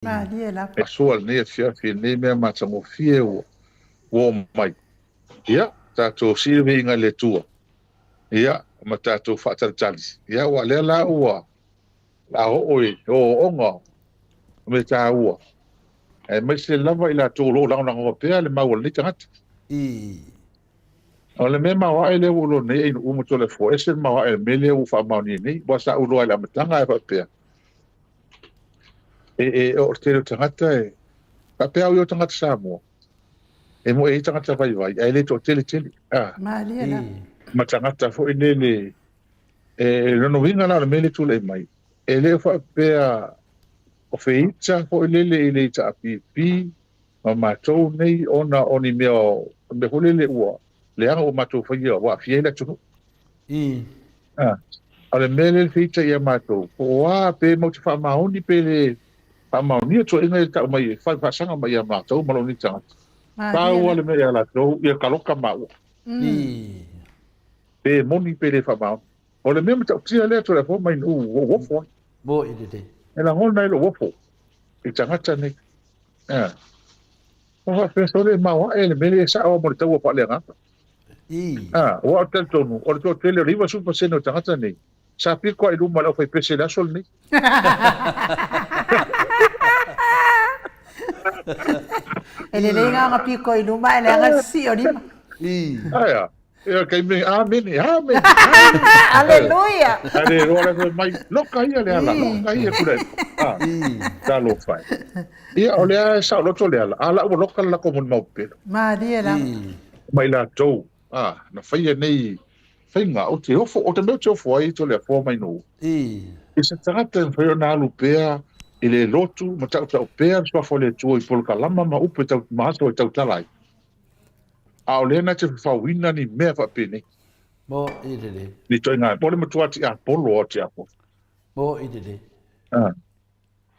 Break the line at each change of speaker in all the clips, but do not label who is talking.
Maria lá.
Pessoa ne fia ne me matango fie o mai. Ia, tato sirve inga le tua. Ia, ma tato fatal talis. Ia, wa le la ua. La oi, o onga. Me ta ua. E me se lava ila to lo la nga pe le ma wala tangat. O le me ma wa ele ulo ne in umu to le fo. Ese ma wa ele mele u fa ma ni. Bo sa ulo ala matanga e fa pe. O te tangata e. Pa pe au yo tangata sa mo. E mo e tangata vai vai. E le to tele.
Maria lá.
Ma tangata fo ele no vinga na mele tu le mai. Ele fa pe o feita fo ele ta pi ma matou nei ona oni meo me holele ua. Le anga o matou fa ia wa fiela tu. Ale mele feita ia matou. O a pe mo te fa maoni pe le fa maoni to inga ta mai fa sanga mai ia matou maloni tanga. Pa o le me ala to ia kaloka mau. Pe moni pe le fa maoni. O le meme ta tia le to le fo mai no wo fo.
Bo i te.
E la ngona lo wo fo. I tangata ne. O fa so le mau e le mele sa o mo tau pa le ngata. O te tonu, o te tele riva super seno tangata ne. Sa pi ko i luma la fai pese la sol ne.
Ele lenga nga piko i luma ele nga si o lima.
Aya. E kai me amen.
Aleluia.
Ale ora mai loka ia le ala, loka ia kule. Da lo fai. Ia ole sa lo to le ala. Ala o loka la ko mo mau pe.
Maria lá.
Mai la to. Na fai nei fai nga o te meu te ofo ai to le fo mai no. E se tangata fai na lupea ele lotu ma tau pea so fo le tu i pol kalama ma upe tau maso i tau talai. A ole na te fa wina ni me fa pene.
Bo i te.
Ni to nga pole mo tuati a polo o te apo.
Bo i te.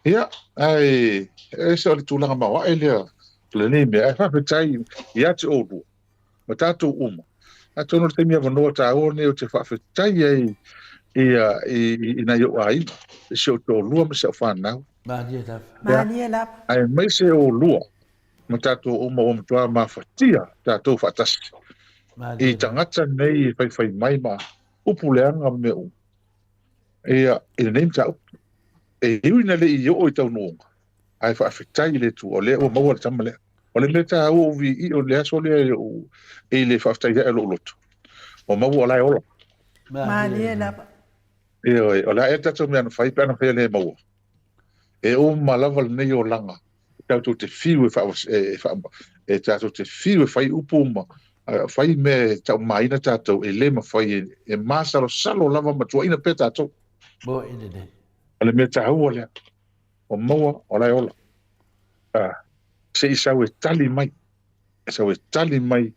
Ia, ai se o le tulaga maua e lea le me ai fa tai ia te odu. Ma tatu uma. A tono te mia vanoa ta o ne o te fa tai ai i na yo ai se o to lua me se fa na.
Maria lá.
Ai mai se o lua. Ma tatu uma o mtua ma fatia tatu fatas. I tangata nei fai mai ma upuleanga me o. Ia i nei tau. E iuna le i o i tau nonga. Ai fa afetai le tu o le o maua le tamale. O le meta o vi i o le aso le o e le fa afetai e lo loto. O maua o lai ola.
Maria lá.
E o la e tatu mea na fai pe ana fai le maua. E o malava le nei o langa. Tatu te fiu e tatu te fiu e fai upuma. Fai me tau maina tatu e le ma fai e masalo salo lava matua ina pe tatu.
Bo i te.
O le meta o le o maua o lai ola. Se isa e tali mai. Sa e tali mai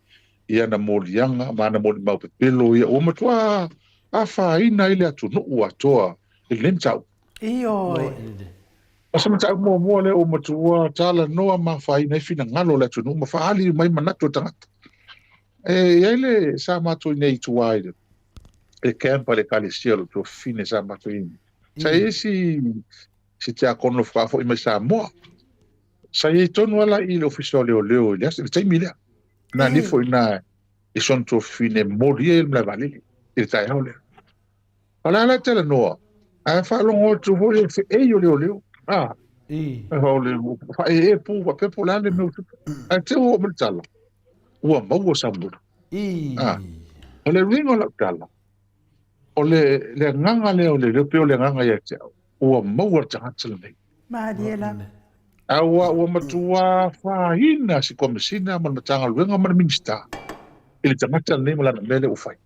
ia na molianga, ma na moli mau pepelo ia o matua a faina ile atu no ua toa il nemtau.
Io.
O sa matau mo le o matua tala noa ma faina fina ngalo le atu no ma faali mai manatu tangata. Ele sa matu nei tuai de. E campa le kalisielo to fine sa matu ini. Sa esi si te akono fafo i mai sa moa. Sa i tonu ala i le official o leo le asa tai mile na ni foi na e son to fine mori e mla vali e tai ole ala tele no a fa lo ngo tu vo e yo leo fa le fa e pu va pe pola le meu a te o mtala o ma o sambu ole ringo la tala ole le nganga le pe le nganga ya te o ma o tanga nei
Maria lá.
Awa o matua fahina si komisina ma matanga luenga ma minista. Ele tangata nei mala mele o fai.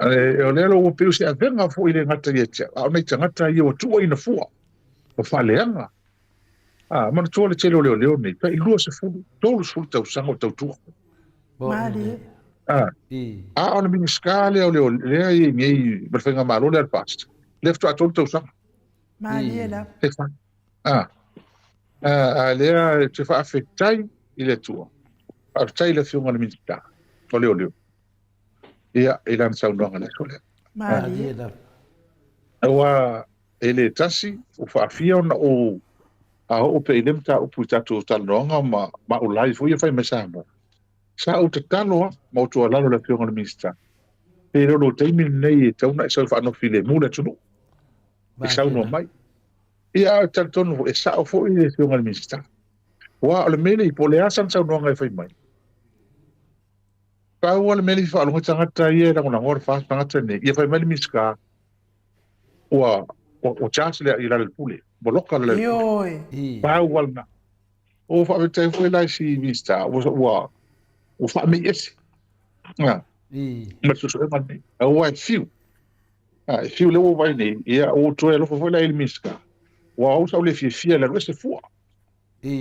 O lelo o piu se avenga fo ile ngata yecha. A nei tangata i o tua ina fua. O faleanga. Ma tua le tele leo nei. Pa ilua se fu tolu fu tau sango tau tua.
Maria.
Ona miniskale o leo le i nei berfenga malo le past. Left to tau sango.
Maria lá.
Alea te fa afetai i le tua. Afetai le fiunga na minita. O leo. Ia, i lan sau nonga le sole.
Maria.
Awa, ele tasi o faafia ona o a o pe ile mta upu tatu talonga ma o lai foi fai mesamo sa o te talo ma o tu alalo la fionga mista e lo teimi nei te una sa fa no file mula tunu e sa no mai e a tanton e sa o foi le fionga mista wa o le mele i pole asan sa no ngai fai mai pa o le mele fa lo tanga tai la ngona ngor fa tanga tene e fai mai miska wa o chance le ila le pule boloka le
Ioi.
pa o na o fa te foi la si mista wa o fa me esse mas o man o ai fiu le o vai nei e o to e lo foi la il miska wa o sa le fia la reste fua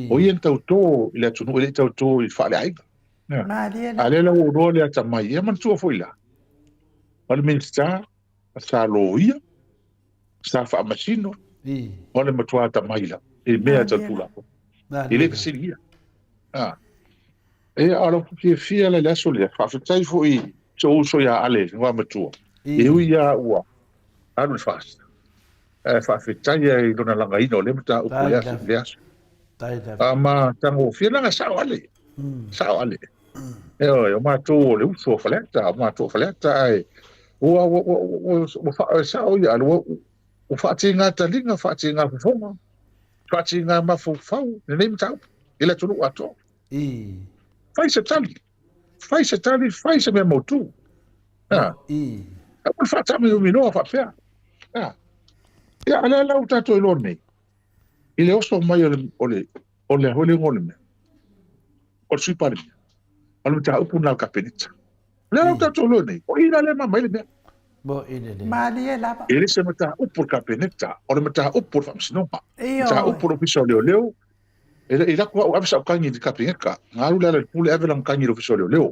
o ia tau to ile tunu ile tau to i fa le ai
Mariela.
ale la o ro le ta mai e man tu foi la al miska sa lo ia sa fa masino o le matua ta mai la e mea ta tula ile se ia e alo fia la so le fa fa tai foi so ya ale wa matua e uia ua alu fast fa fa tai e dona langa ino le mata o ya se ama tango fia la sa ale o ma to le uso faleta ma to faleta e o fa sa o ya o fa tinga talinga fa tinga fonga fa tinga ma fo ne mta ila tulu ato fai se tali fai se me motu o fa tami o mino fa pea ya ala la uta to ilone ile oso mai ole hole ngolme o sui pare alu ta upu na kapenita la uta to ilone o ina le mama ile
Mariela.
ele se mata upu kapenita o le mata upu fa msinopa ta upu lo piso leo ele ko avisa kangi di kapeneka ngalu la pule avela kangi lo piso leo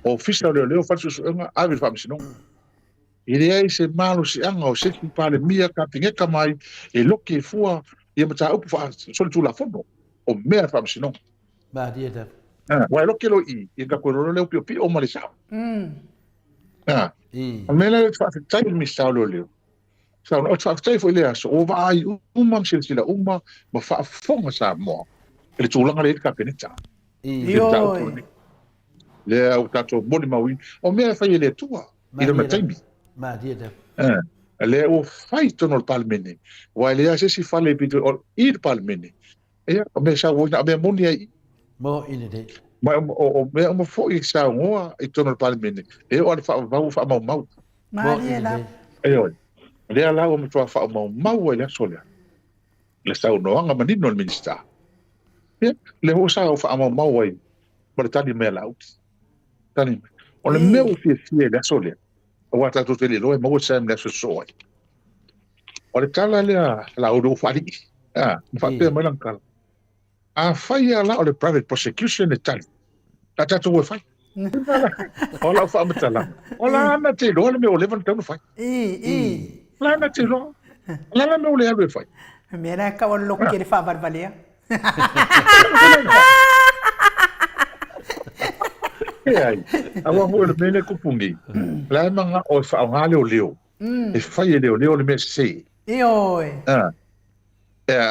o fisa leo fa su nga ave fa msinopa ele ai se malo si anga o se pale mia kapeneka mai e loki fua e mata upu fa so tu la fondo o mea fa msinopa wa loki lo i ka ko leo pio o male sa mela fa tai mi sa leo sa o fa tai foi le aso o vai uma sila uma ma fa fonga sa mo ele tulanga le kapeneta le au tato boni maui o mea fa ele tua i le matai le o fai tono il palmene wa le ase si fa le pito o il palmene o me sa o na me moni ai ma o me mo fo i sa ngoa i tono il palmene o fa mau
Mariela.
le ala o mtua fa mau le solia le sa no anga manino il minister le ho sa o fa mau ai per tani me la tani o le meu fi le solia o ata to tele lo e mo sa me so ai o le tala le la o do fa di fa pe me lan kala a fai ala o le private prosecution e tali tata to we fai ola fa mtala ola na te lo le me o le van tano fai la na te lo la me o le ave fai
Mira ka o lo que fa barbalea.
ai awa mo le mele kupungi la manga o fa ngale o leo e fai leo le me se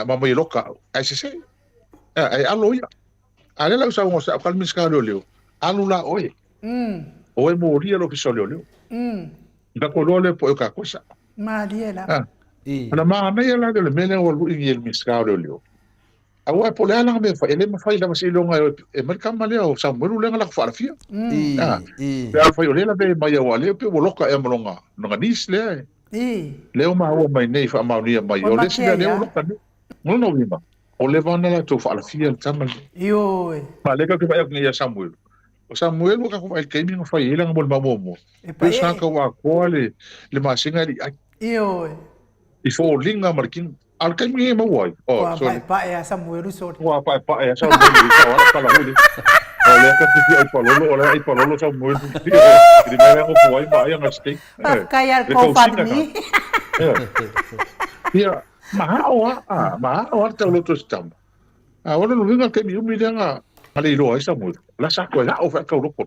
ma mo loka ai se ai alo ia ale la usa mo sa kalmi ska leo alu la oe oe mo ria lo fiso leo da ko le po ka cosa
Mariela.
na ma me la le mele o lu i el miska leo awa po le ala me fa ele ma fa la si longa e merka male o sa mo le la fa fia ya fa yo le la be ma ya wale pe loka e molonga no nis le leo ma o mai nei fa ma ni ma yo le si le o loka no no vima o le vana la to fa fia tamal ma le ka ke fa ya Samuel o Samuel o ka ko el kemi no fa ele ngol ma mo pe sa ka wa ko le ma singa di i fo linga markin al kemi ma wai
so pa ya Samuel so
wa pa ya Samuel wa pa la huli o le ka ti ai pa lo Samuel di me la ko wai ba ya ngasti
kaya ko fadmi
ya ma o te lo to stam ora no vinga ke mi umi nga ale lo ai Samuel la sa ko la o fa ka lo ko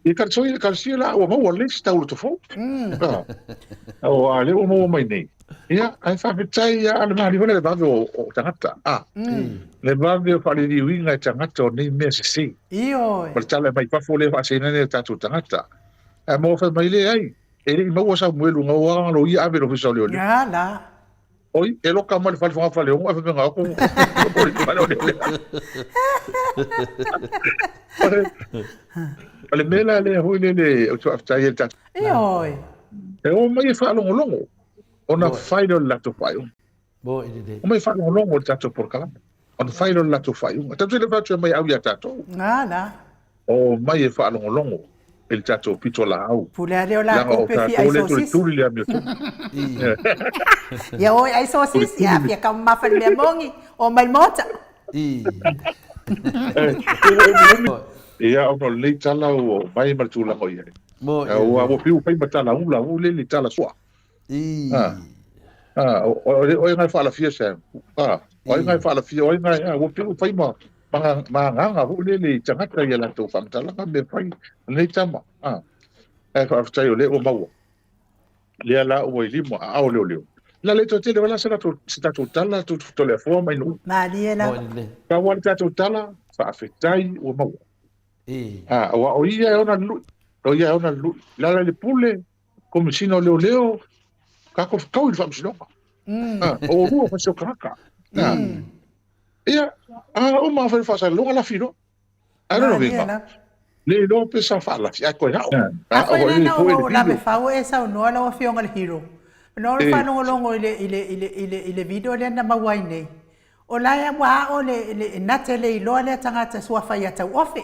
i ka sia la o mo le sta u to fo o ale o mo mai nei ia ai fa vitai ia ale mali vole va o tangata le va o fa le winga tangata o nei me se
Io.
per tala mai fa fo le fa se nei tatu tangata e mo fa mai le ai e le mo sa mo lu ngo lo ia ave lo fi so le
Ya la.
oi e lo ka mo le fa fa le o fa nga ko ale mela le hui le o tu afta ia tatu
Io.
e o mai fa longo ona fai lo lato fai
Bo idede.
o mai fa longo tato por kala on fai lo lato fai tato le fa mai au ya tato
Nada.
o mai fa longo il tato pitola au
Pula leo la
la o
cope fi
tato
ai
le tu
sosis.
tu le mi tu
Ya oi ai sosis ya fia kam mafal me mongi o mai mota.
ia o no le tala o mai ma tu la ngoi
Bo
o o piu pai ma tala ula u le tala sua o ngai fa la fia sa o ngai fa la fia o ngai o piu pai ma nga o le tangata ia la tu fam tala ka me pai le tama e fa fa yo le o mau le la o limo a o le la le to te le wala sa to sta to tala to le fo mai no
Maliela.
Bo idede.
ka wa to tala fa afetai o mau o ia ona lu o ia ona lu la le pule como sino leo ka ko ka u fam sino o ru fa so kaka ia o ma fa sa lu la fino ana no vinga le no pe sa fa la fi ko ya
o le no la be fa o esa no la o fi on el hero. No fa no longo ile video le na mawai nei. O la ya wa o le na tele lo le tanga te so fa ya ta ofe.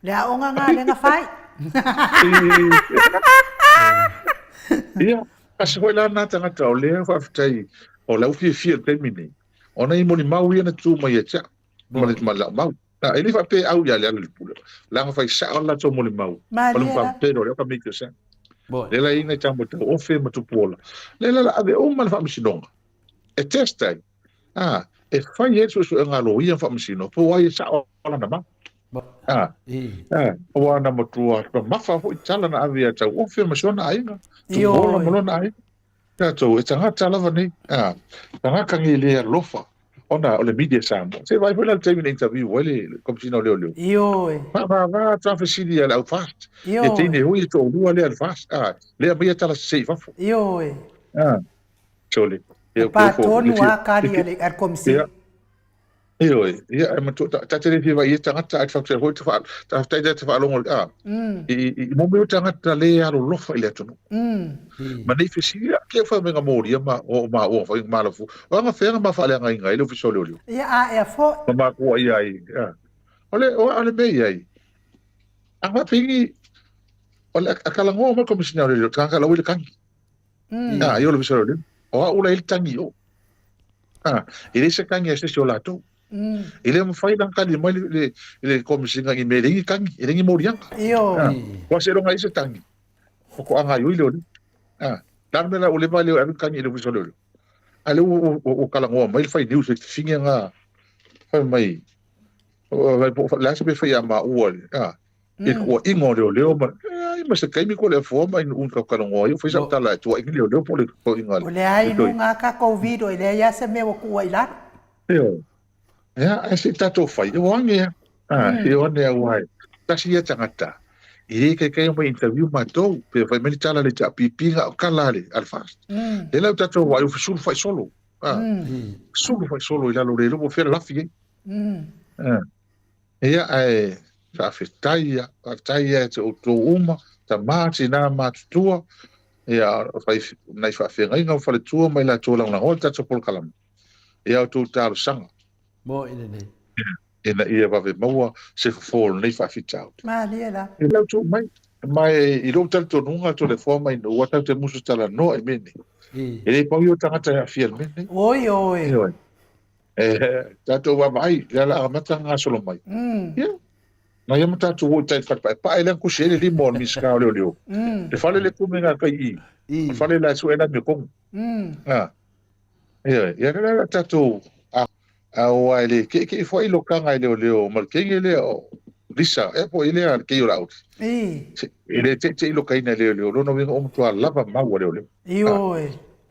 Le a onga nga le nga fai.
Ia, kasi ko la na tanga ta o le fa fitai o la fi te mini. Ona I moni mau ia na tu mai cha. Moni mala mau. Ele fa pe au ya le pula. La fa sa ona to moni mau. Palo fa pe ro ka mi kesa. Le la ina cha mo o fe mo tu pola. Le la ave o mal fa misinonga. E testai. E fa yeso so nga lo ia fa misino. Po wa sa ona na ma. O ana motua pa mafa ho tala na avia ta o fe masona ainga tu bola molona ai ta to e tanga tala vani tanga kangile lofa ona o le media sam se vai foi la time interview wele como si no leo
Io
va tra fasidi al fast e tine hui to lu ale al fast le abia tala se fa fo
io
chole
pa tonu a kari ale ar komsi
ia ma ta te fi vai tanga ta fa ho ta ta ta fa longo I mo me tanga ta le alo lofa ile tonu ma nei fisia ke fa me ngamori ma o fa ma la fu o nga fe ma fa le nga inga ile fi so le
ia e fo
ma ko ia ole me ia anga pingi ole akala ngo ma komisioner le tanga la wile kangi yo le fi so le o ula il tangi o ile se kangi se so la to ele mo fai dan kali mo le komisinga I me ringi kangi ringi moriang
io
wa se ronga ise tangi ko anga yo ile dan mela o le vale o kangi le viso le ale o kala ngo mai fai news finga nga fa mai o la se be fai ama o e ko ingo le ma ma se kai mi ko le fo mai un ka kala ngo yo fai sa tala to ingi le po le ko inga
o le ai nga ka covid o le ya se me o ku ila
ia e se tato fai o ange e o ne wai tasi ia tangata I ke mai interview ma to pe fai meni tala le ta pipinga o kalale al fast e la tato wai o sul fai solo sul fai solo ila lo le lo fe la fi ia ai fa festaia te o to uma ta mati na matua ia fai nai fa fe ngai fa le tua mai la to la na holta to pol kalam ia o to ta sanga
Bo idede.
ina ia va ve maua se fall nei fa fitau
maliela
e lau tu mai I lo tal to nunga to le forma I no wata te musu tala no e meni e le pau yo tangata ya fiel meni
oi
tato wa mai la mata nga solo mai ia na ia mata tu wo tai fat pa ele ku shele li mon miska leo e fale le kumenga kai I fale la suena me kong ia la tato a o ele ke foi lo kanga leo mal ke le o lisa e po ile ar ke ora out ile te ilo kaina le lo no vinga o tua lava mau le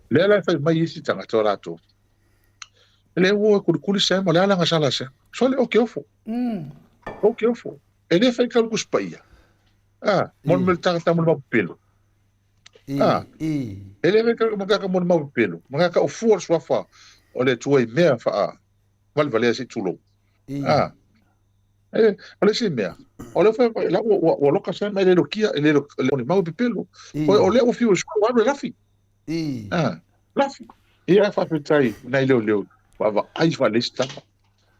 le fai mai isi tanga tora to le wo kuli se mo le ala nga sala se so le o ke ofo ele fai ka ku spaia mon mel tanga mo pelo ele fai ka mo mau pelo mga ka o force wa fa o le tuai mea fa val vale si tulo ole si mea ole fa la o loka sa mai le kia le mau pelo o le o fiu so wa lafi lafi ia fa petai na leo va ai fa lista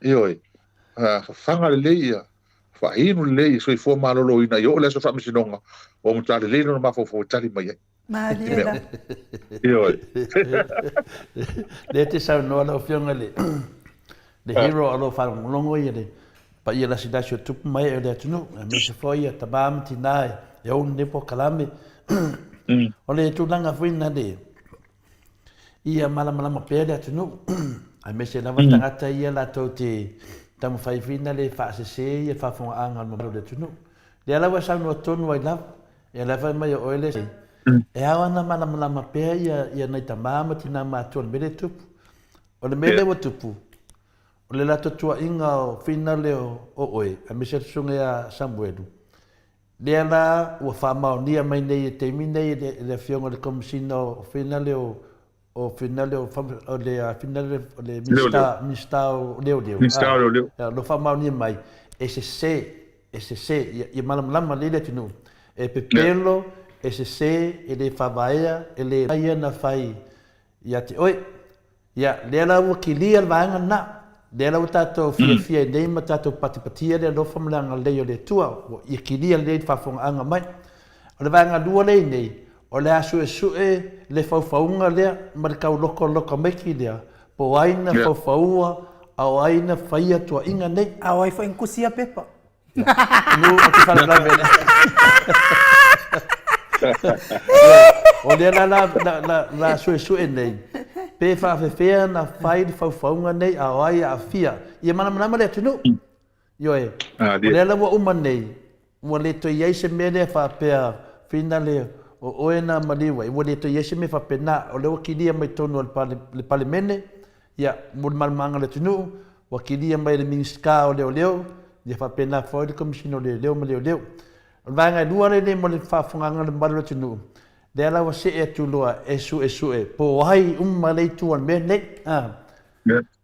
io fanga le ia fa inu le so i fo malolo ina yo le so fa misinonga o mo tale le no ma fo tali mai
Maria.
io
le te sa no lo fionga le hero alo fa longo ile pa ia la sida so tup mai le tunu me se foi ta bam tinai e un ne po kalame o le tu langa fina de ia mala pe le tunu ai me se lava tangata ia la to te tamu fai fina le fa se ia fa fon anga mo le tunu le ala wa sa no tonu ai la e la fa mai o ele e awana mala pe ia nei tamama tina ma ton me le tupu o le mele wa tupu o le lato tua inga o fina le o oe a me se sunga ya Samuelu le ala ua whamao nia mai nei e te minei le fionga le komisina o fina le o fina le o le fina le minsta o leo lo whamao nia mai e se i malama le tinu e pepelo e se e le whawaea e le aia na whai ia te oe ia le ala ua ki lia vaanga na le ala tato fia nei ma tato patipatia le lofa mlanga leo le tua o i kilia le fafonga anga mai o le vanga lua le nei o le asu le faufaunga le ma le kau loko meki le po aina faufaua au aina faia tua inga nei
au ai fa inkusia pepa
no o te fala la vele o le la asu nei pe fa fe na fai faufaunga nei a ai a fia ia mana le tunu yo e le la wa uma nei mo le to ye se mele fa pe fina le o ena maliwa mo le to ye se me fa pena o le kilia mai tonu le palemene ia mo malmanga le tunu wa kilia mai le minska o leo ia fa pena foi le commissioner leo va nga dua le mo le fa funga le malo tunu de la se e tu loa esu po ai le tu an me ne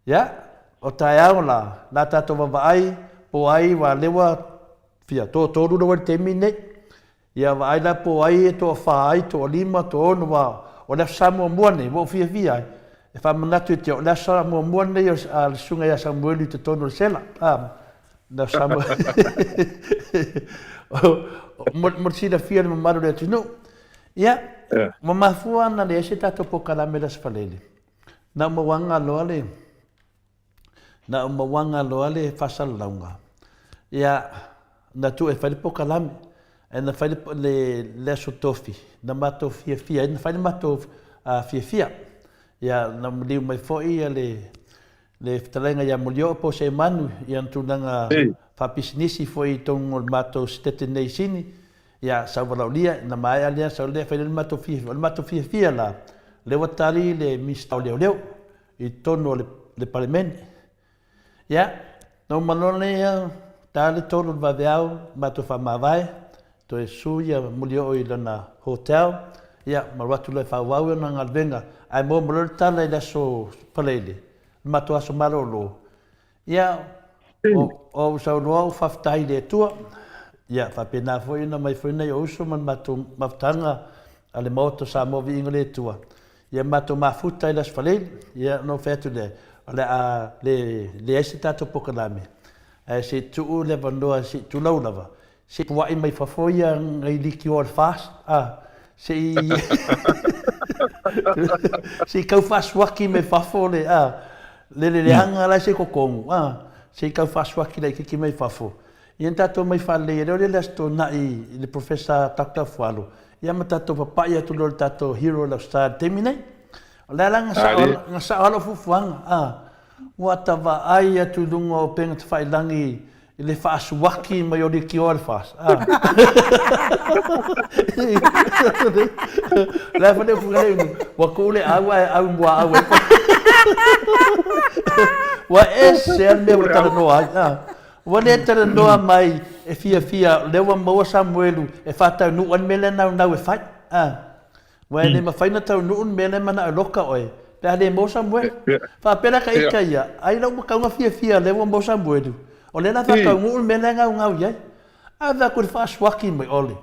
ya o taia ola la tato va ai po ai wa lewa fia to ru no te mine ya va ai la po ai to fa ai to lima to no va o la samo muone vo fia e fa manatu te o la samo muone al sunga ya Samuel te tono sela la samo mo si da fia mo malo le tunu ia ma fuana le se tato po kala me las falele na mo wanga lo ale fasal launga ia na tu e fale po kala na fale le sotofi na mato fia na fale mato fia ia na li mai foi le talenga ya mulio po se manu ia tunanga fa business foi tong mato stete nei sini ia sauvalia na mai alia saule fa le mato fia la le watari le mista leo i tono le parlament ia no manone tale tono va veao mato fa mavai to e suia mulio i lana hotel ia marwatu le fa wau na ngalvenga ai mo mo tale le so palele mato aso malolo ia o sauno fa tai le tua ia fa pena foi na mai foi nei oso man mato maftanga ale moto sa mo vi ingole tua ia mato mafuta i las falele ia no fetu le ese tato pokalame se tu le vandoa se tu laulava se wa i mai fa foi ngai liki or fast se se kau fast waki me fa fole le hanga la se kokong se kau fast waki le ki mai fa fo ia tato mai fa le le sto na i le professor Dr. Fualo ia matato papa ia tu lo tato hero la star termine la nga sa alo fufuanga wa tava ai tu dungo penga fai langi Ele faz waki mai o de ki o faz. Leva de fugale wa kule awa au mwa awa. Wa ese me o tara no ai. Wa le tara no mai e fia lewa mo Samuelu e fata nu an mele na e fai. Wa le ma faina tau nu un mele mana loka oi. Pe le mo Samuel. Fa pena ka ikaia. Ai lo ka nga fia lewa mo Samuelu. O le na whakau ngū me le ngau iai. A wha kuri whaaswaki mai ole.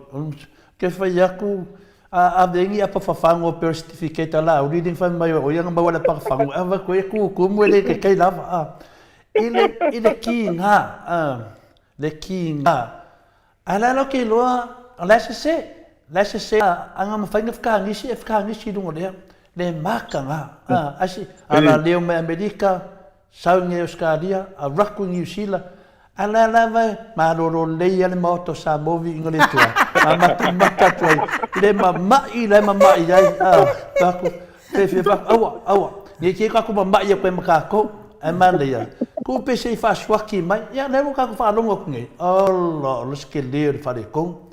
Ke whai aku a vengi apa whawhango per certificate ala. O reading whai mai o ianga mawala pakawhango. A wha koe ku mwere ke kei lava. Ile ki ngā. Le ki ngā. A la lo ke loa. La se se. Anga mawhainga whakangisi e whakangisi rungo lea. Le maka ngā. Asi. Ala leo me Amerika. Saunga Australia. A raku New Zealand. Ala lava maroro leia le moto sa movi ingole tua. Mata tua. Le mamai ai. Taku. Fe awa. Ni ke ka ku mamai pe makako. Ai malia. Ku pe se fa swaki mai. Ya le ka ku fa longo ku ngai. Allah, lo ske le fa de ko.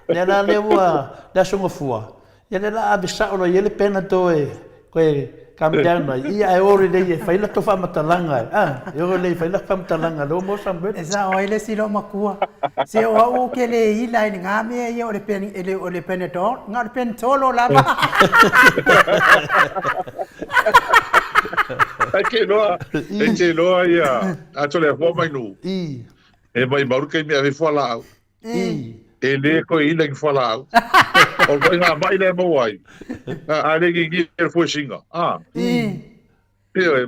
Ya le lewa da songo fua. Ya le la abisa o ye le pena toe. Koe Kampiang mai ia e ore dei fai la to fa matalanga eu le fai la fa matalanga lo mo sambe
esa oile silo makua se o ke le ila ni ngame ia o le pen to ngar pen tolo la ba
ke loa ia a tole fo mai nu e mai maru ke me ave fo la e le ko ila ki fo la o vai nga mai le mo ai a le ki fo singa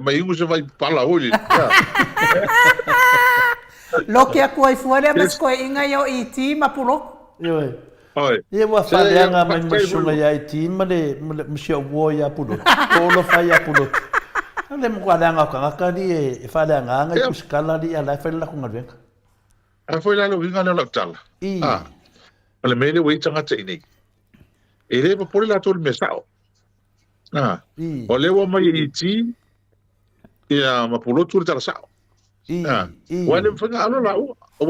mai ingu se vai pala oli
lo que a coi fuera mas coi inga yo iti mapulo
Ia wa whaleanga mai masunga ia iti ma le msia uo ia pulo tolo fai ia pulo le mo whaleanga ka ngaka di e whaleanga anga i kuskala di a lai whalela kunga venga
a foi la lo vinga na la tala ale mele wei tanga te nei e le pa pole la tol me sao o le wa mai iti ia ma pulo tur tala sao wa le fanga alo la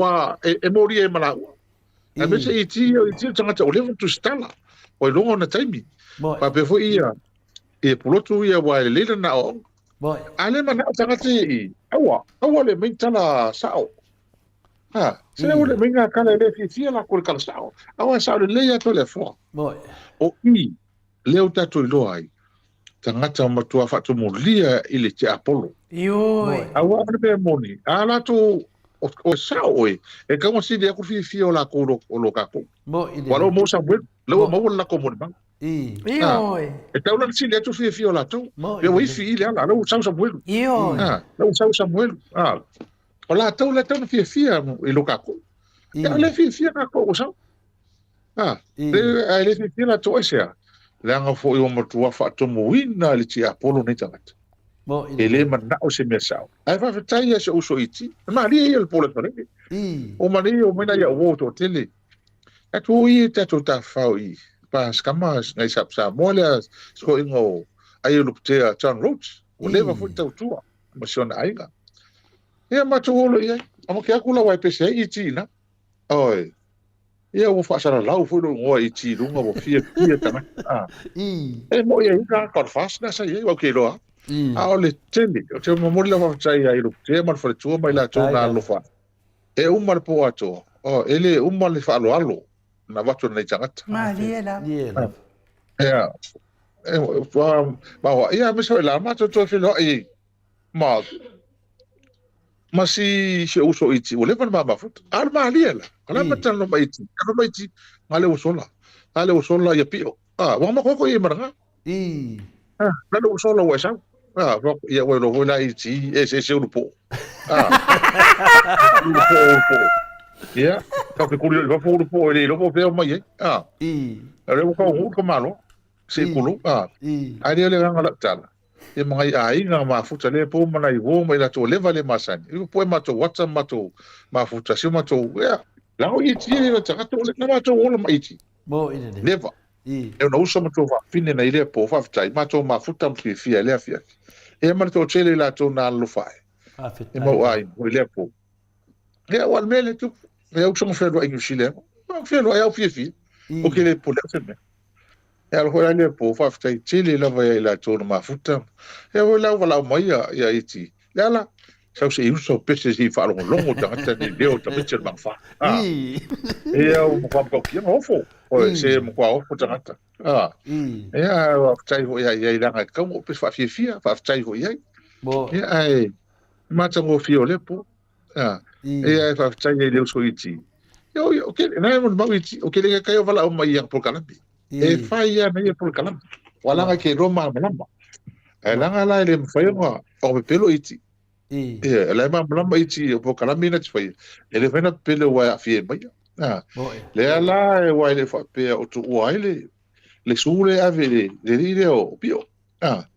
wa e mori e mala a me se iti tanga te o le tu stala o longo na taimi pa pe fo ia e pulo tu ia wa le na o ale mana tanga te awa le me tala sao se le ule minga kala le fia la kul kala sao awa sao le ia to le fo o leo tatu lo ai tangata matua fatu molia ile te apolo awa be moni ala to o sao e kama si de ku fia la ko lo ka ko walo mo sa bwe lo mo la ko mo ba e tau la si le tu fia la to e wi fi ile ala lo sao sa bwe lo sao sa bwe o la tau fia i lo kako. Ya le fia kako o sao. Le fia la to ese. Le anga fo i o matua fa to moina le ti apolo nei tangat. Ele mana o se mesao. Ai fa tai ya se uso iti. Ma ri el polo tore. O mari o mena ya o to tele. E tu i te to ta fa i. Pa skamas nei sapsa mola sko ingo ai lu te John Roach. O leva fo tau tua. Ma sona ainga. Ia matuolo ia. Amo ke akula wai pese i tina. Oi. Ia o fa sara lau foi no i ti runga o fia tama. E mo ia ka kor fas na sa ia o ke loa. A ole tele. O te mo mola fa sai ai lu te mar fa tu mai la tu na lo fa. E umar po ato. Ele umar le fa alo. Na watu nei tangat.
Ma liela.
Ia. Ia me so la ma to fe lo i. Ma si uso iti o levan ma mafut al ma liela ala matan no maiti ngale usola ya pio wa ma ko e maranga ngale usola wa sa ro ya wa lo la iti ese upo ya ka ke kuri va fo upo ele lo po mai ale ko malo se kulu ale le ngala tala e mai ai nga mafuta le po mana i wo mai la to leva le masani i po ma to whatsapp ma to mafuta si ma to la o i ti le ta to le ma to o mai ti leva e no uso ma to va fine na ile po fa tai ma to mafuta mpi fia le afia e ma to chele la to na lo fai e mo ai o le po ia o mele tu eu sou fe do Inglisile fe lo eu fi o que le pula sempre e al hora le po fa ftai chile la vai la tona mafuta e o la wala mai ia iti la sau se uso pese si fa longo tanga ni deo ta pitcher bang fa e o mo kwa ko kia ofo o se mo kwa ofo tanga e a ftai ho ia la ka mo pese fa fi fa ftai ho ia e ai mata ngo fi o le po e fa ftai le uso iti yo ke na mo ma iti o ke le ka yo wala o mai yang por kalambi e fai ia nei por kalambi wala nga ke roma malamba e langa la le fai ngo o pelo iti la ma malamba iti por kalambi na fai ele fai na pelo wa fi mai le ala e wa le fa pe o tu wa le sule ave le o pio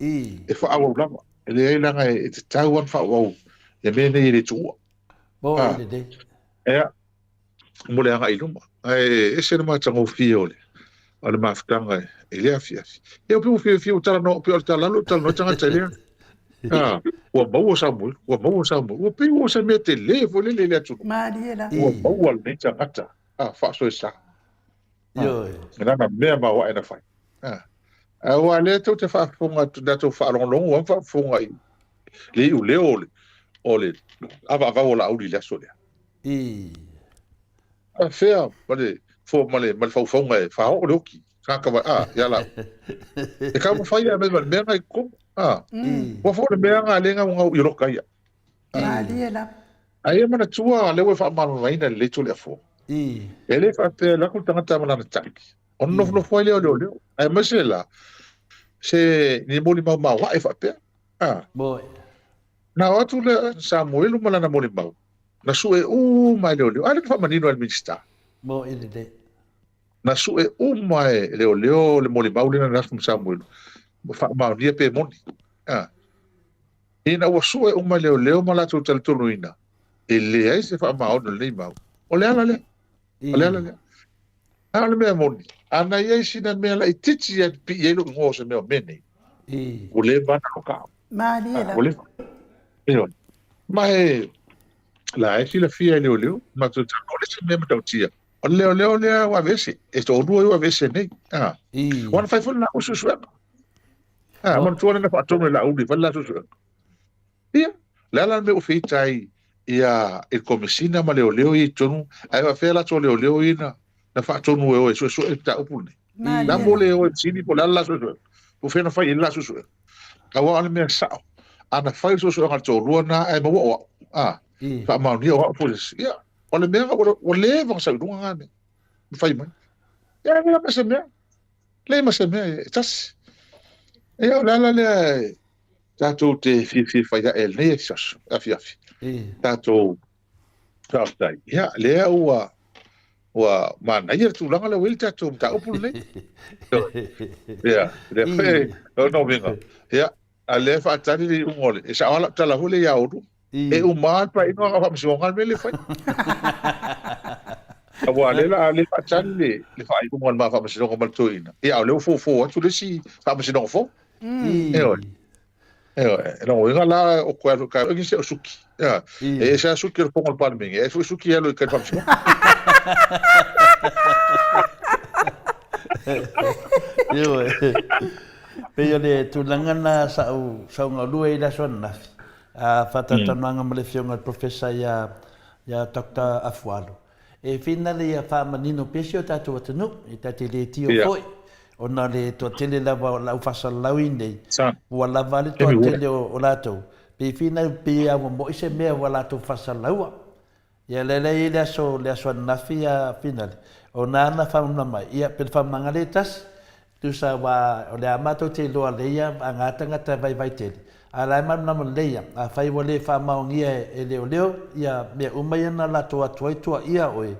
e fa awo blamba ele langa e te tauan fa wa e me nei le tu mole anga iluma e se ma tango fiole ala mafutanga ele afia eu pu fio tala no pu tala no tanga tele o mau samu o pe o se mete le vole le atu
Mariela
o mau al ne tanga fa so sa
yo
na me ma wa ena fai o ale to te fa funga tu dato fa long o fa funga le u le ole ava ola uli la solia fair vale fo male mal fa fonga fa o loki ka ya la e ka mo fa ya me ngai ko o fo le menga le nga nga yo ka ya
Mariela
ai mana tua le we fa mal vai na le tole fo ele fa pe la ko tanga tama na tank on no fo le ai masela se ni moli ma wa e fa pe
boy
na watu le Samuel mala na moli ma na su e mai le ale fa manino al minsta
mo ile de
na su e mai le moli bauli na nas Samuel fa ma dia pe moni ina wa su e mai le mala tu tal tunuina ele ai se fa ma o le ma o le ala me moni ana ye sina me la ititi ya pi ye lo ngo se me o meni o le ba na ka
Mariela
o le mai la e fila fia leo ma tu ta o le se me ta tia o leo wa vese e to do wa vese nei one five na o su man tu na fa to la udi fa la su ia la me o fitai ia il commisina ma leo I tonu ai va fela to leo ina na fa tonu e su e ta upune na mo leo sini po la su o fe na fa ila su ka wa me sa ana fa su ka to ruana ai mo fa ma ni o polis ia o le mea o le va sa dunga ngane fai mai ia me ma se me le ma se me tas e o la le tato te fi fa ya el ne sas afi tato tastai ia le wa ma na ia tu langa le wil tato ta opul ne ia le fe no venga ia ale fa tani ungole e sa ala tala hole ya odu e o mal pa ino ka fa msionga mele fa abo ale fa tani le fa i mo ma fa msionga mal toina e ale fo tu le si fa msionga fo no venga la o kwaro ka ngi se suki e sa suki o pongo palme e fu suki ya lo ka fa msionga
yo pe le tu langana sa nga lue da sona fatatanoaga ma le fioga profesa ia Dr. Afualo e finale ia faamanino pesi o tatou atunuu i tateletio foʻi ona le toatele lava o lau fasalalau'i nei ua lava le toatele o latou pe fina pe auamoʻi se mea ua latou fasalalaua ia lelei le aso ananafi ia finale ona ana faamana mai ia pe le faamaga le tasi tusa wa o le a matou te loa leia agatagata vaitele ala manama leia a fai wale fa maongia e leo ia me umai na la toa ia oe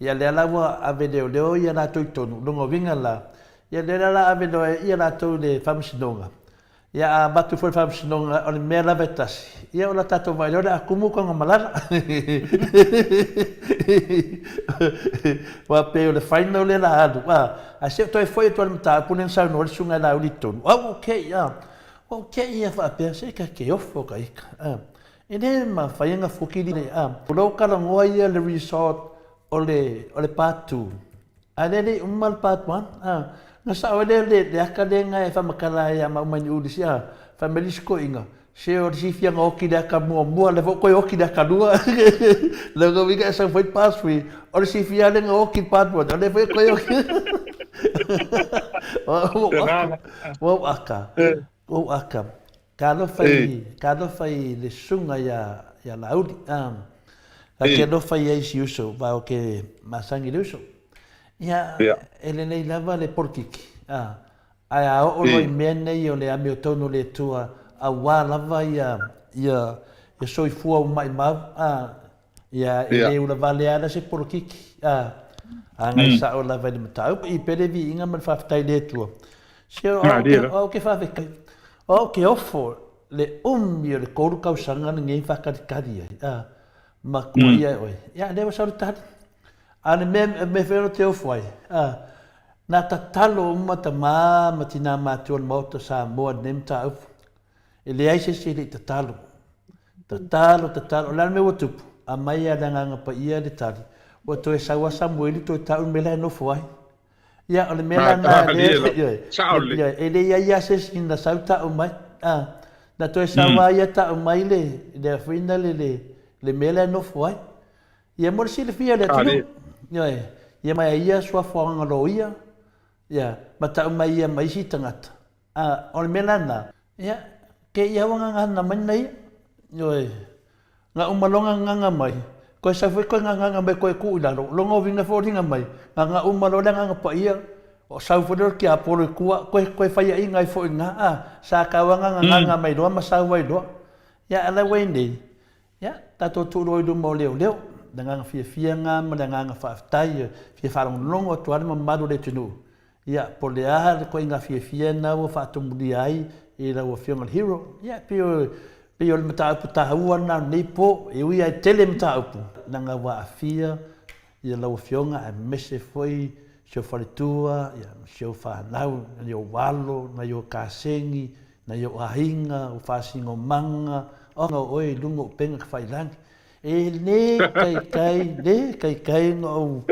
ia le alawa ave leo ia na to tonu longo vinga la ia le la ave lo ia na to le famsinonga ia a batu foi famsinonga o le mela vetasi ia o la tato vai le akumu ko ngamalala wa pe o le final le la adu a se to foi to le ta punen sa no le sunga la ulitonu okay ia ia fa pe se ka ke ofo ka ika Ine ma whainga whukiri le Pulau Karangoa ia le resort o le part 2. Ale umal part 1. Nga sa ole le akadenga e whamakara ia maumani ulisi whamelisko inga. Se o si fianga oki le aka mua le koe oki le aka lua. Le ko wika sa whait pass free. O le si fianga nga oki part 1. Ale whai koe oki. Wau aka. Wau aka. Kalo fai le sunga ya laudi. Kalo fai ai si uso. Ba o ke masangi le uso. Ia ele nei lava le porkiki. Ai a o loi mene i o le ame o tono le tua. A wā lava ia soi fua o mai mau. Ia ele ula vale ana se porkiki. Ngai sa o lava le matau. I pere vi inga man whaftai le tua. Se o ke whawhekai. O ke ofo le o le koru kausanga na ngei whakarikari ai. Ma kua ia oi. Ia lewa sauri tari. Ane me whero te ofo ai. Nā tatalo umata ma tina mātua mauta sa moa nem ta upu. E le aise se le tatalo. Tatalo. Lana me watupu. A mai a nganga pa ia le tari. O to e sawa Samueli to e tau mela e nofo ai. Ia o le mela na le. E le ia se sinda sau ta o mai. Na to e sawa ia ta o mai le fuina le mela e nofo ai. Ia mori si le fia le tino. Ia mai ia sua whaanga lo ia. Ia, mata o mai ia mai si tangata. O le mela na. Ia, ke ia wanga ngana mai nei. Nga umalonga nganga mai. Koe sa fwe koe nganga mai koe ku ilaro. Longa vinga fōringa mai. Nga umalonga nganga pa ia. O sau fwe ki a polo i kua. Koe whaia i ngai fo inga. Sa kawanga nganga mai doa. Ma sau wai doa. Ia, ala wei nei. Ia, tato tūroi du mo leo. Nganga fia ngā ma nganga whaftai. Fia wharong longo tuare ma maru le tunu. Ia, po le aha koe ngā fia na wa whatumuri ai. I la wa Fiongal Hero. Ia, pio le mataupu tahua na nei po. E ui ai tele mataupu. Nanga wa afia. Ia la wa Fionga a mese foi. Sio wharitua. Ia, sio whanau. Na yo walo. Na yo kāsengi. Na yo ahinga. O whasingo manga. O ngā oe lungo penga kwhailangi. E le kai ngau.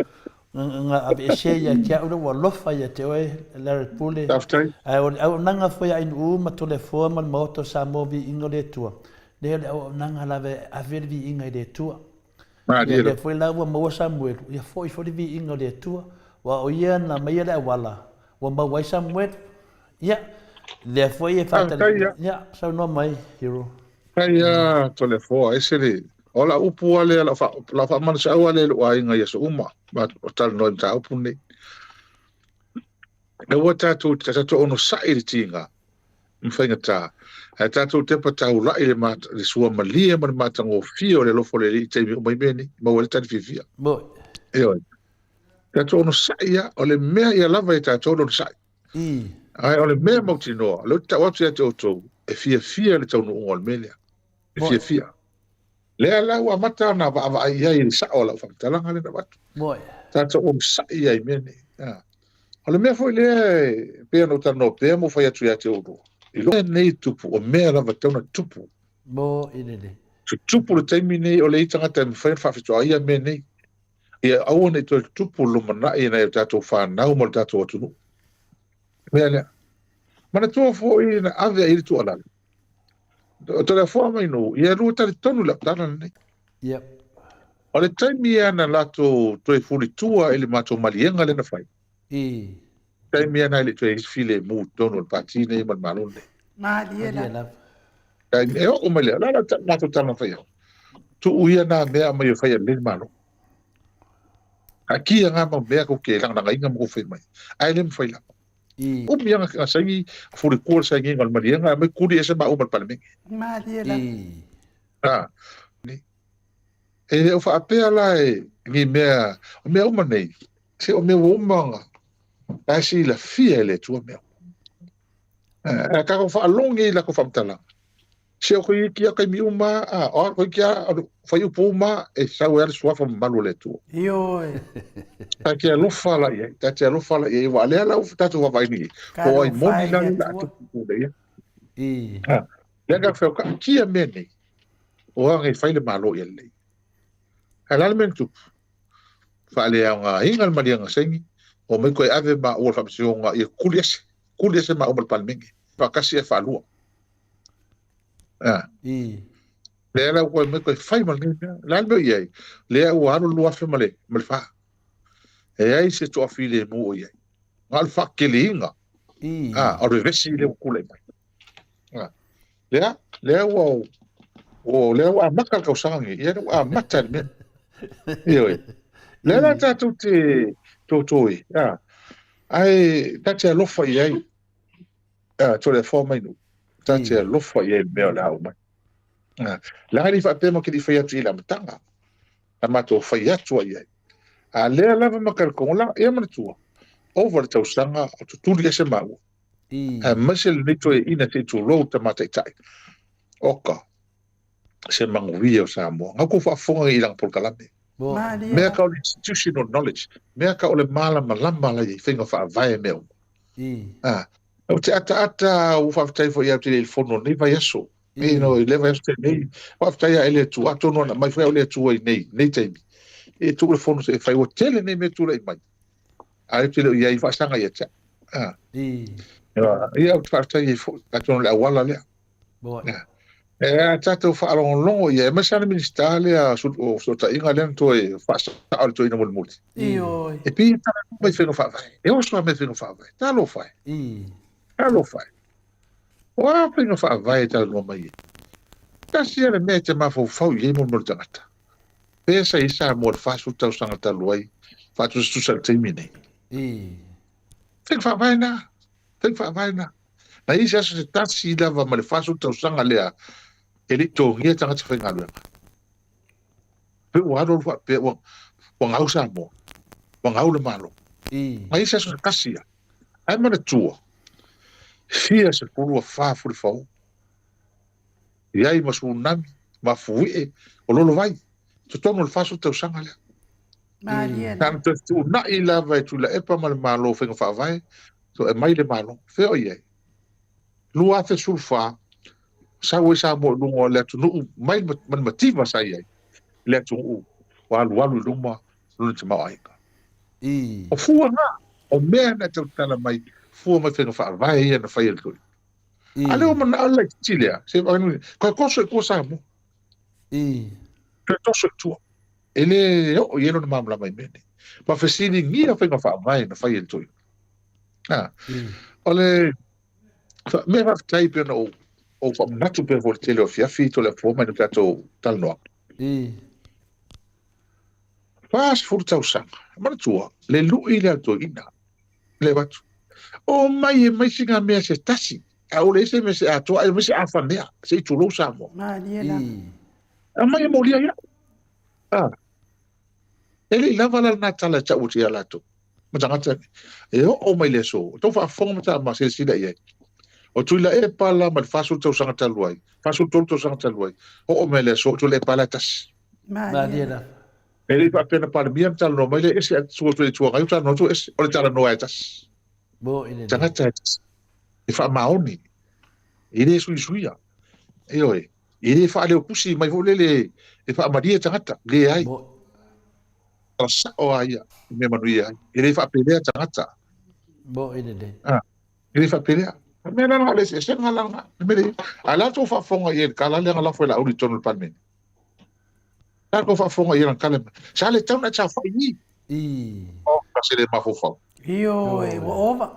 Nga abe se ya kia ura wa lofa ya te oe Larry Pule. Au nanga foi ai nu ma tole fo ma moto sa movi ingo le tua. Le au nanga lave aver vi inga le tua. Le foi la wa mo Samuel. Ya foi vi ingo le tua. Wa o ia na mai le wala. Wa ma wai Samuel. Ya. Le foi e fata. Ya, so no mai hero.
Kaya tole fo ese le. Ola upu ale la fa man sa ale lo ai nga yeso uma ba tal no ta upu ne e wata tu ono sai tinga mfenga ta ta tu te pa ta ula ile mat le sua malia man matango fio le lo fole le te mai bene ma wala ta fifia
bo
e ta tu ono sai ya ole me ya lava ta tu ono sai ai ole me mo tino lo ta watu ya to e fia le tu ono ol melia e fia le ala wa mata na va ia i sa ola fa tala ngale na batu
boy
ta to sa ia i mene ole me foi le pe no tano pe mo fa tu ya te o i lo nei tupu o me ala va tona tupu
bo ile
tupu le termine o le itanga te fa fa ia mene ia au ne to tupu lo mana i na ta to fa na mo ta to tu me ala mana to fo i na ave i tu ala o te forma ino ia ruta le tonu la tana nei
yep
o le taimi ana lato toe fulitua i le matou malienga lena fai taimi ana i le toe file mu tonu le pati nei man malone
Maliela.
taimi e o malia la lato tana fai tu uia na mea mai fai le malo aki nga ma mea ko ke lang nga inga mo fai mai ai le fai la o mi nga sangi furi ko sangi ngal malienga me kuri ese ba o mal palme
Maliela.
ni e o fa apea la ni mea o mea uma nei se o mea umanga a si la fia le tua mea ka ko fa longi la ko fa mtala se o kia kai mi uma o ko kia fa yu puma e sa wer swa fa malu le tua
Yo.
ta kia lo fala ye ta kia lo fala ye wa le la ta tu va vai ni ko ai mo ni la tu ku le ya le ga fa kia mene o ngai fai le malo ia le halal men tu fa le nga hingal ma dia nga sengi o me koe ave ma o fa nga ia kuliese ma o mal palmengi fa kasi e fa lua le la ko me koe fai mal ni la me ia le o aro lua fe male mal fa e ai se to afile mo ia ngal fa kelinga o revesi le kule mai le o le wa makal ka usangi ia wa matal me ia le la tatu te totoi ai tatia lofa ia to le forma inu tatia lofa ia me la o mai la ri fa pe mo ke di fa ia tu la mtanga ama to fa ia tu ia a le la makal ko la ia man tu over to sanga to tu le se mau masel ni to ina te tu ro ta mata tai oka se mangu o sa mo ngako fa fonga i lang por kalame mea ka o le institutional knowledge mea ka o le mala malama la i whenga wha vai meo o te ata u whaftai fo ia te le fono nei vai aso i le vai aso te nei whaftai a ele tu ato nona mai whai o le tu ai nei teimi e tu le fono se whai o tele nei me tu le mai a e te le ia i whasanga ia tia ia o te whaftai i ato nona le awala lea tata fa longo ia ma sana ministale a so ta inga len to e fa sa to ina mol multi e pi ta mai fengo fa e o so me fengo fa ta lo fa wa fengo fa ta lo mai ta sia le mete ma fo ye mo mo tata pesa isa mo fa su ta sanga ta lo ai fa tu su sa termine fengo fa vai na na isa se ta si lava ma le fa su ta sanga le ele to ngia tanga te whainga lua. Pe waro wa pe wa ngau sa mo. Wa ngau le malo. Mai sa so kasia. Ai mana tua. Fia se pulu fa fu fo. Iai ma su nami ma fuie o lolo vai. To tono le faso te usanga le. Tan te tu na I lava tu la epa ma le malo whainga fa vai. So e mai le malo. Feo iai. Lua te sulfa. Sa mo lungo le tu no mai man motiva sa ia le tu walu luma lu te mai o fua na o me na te tala mai fua mai fenga fa vai ia na fai tu ale o man ala chilia se ko sa mo to so tu ele o ia no mamla mai mene ma fesini ngia fenga fa vai na fai tu ole me va type no o fa natu pe voltele o fiafi to le forma no tato tal no fas furta usanga ma tua le lu ile to ina le batu o mai singa me se tasi a o le se me se a to me se a fanea se tu lo samo a mai mo lia ya ele lava la natala cha uti ala to ma tanga e o mai le so to fa fonga ta ma se sida ye o tu la e pala ma fasu to sanga taluai fasu to sanga taluai o mele so tu le pala tas
Mariela
ele pa pena para miam tal no mele ese so tu tu ga uta no tu es o tala no etas
bo ine
tanga tas e fa maoni ele suia e oi ele fa le kusi mai volele e fa maria tanga le ai sa o ai me manuia ele fa pelea tanga
bo ine de
ele fa pelea mena na le se ngalang mele ala to fa fonga ye kala le ngala foi la uri tonul palmen ta ko fa fonga ye kala sa le tau na cha fa ni o ka se le ma fo fa
io e over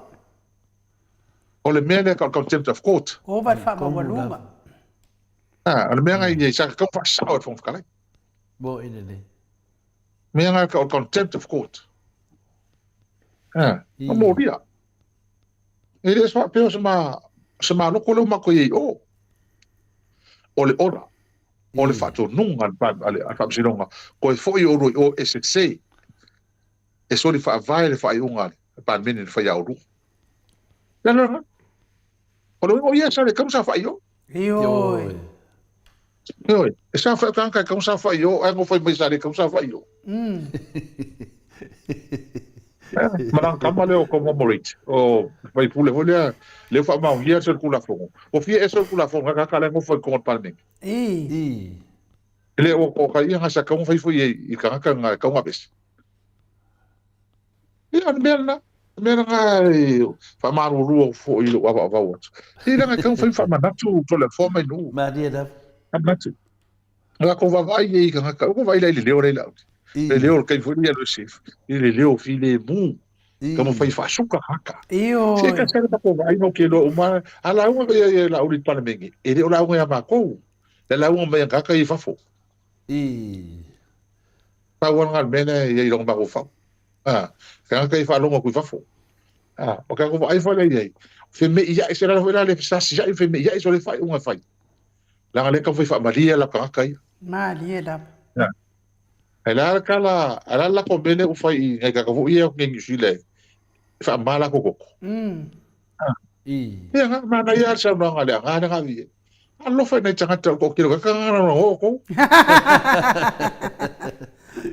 o le mena ka contempt of court
over fa ma waluma
le mena ye sa ka fa sa o fon kala
bo ine de
mena ka contempt of court mo dia ele só pelo sama no kolo ma ko ye o le ora o le fato nunga ale a fabsilonga ko foi o SSC e so le fa vai le fa unga pa meni fa ya ru no o lo ia sa le kam sa fa yo
io
e sa fa kan ka kam sa fa yo ai mo foi mai sa le kam sa fa yo Marang kamale o como morit o vai pule volia le fa ma ia ser kula fongo o fie eso kula fongo ka kala ngo foi kon palme Ele o ka ia ngasa ka fai foi I ka ka nga ka nga bes. Ia merna nga fa maru ru fo I lo wa wa. Ia nga ka fai fa manatu to le forma no.
Ma dia da.
Manatu. Nga ko va vai I ka ka ko vai le leo le la. Le leo ka foi ia lo sif. Le leo fi le mu. Como fai fa suka haka.
Io.
Se ka sa ko vai no ke lo uma ala uma ia la uri pa mengi. Ele ola uma ma ko. La uma me ka I fa fo. Pa wan ngal mena ia long ba ko fa. Ka fa longo ku fa fo. O ka ko vai fa le ia. Fe me ia se la foi la le sa si ia fe me ia so le fai unha fai. La ngale ka foi fa maria la ka ka.
Maria da.
Ala kala ala la ko bene u fai ngai ka ko ia ngi sile. Fa mala ko ko. Ia nga mana ia sa no ngale nga nga vi. Allo fa nei tanga ko kilo ka nga no ko.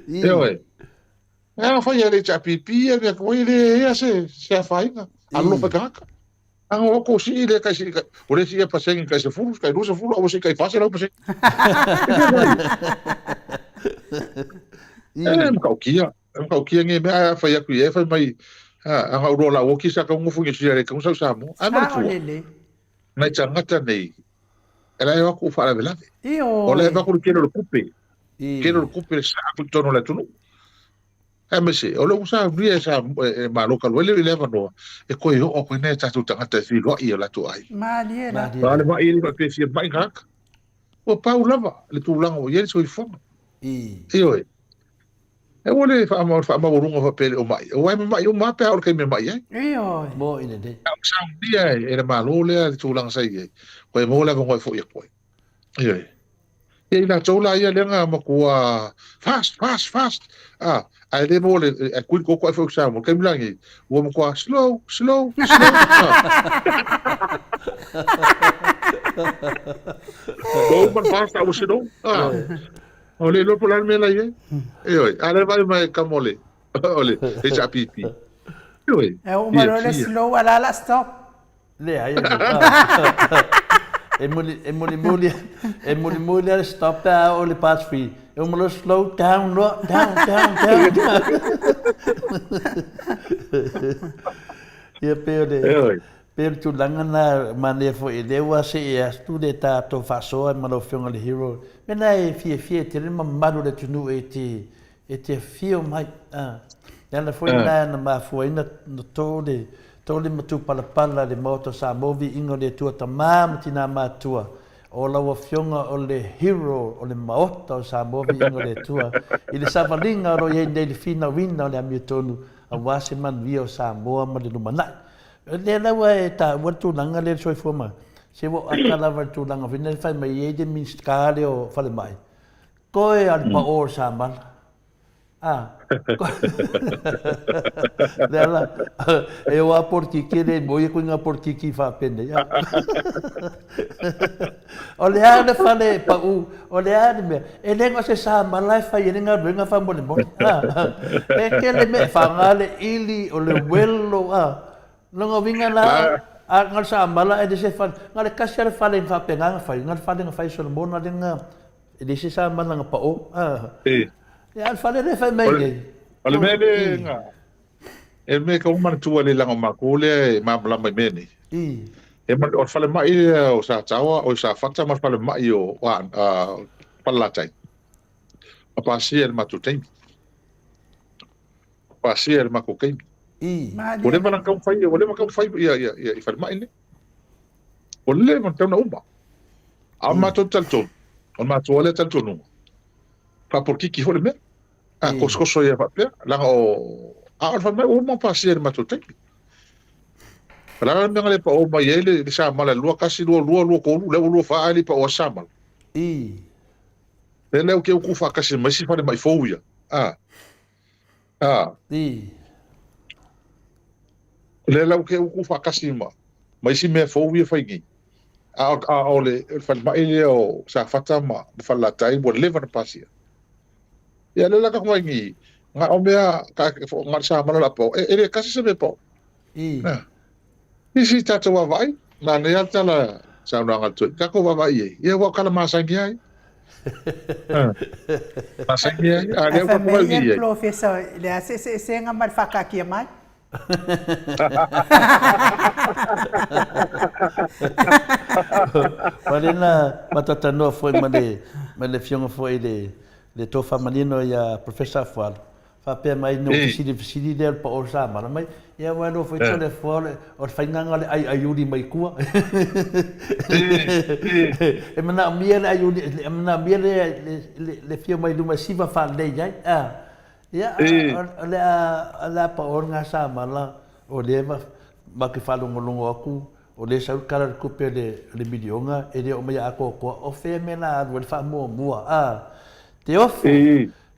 Ewe. Fa ia le chapipi ia ko ile ia se fai nga. Allo fa ka. Ang ko si ile kasi ore si pa sing kasi fulu kai rusa fulu o si kai fase la pa se. Kau kia nge me a fa ia ku e fa mai ang ro la o ki sa ka ngufu ngi si re ka sa mo. Ai ma tu. Mai tangata nei. Ela e ku fa la vela. O le va ku kero le kupe. Kero le kupe sa ku tono la tunu. MSC, o le usa ria sa ma local wele le no e ko yo o ko ne ta tu tangata fi lo I la tu ai.
Maria.
Vale va I va pe fi mai ka. O Paula va le tu lang o ye so I fo. Io e wole fa ma runga fa pele o mai. O ai mai o ma pe o ke me mai ai.
Io.
Mo ina de.
Sa dia e ma lo le tu lang sai ye. Ko e mo le ko fo ye ko. Io e la tola ia lenga ma ko fast. Ai le mo le e ku ko fo sa mo ke mlangi. O mo ko slow. O man fast a o se do. Ole lo polar me la ye. Ale vai mai kamole. Ole, e cha pipi.
E o marole slow ala la stop.
Le ai. E muli stop da o le pass free. E o mo slow down. Ia pele. Per tu langana mane fo e lewa se e stude ta to faso ma lo fiona le hero. Mena e fie te ma malu le tunu e te fio mai Yana foi na ma foi na tole matu pala le moto sa movi ingo le tua tamam tina matua. O la fionga o le hero o le maota sa movi ingo le tua. I le savalinga ro ye le fina winna le amitonu a wase man vio sa moa ma le lumana. Le la wa ta watu langa le soi foma. Se wo akala watu langa vina fai mai ye de min skale o fale mai. Koe al pa o sa mal. Dela eu a portiki de boia com a portiki fa pende ya. Olha fale pa u, olha me. Ele gosta sa malai fa yenga bringa fa mo mo. E que le me fa ngale ili o le wello Longo vinga la ngal sa mala e de se fa ngale kasher fale fa penga fa ngal fale nga fa so bona dinga. E se sa mala nga pa o. Ya fale le fa mai.
Ole mele nga. E me ka uma tu le langa makule ma bla mai meni. E ma o fale mai o sa tawa o sa fakta ma fale mai o pala tai. A pasier ma tu tem. Pasier ma ko kai. Ole ma ka fai ya fale mai ne. Ole ma tau na uma. Ama to talton. On ma tu ole talton. Pa por ki hole me. Koskoso ia papea langa o fa mai o ma pasier ma tote la me ngale pa o mai ele sa mala lua kasi lua ko lua fa ali pa o sa mal le o ke ku fa kasi mai si fa mai fouia le o ke ku fa kasi mai si me fouia fa ngi ole fa mai o sa fata ma fa la tai bo le va pasier ya le la ka ngi nga o mea ka nga sa mana la po e kasi se me po si tata wa vai na ne ata la sa nga tu ka ko wa vai e wa kala ma sa ngi ai Masaki ai, ale
Fa
pa
me
ko
ia
ngi ai.
professor le se nga mal whakakia mai.
Marina matatano foi male fionga foi le tofa manino ya professor Fual. Fa pe mai no fisidi del pa orsa mara mai ya wano foi tole fole or fainanga le ai ayudi mai kua. E mana miele ayudi e mana miele le fio mai duma siva fa le ya. Ya la pa or nga sa mala o leva ma ke falo ngolongo aku o le sau kala ku pe le milionga e le o mai ako ko o fe mena o le fa mo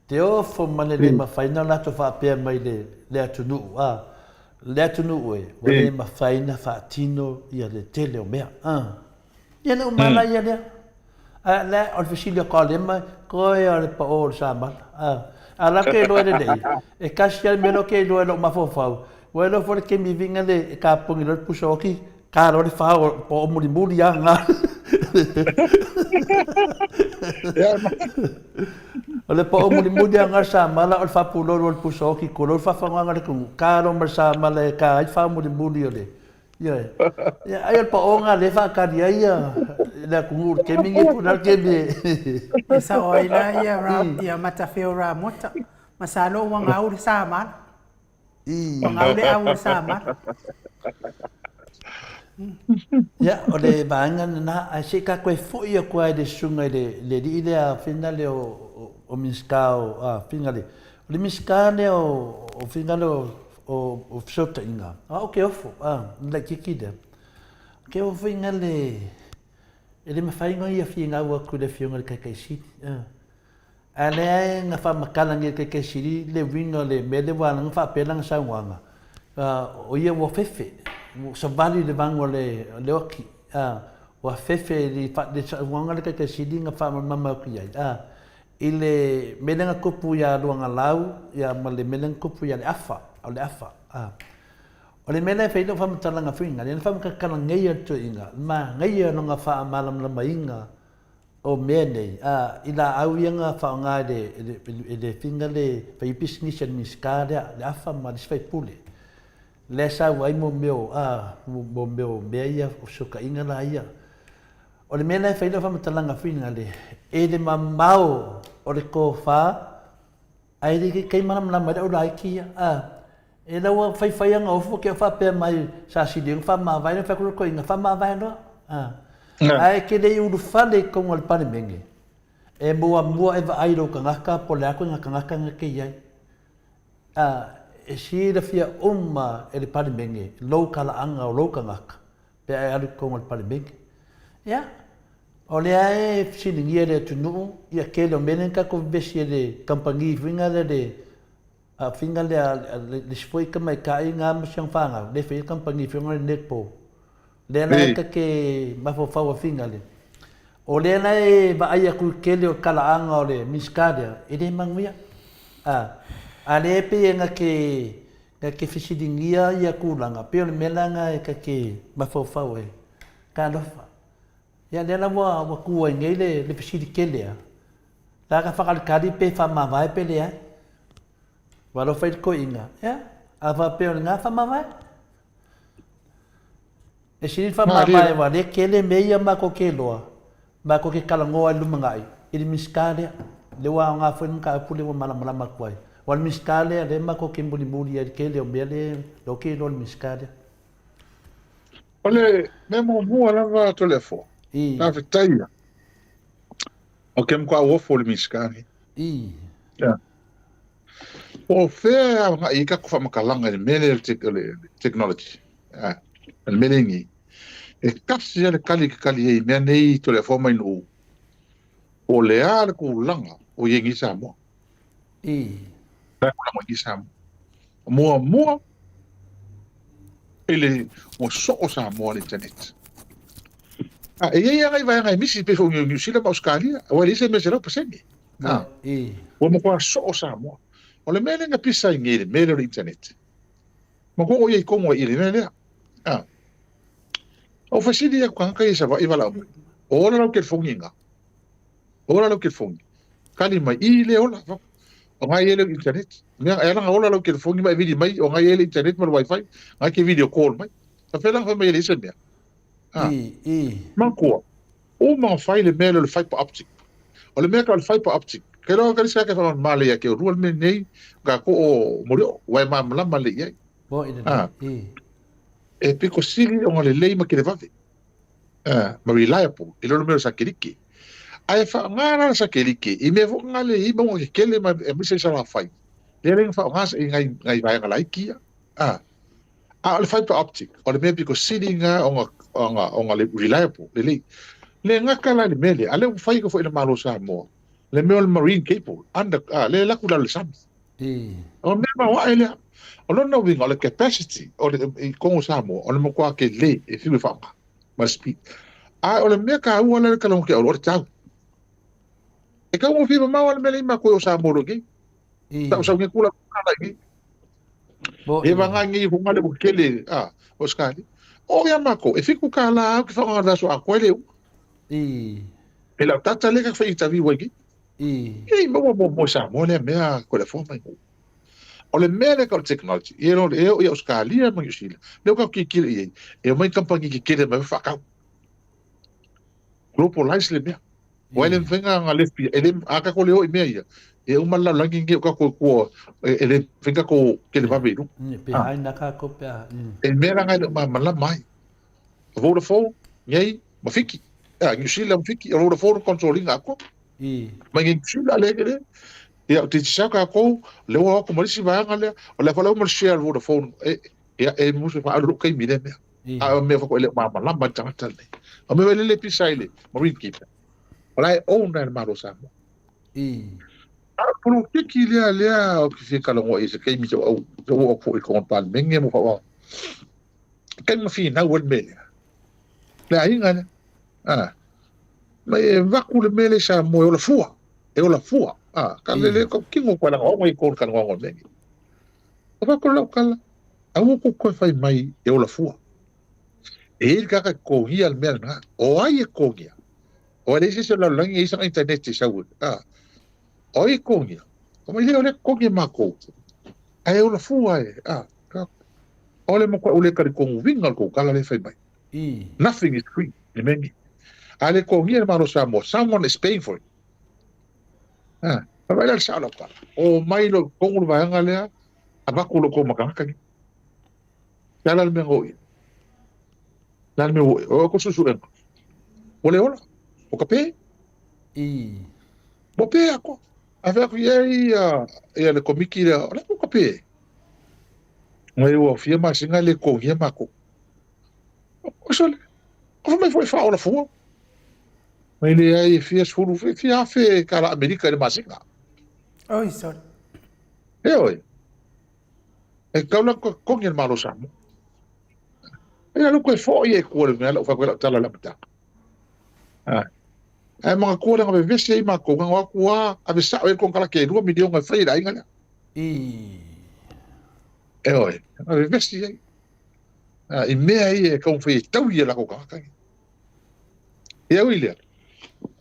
te ofo mane le ma faina la to fa pe mai le atunu le atunu e o le ma faina fa tino ia le tele o mea ia no mala ia le la o fisile ko le ma ko e o le pa o sa mal ala ke lo le dei e kasia me lo ke lo ma fo fa bueno for que mi vinga le ka pongi lo puso ki ka lo le fa o muri ya nga ole pa o muri ya nga sa mala o fa pulo lo puso ki ko lo fa fa nga le ku ka lo mar sa mala ka ai fa muri ole ya ai pa o nga le fa ka dia ya la ku ke mi ngi pu na ke be
Sa oila ia mata feo ra mota. Masalo wanga ur sa man. Ngaule au sama.
Ya, ole bangan na se ka koe foi a koe de sunga le di ile a finale o miskao finale. Le miskane o finale o fsota inga. Okay ofo. La kikide. Ke o finale ele me fai ngai a finga o ku le finga ka kai sit. Ale nga fa makala nge ke siri le winga le mele wa nga fa pelang sa wanga o ia wo fefe so vali le bango le oki wa fefe di fa de wanga le ke siri nga fa mama ku ya ile mele nga kopu ya luanga lau ya male mele nga kopu ya le afa o le mele fe no fa mtala nga finga le fa ka kala ngai to inga ma ngai no nga fa malam la mainga o mene ila au yanga fa nga de fingale fa ipisni sen miskada la fa ma dis fai pule le sa wai mo meu mo meu meia o soka inga la ia o le mena fa ila fa matalanga fingale e de mamau o le ko fa ai de kai mana mana o la kia e la wa fai fai nga o fo ke fa pe mai sa si de fa ma vai fa ko inga fa ma vai no ai ke dei uru fale con el pane menge e mua e vai ro kangaka po le ako nga kangaka nga ke ia e si da fia umma e le pane menge lo kala anga o lo kangaka pe ai alu con el pane menge ya o le ai siningia le tunu ia ke lo menenka ko besi le kampangi vinga le finga le foi kama kai nga msiang fanga le fe kampangi finga le nepo le na ke mafo fa finga le o le na e va ai ku kele o kala anga o le miskada e de mangmia ale pe nga ke fisidingia ia kulanga pe le melanga e ke mafo fa we ka lo fa ya le la wa ku ngai le fisidi kele la ka fa kali pe fa ma vai pe le wa lo fa ko inga ya ava pe nga fa ma vai e siri fa ma vai wa le kele meia ma ko ke loa ma ko ke kala ngoa lu mangai i miskale le wa nga fa ka pule wa mala mala kwai wa miskale le ma ko ke mbuli mbuli e kele o mele lo ke lo miskale
ole memo mua lava telefo na vitaia o kem kwa wo fo le miskale ya o fe nga ika ko fa makalanga le mele technology el melengi e kasi le kali e me nei telefo mai no o le ar ku langa o yengi samo ko mo isa mo ele o so sa mo le internet e ia vai misi pe fo New Zealand Australia o le se me se lo paseni o mo ko so sa mo o le melenga pisa ngire mele le internet mo ko ia ko mo ile mele o fasidi ya kwa kai sa va ivala o la ke fonginga Ola lo ke fongi. Kali mai I le ola. O ngai ele internet. Mea ela nga ola lo ke fongi mai video mai o ngai ele internet mai wifi. Ngai ke video call mai. Ta fela fa mai ele se mea. Manko. O ma fai le mea le fiber optic. O le mea ka le fiber optic. Ke lo ka sa ke fa male ya ke rual me nei ga ko o morio wai ma mala le ye.
Bo ina
E piko sili o ngale lei ma ke le vave. Ma reliable. Ilo me sa keliki. Ai fa ngara sa keliki. I me vo ngale I mo ke kele ma e misa sa la fai. Le ring fa ngas I ngai vai ngai kia. Le fiber optic. O le me piko sili nga o ngale reliable. Le ngakala le mele. Ale fai ko fo ina malo sa mo. Le me marine cable. Anda le la kula le sam. O me ma wa ele. O lona winga o le capacity o le kongo sa mo. O le mo kwa ke le e fiu fa ma speed. O le mea ka ua le kalong ke o lor tau. E ka mo fiu ma wala mele ma ko o sa mo ro ki. Ta sa ngi kula kala ki. E va ngi fu ngale ko kele o skali. O ya mako e fiku kala ke fa ngada so akwele. E la tata le ka fa itavi wagi. Mo sa mo le mea ko le forma. O le mea le ka technology. E no e o skali ma yusila. Le ka ki kile e mai kampangi ki kile ma fa ka. Globalize le mea. O ele venga nga lefi, ele aka ko leo I mea ia. E umala langi nge ka ko ele venga ko ke le vabe no.
Pe ai na ka ko pe.
E mea nga ma mala mai. Vodafone, ngai, mafiki. New Zealand mafiki, Vodafone controlling ako. Ma ngi sila le kere. Ya te saka ko le wa ko malisi ba nga le. O le fala mo share Vodafone. E mo se fa alu kai mi le mea. Me fa ko ele ma mala ma tanga tale. O me le pisaile, marine keeper. Olai ona na maro sa mo. Pulu tiki lea o ki fika longo I se kai mi o fo I kon pan menge mo fa wa. Kai ma fi na wal mele. Le ainga ne. Ma e vaku le mele sa mo o la fua. E o la fua. Ka le ko kingo ko la o mai kon kan ngo menge. O va ko la kala. Au ko fai mai e o la fua. E ka ko hi al mele na. O ai e ko hi. O le se la langi isa internet sa wu. O I kongia. O mai le kongia mako. Ai o la fua e. O le mo ko le ka ko vinga ko kala le fai mai. Nothing is free. Le mengi. Ale kongia ma sa mo. Someone is paying for it. Vai la sa lo ka. O mai lo kongu ba nga le. Abaku lo ko makaka ni. Yala le mengo. Dal me o ko susu en. O le ola. O kape? Mo pe ako. Ave ko ye ia le komiki le ola ko kape. Ngai o fia ma singa le ko ye mako. O sole. O me foi fa ola fu. Mai le ai fia suru fia fe kala Amerika le masinga.
Oi sol.
E oi. E kaula ko ngi malo samo. E lo ko fo ye ko le mela fa ko tala la mata. E mga kua nga vevesi ai mako nga wakua ave sa o kong kala ke 2 milion nga freira inga. E oi, ave vevesi ai. I mea ai e kong fai tau ia la ko kaka. E au ile.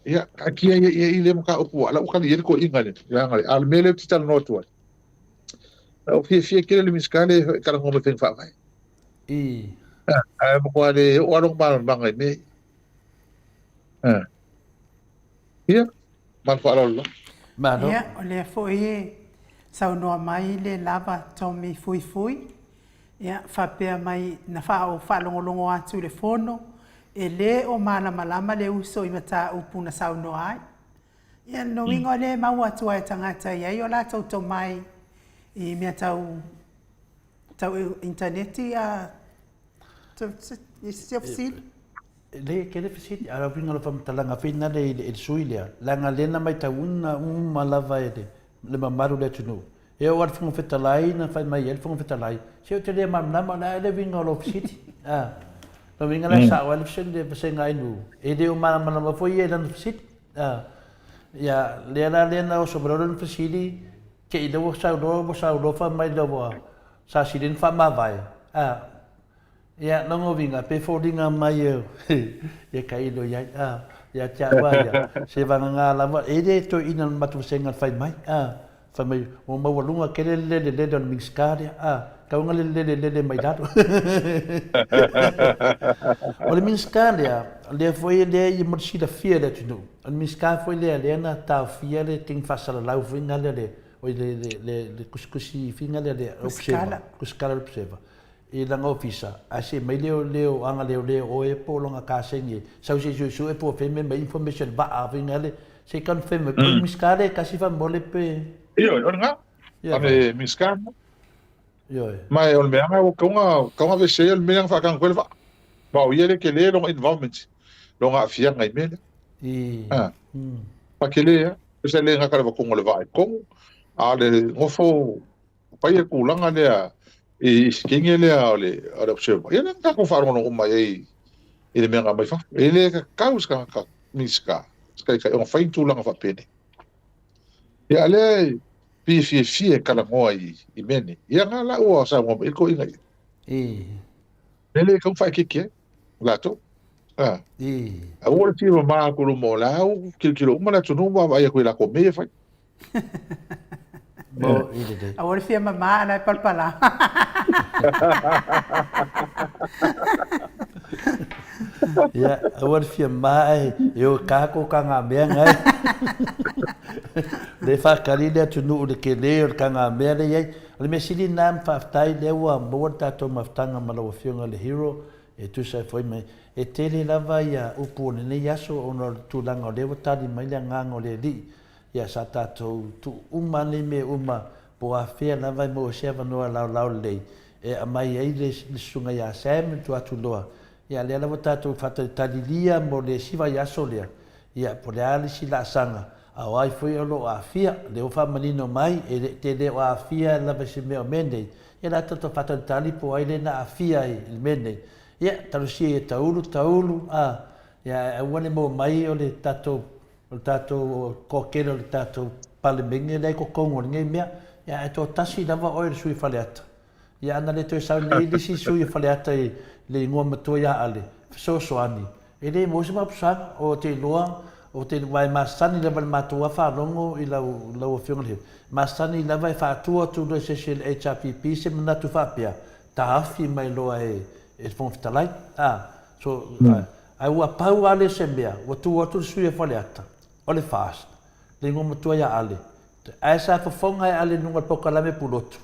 Ia aki ai ile mo ka opu ala o kali ele ko inga le. Ya ngale al mele tital no tu. O fie kele le miskale kala ngome feng fa vai. Mo ko ale o alo mal bangai me. Ia, man fa lo.
Ia, o le foi sau noa mai le lava tomi fui. Ia, whapea mai na wha whalongolongo atu le fono. E le o mana malama le uso I mata upuna sau noa ai. Ia, no wingo le mau atu ai tangata ia, o la tau mai I mea tau interneti a tau fsil.
Le kele fisiti ara vinga lo fam talanga fina le suilia langa lena mai ta una malava ede le mamaru le tunu e o ar fungo fetalai na fai mai el fungo fetalai se o te le mamna na le vinga lo fisiti lo vinga la sa wal fisende besenga inu e de o mana foi e dan fisiti ya lena o sobro le fisiti ke i do sa do fa mai do sa sidin fa ma vai Ya, no vinga pe fodinga mai e kai lo ya ia tia wa ia se vanga lava e de to ina matu senga fai mai fai mai o mawalunga kele le don mixkaria ka unga le mai dato o le mixkaria le foi le i morsi da fia le tunu o mixka foi le na ta fia le ting fasala lau vinga le o le kuskusi finga le observa kuskala observa e langa ofisa a se mai leo anga leo o e polonga ka sengi sau se e po feme mai information ba a vinga le se kan feme ko miskale ka si fa mole pe
io nga ame miskam
yo
mai on me anga ko nga ve se el me fa kan kwelva ba o yele ke le long involvement long a fia ngai me pa ke le se le nga ka ba ko ngole va ko a le ngofo pa ye kulanga le e skinge le ale observa ia nang ko faro no mai e le menga mai fa e le ka kaus ka miska ska ka on fai tu langa fa pene ia le fi kala moi i meni ia nga la o sa mo e ko inga le ka fa ke la to a o ti ma ko mo la o kilo ma la tunu ba ia ko la ko me fa
Bo ide.
Awal fia mama ana palpala.
Ya, awal fia mai eu kako kanga menga. Le fa kalile tunu de kele kanga menga ye. Le mesili nam fa tai le wa morta to maftanga malo fiunga le hero e tu sai foi mai e tele lava ya upone ne yaso ono tulanga le tadi mai nganga le di. Ya sa tatou tu umane me uma po a fea na vai mo se no lau lei e a mai ai le sunga ya sem tu atu loa ya le la tatou fata talilia mo le siva ya solia ya po le ali si la sanga a wai foi lo a fia le o fa manino mai e te le o a fia la se me o mende ya la tatou fata tali po ai le na a fia il mende ya talusi e taulu ya wone mo mai o le tatou o tatou kokelo le tatou palemenga nei ko kongo ngai mea ia e to tasi lava o le sui faleata ia ana le toi sau nei lisi sui faleata i le ingoa matua ia ale fesoasoani e le mo se mapusanga o te loa o te vai masani lava le matua whalongo i lau awhiunga le masani lava e whaatua tu le se le HRPP se manatu whapea ta afi mai loa e whongfitalai so ai ua pau ale se mea ua tu atu le sui faleata o le fast le ngoma tua ia ale ai sa fofonga ale nunga pokalame pulotu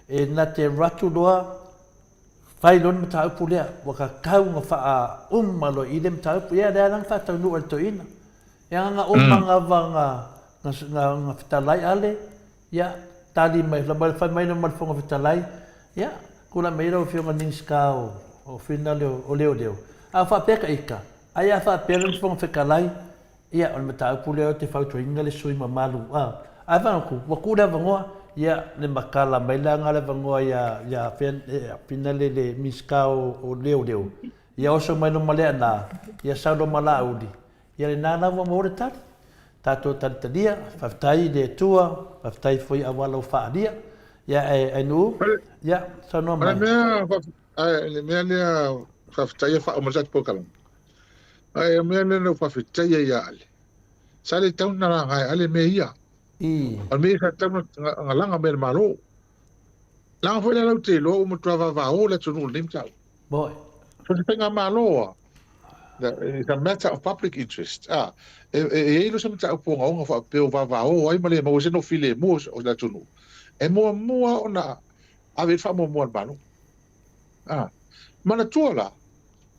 e na te ratu loa fai lon mata pulea wa ka kau nga fa malo ile mata pulea da lang fa tau al toina ya nga nga vanga nga fitalai ale ya tali mai la mal fa mai no mal fonga fitalai ya kula mai ro fio nga ninska o finale o leo a fa peka ika ai a fa parents fonga fitalai ia o mata pulea te fa to ingale sui mamalu avanku wakula vangoa ia le makala mai la ngale vangoa ia finale le miskao o leo ia oso mai no male na ia sa do mala udi ia le nana wa mo retat tato tantadia faftai de tua faftai foi awalo fa dia ia ai nu ia sa no mai
me le faftai fa o mazat pokalam ai me le no faftai ia ale sale tau na ale me ia al me ka tama ngalanga me malo langa foi la te lo mo trava va o la tunu lim tau
boy
so se penga malo it's a matter of public interest e lo sem tau ponga o fa pe va o ai male mo se no file mo o la tunu e mo ona ave fa mo malo mana tuala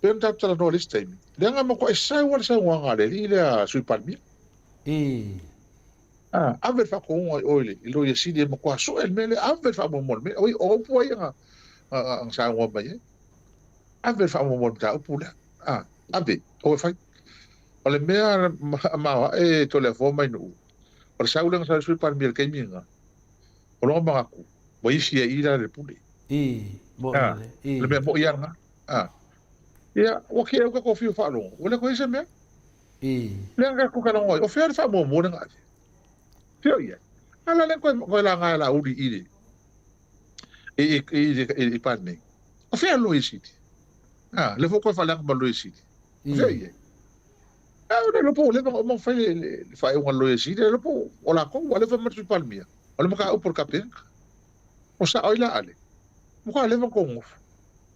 pe tau tala no list time lenga mo ko sai wa ngale ile sui palmi ave fa ko oile ilo ye sidi mo kwa so el mele ave fa mo me o po ya ang sa ngo ba ye ave fa mo ta pula ave o fa ole me ma e telefon mai no por sa ulang sa sui par mil kai minga o lo ma ku bo isi e ira le puli
bo
le me mo ya ya o ke o ko fi fa lo o le ko ise me le nga ku ka no o fi fa mo nga Pio ia. Ala le ko la nga la uri ile. E parne. O fe lo isiti. Le fo ko fa la ba lo isiti. Pio ia. Ole lo po le mo fai un lo yesi le po ola ko wale fa matu palmia ole mo ka o por kapeng o sa oila ale mo ka le ko ngof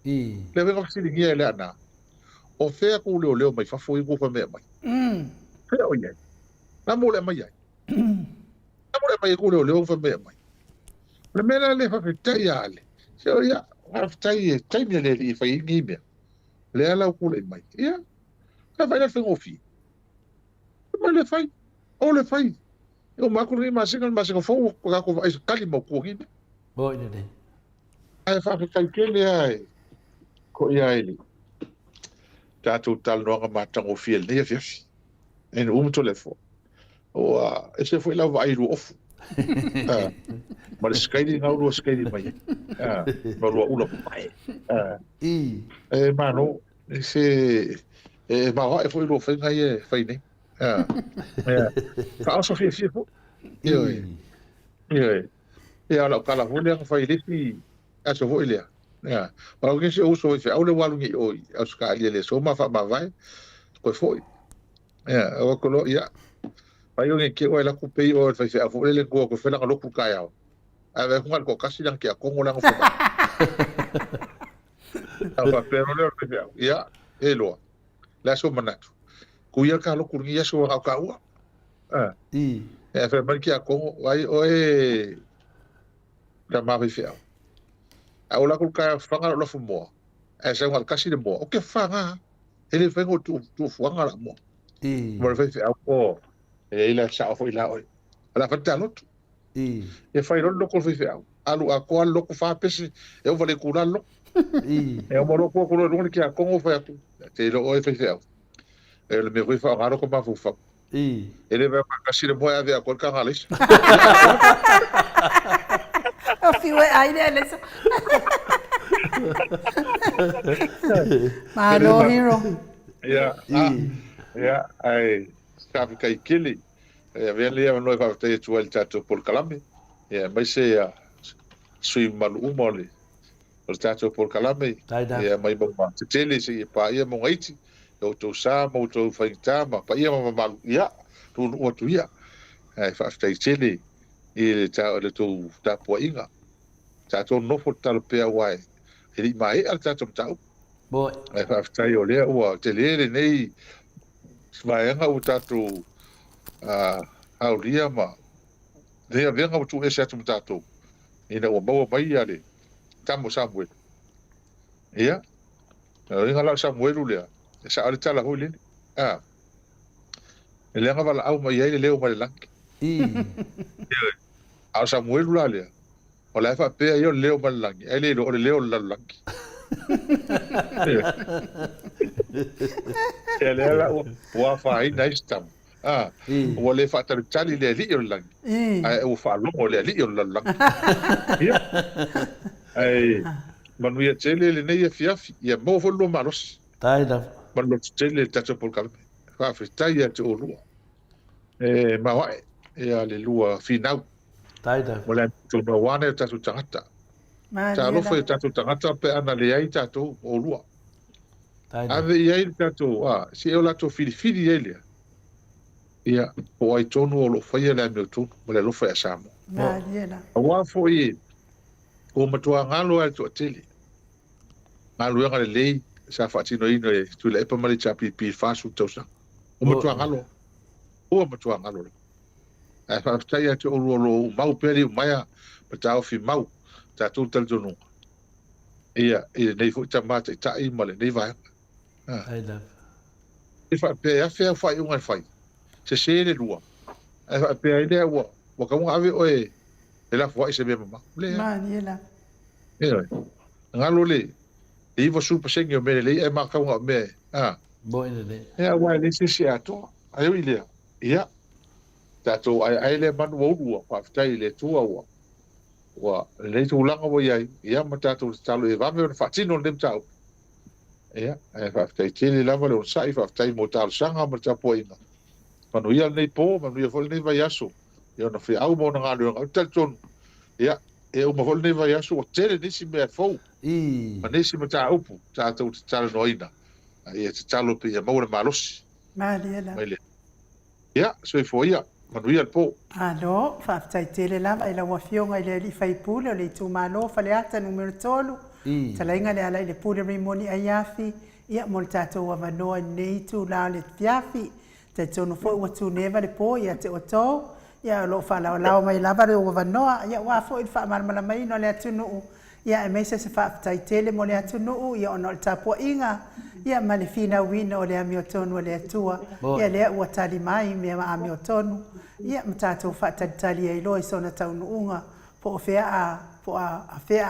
le venga fasi ngia le ana o fe ko le mai fa foi ko fa me mai fe o ye na mo le mai na mo le mai ko le fa me mai le mena le fa tai ale se o ya tai mi le fa ngi me le ala ko le mai ya ka fa le fe ngofi ma le fai o le fai o ma ko ri ma se fo ko ka ko ai kali mo ko gi
Bo ina nei.
ai fa ka ke le ai ko ia ele tatou tal no ma tango fiel ne fi en to le fo o ese foi la vai ru ofu ma le skaidi nga ru skaidi mai ma ru ula mai ma no ese ma wa foi lo fe nga ye fai ne fa so fi fo ia la kala hole nga fai lesi aso vo ile ya ma o que se uso fe au le walu ngi o aska ile so ma fa ma vai ko foi ya o ko lo ya pa yo ngi ke o la kupe o fa se afo le ko fe la lo ku ka ya ave ko ko kasi lang ke ko ngola ngo fa ava pero le fe ya e lo la so manatu ku ya ka lo ku ngi ya so ka wa e fe ma ki a ko ai o da ma fe a ola ko ka fanga lo fu mo e se ngal kasi de mo o ke fanga ele fe ngo tu fanga la mo mo fe fe o e ila sa fo ila o ala fa ta lot e fa ro ko fe fe alu a ko lo ko fa pesi e o vale ku la lo e o mo ro ko lo ki a ko fa tu te lo o fe fe e le me fa ro ko ma fu fa ele va kasi de mo ya de a ko ka ngalis
o fiwe aile ele so malo hero
ya ai sabe kai kili vien le no fa te tu el tato por calame ya mai se ya sui malu mole el tato por calame ya mai ba te tele se pa ia mo ngaiti o to sa mo to fa tama pa ia ma malu ya tu o tu ya ai fa te tele il ta le tu ta po inga tato no fo tal pe wai ele mai al tato tau
Bo
ai fa tai o le o te le nei vai nga o tato au ria ma de venga tu ese tu tato ina o mau mai ale tamo Samuel ia ringa la Samuel le sa ale tala ho le ele nga vala au mai ele leo mai lang au Samuel la le o la fa pe yo leo mai lang ele lo leo la lang ele la o fa ai nice tam o le fa tar tali le li yo lang ai o fa lo le li yo lang ai manu ia tele le nei fiafi ia mo fo lo malos
tai da
manu tele tato por calme fa fita ia te o lua ma wa ia le lua finau
tai da
mo le to no wane tato tangata ta lo foi tato tangata pe ana le ai tato o lua
tai da
ave ia tato si o la to fili ele ia o ai tonu o lo foi ele me tu mo le lo foi asamo wa foi o matua ngalo ai to tele ngalo nga le sa fatino ino e tu le pa mali chapi pi fasu tosa o matua ngalo ai fa tai ate o lo mau peri mai pa tau fi mau ta tu tel jonu ia nei fu tamata ta i male nei vai
tai da
e fa pe a fe fa un fai se le lua ai fa pe ile wa ka un ave o e la foi se be ma le ngalo le e vo su pa sengo me le e ma ka un me
bo ina nei
e wa le se ato ai ile ia tato ai le man wo wo pa tai le tua wa le tu langa wo ia ma tato talo e va me fa tino nem tau ia ai fa tai tele lava le sai fa tai mo tal sanga ma tapo ina panu ia nei po ma ia fol nei vai aso ia no fi au mo na ngalo au tal ton ia e o ma fol nei vai aso o tele nisi me fo ma nisi ma ta upu tato talo noina ia talo pe ia mo le malos
Malia la.
mai le ia so fo ia manuia po
Alo, whaftai tele lava i la wafionga i le li fai pule o le tu malo fale ata numero tolu. Talainga le ala i le pule rimoni a iafi. Ia mo le tatou wavanoa nei tu la le fiafi. Te tono fo ua tu neva le po ia te otou. Ia lo whala o lao mai lava le wavanoa. Ia wafo i wha maramala mai no le atunu. Ia e meisa se whaftai tele mo le atunu. Ia ono le tapua inga. Ia ma le fina wina o le ami o tonu o le atua. Ia lea ua tali mai mea ma ami o tonu. Ia matatou whaatalitali ai loa i sona taunuunga po o whea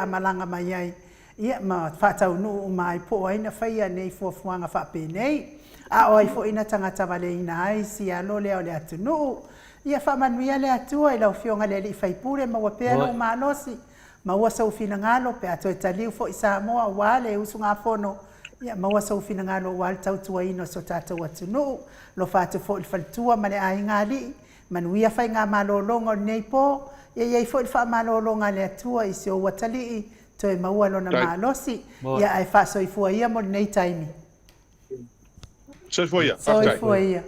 a malanga mai ai. Ia ma whaataunuu mai po o aina whaia nei fuafuanga whape nei. A o ai fo ina tangata wale ina ai si alo lea o le atunuu. Ia whamanuia le atua i lau fionga le li whaipure ma wapea no maalosi. Ma ua sau fina ngalo pe ato e taliu fo i Samoa wale usu ngā fono. Ia maua sau fina ngalo wale tautua ino so tātou atunuu. Lo whaatu fo i whalitua ma le ai ngali. Manuia fai ngā malolonga o nei po, ia fo i wha malolonga le atua i se o watali to e maua lona malosi, ia ai wha soifua ia mo nei taimi.
Soifua ia.
Soifua ia.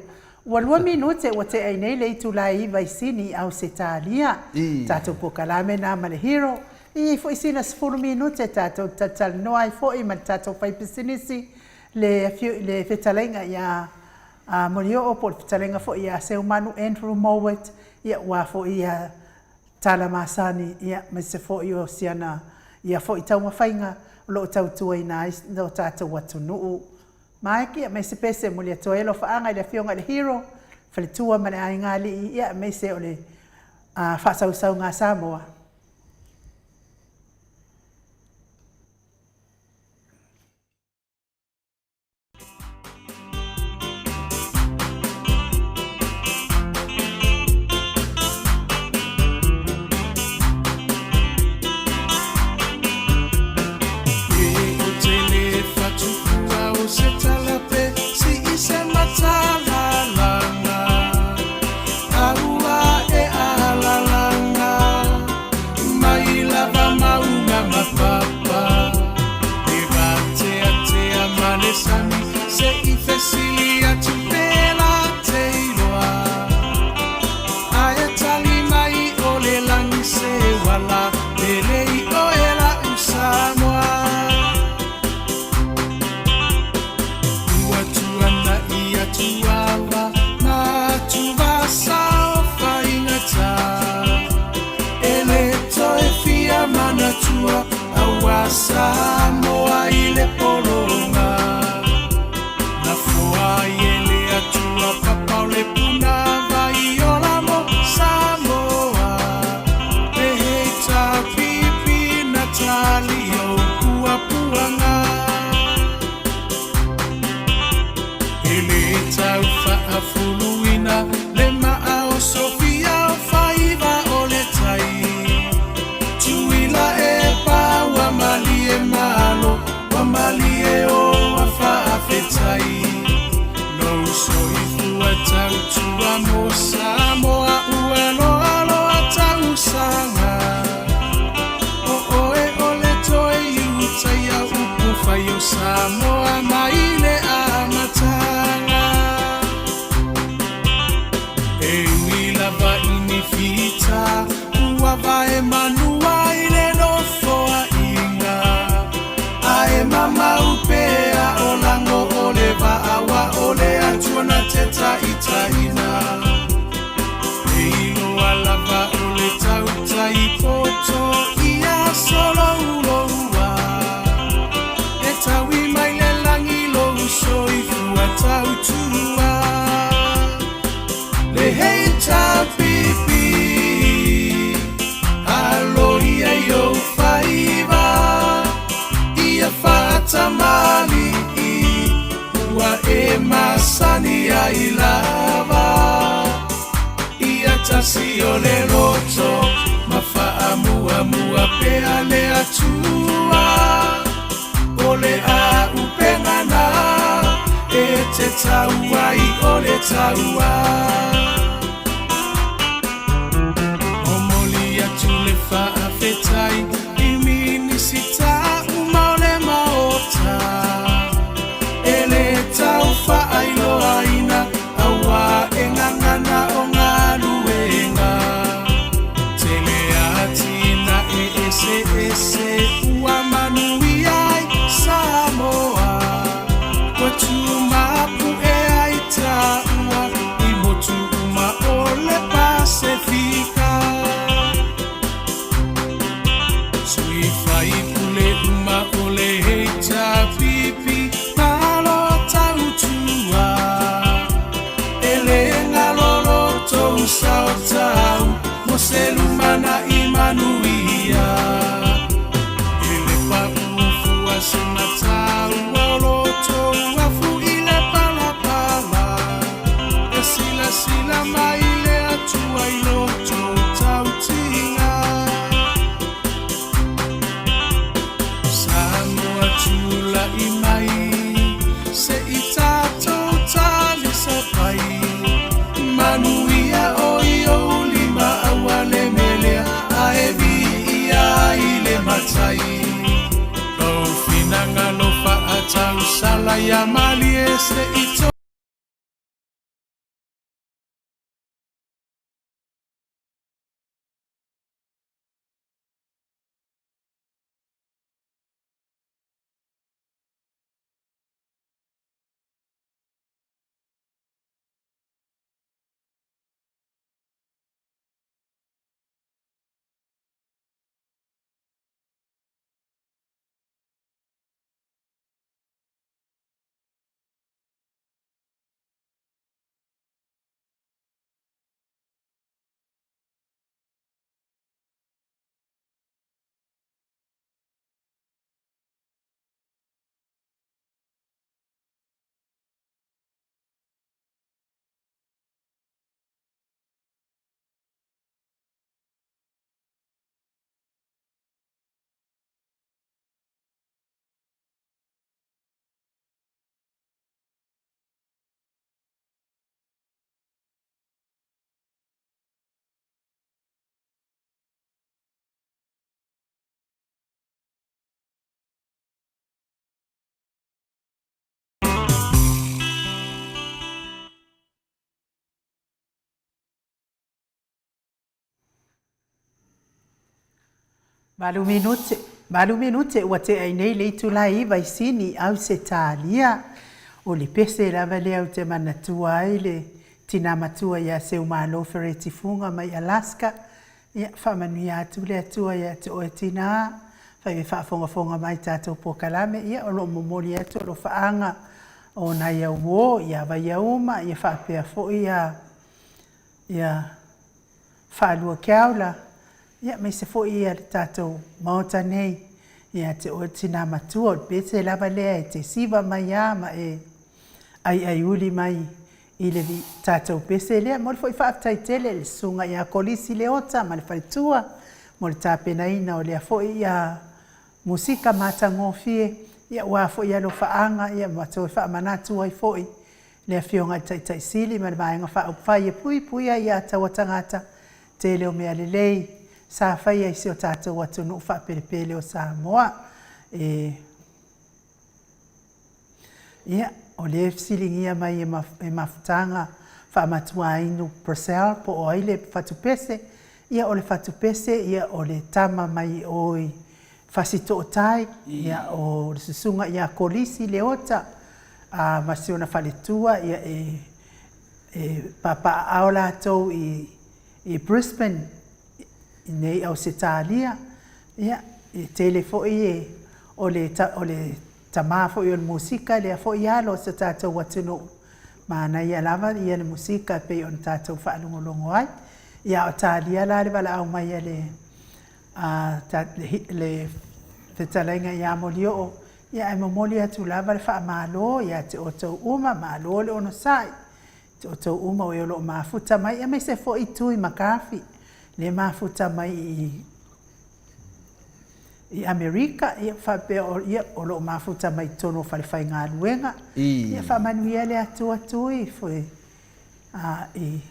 Ua 2 minute ua te ai nei le itu la i vai sini au se tālia, tātou po kalame nā male hero, i fo i sina 10 minute tātou tatal noa i fo i ma tātou whai pisinisi le whetalainga ia Morio o por talenga fo ia se umanu Andrew Mowat ia wa fo ia tala masani ia me se fo io siana ia fo i tau mawhainga lo tau tuai nai no tātou watu nuu. Mai ki me se pese mo le toa lo whaanga i le fionga le hero fale tua mane ai ngali ia me se o le whasau ngā Samoa.
Samoa ile polonga na fua ile atua papa le puna vai ola mo Samoaeheta pipi Natalio pua puanga ile taufa afuluina le maa Sofia faiva oletai tuila epa wa malie malo wa malie o afa afetai no soifu atautu amo Samoa uelo alo atausanga o oe ole toe yuta ya ukufa yo Samoa maile amatanga e milava inifita uava emanua ile no foa mama upea olango ole awa ole atuana teta itaina eilo alava ole tauta ipoto ia solo uloua etawi maile langi lo uso ifua tautua le heita pipi aloia yo faiva Tamali wa emasani ya ilava ia tasio le roto mafaamu amua peale atua ole a upengana ete taua I ole taua omoli atule faafetai imini sita ele taufa ailo aina sao tau mo se lumana I manuia ele papu fu na tau lo to afu I le pala pala e sila mai le atua I lo to tau tinga Samoa tula I mai se I tato tali sa pai Manuia o lima awale melea a evi ia I le matai Lo finanga lo fa atau sala ya mali este ito
Malu minute ua te ai nei le tulai vai sini au se talia o le pese lava le au te manatua ai le tina matua ia se umalo fereti funga mai Alaska ia whamanui atu le atua ia te oe tina whai me whaafonga mai tātou pokalame ia o lo momoli atu o lo whaanga o na ia uo ia vai auma ia whaapea fo ia whaalua kiaula ia mai se fo ia le tātou maota nei ia te o tina matua o pese lava lea e te siva mai ama e ai uli mai I le tātou pese lea mo le fo I whaaftai tele le sunga ia kolisi le ota ma le whaitua mo le tāpena ina o lea fo ia musika matangofie ia ua fo ia lo whaanga ia matou e whaamanatu ai fo lea fionga tai sili ma le maenga whaupwhai e pui ia taua tangata te leo mea le lei sa fai ai se o tātou atu no whapelepele o Samoa ia o le fsilingia mai e mafutanga whaamatua inu Purcell po o ai le whatupese ia o le whatupese ia o le tama mai oi whasito o tai ia o le susunga ia kolisi le ota masiona whaletua ia papa aola tau I Brisbane nei au se talia ia tele fo o le tama fo I musika le fo ia lo se tātou watuno mana ia lava ia le musika pe on tātou whaalongolongo ai ia o talia la le wala au mai le te talainga ia molio ia e momoli atu lava le whaamalo ia te o tau uma malo le ono sai te o tau uma o lo mafuta mai ia mai se fo I tui makafi le mafuta mai I Amerika ia whapea o lo mafuta mai tono whalewhai ngā luenga ia whamanuia le atu foi I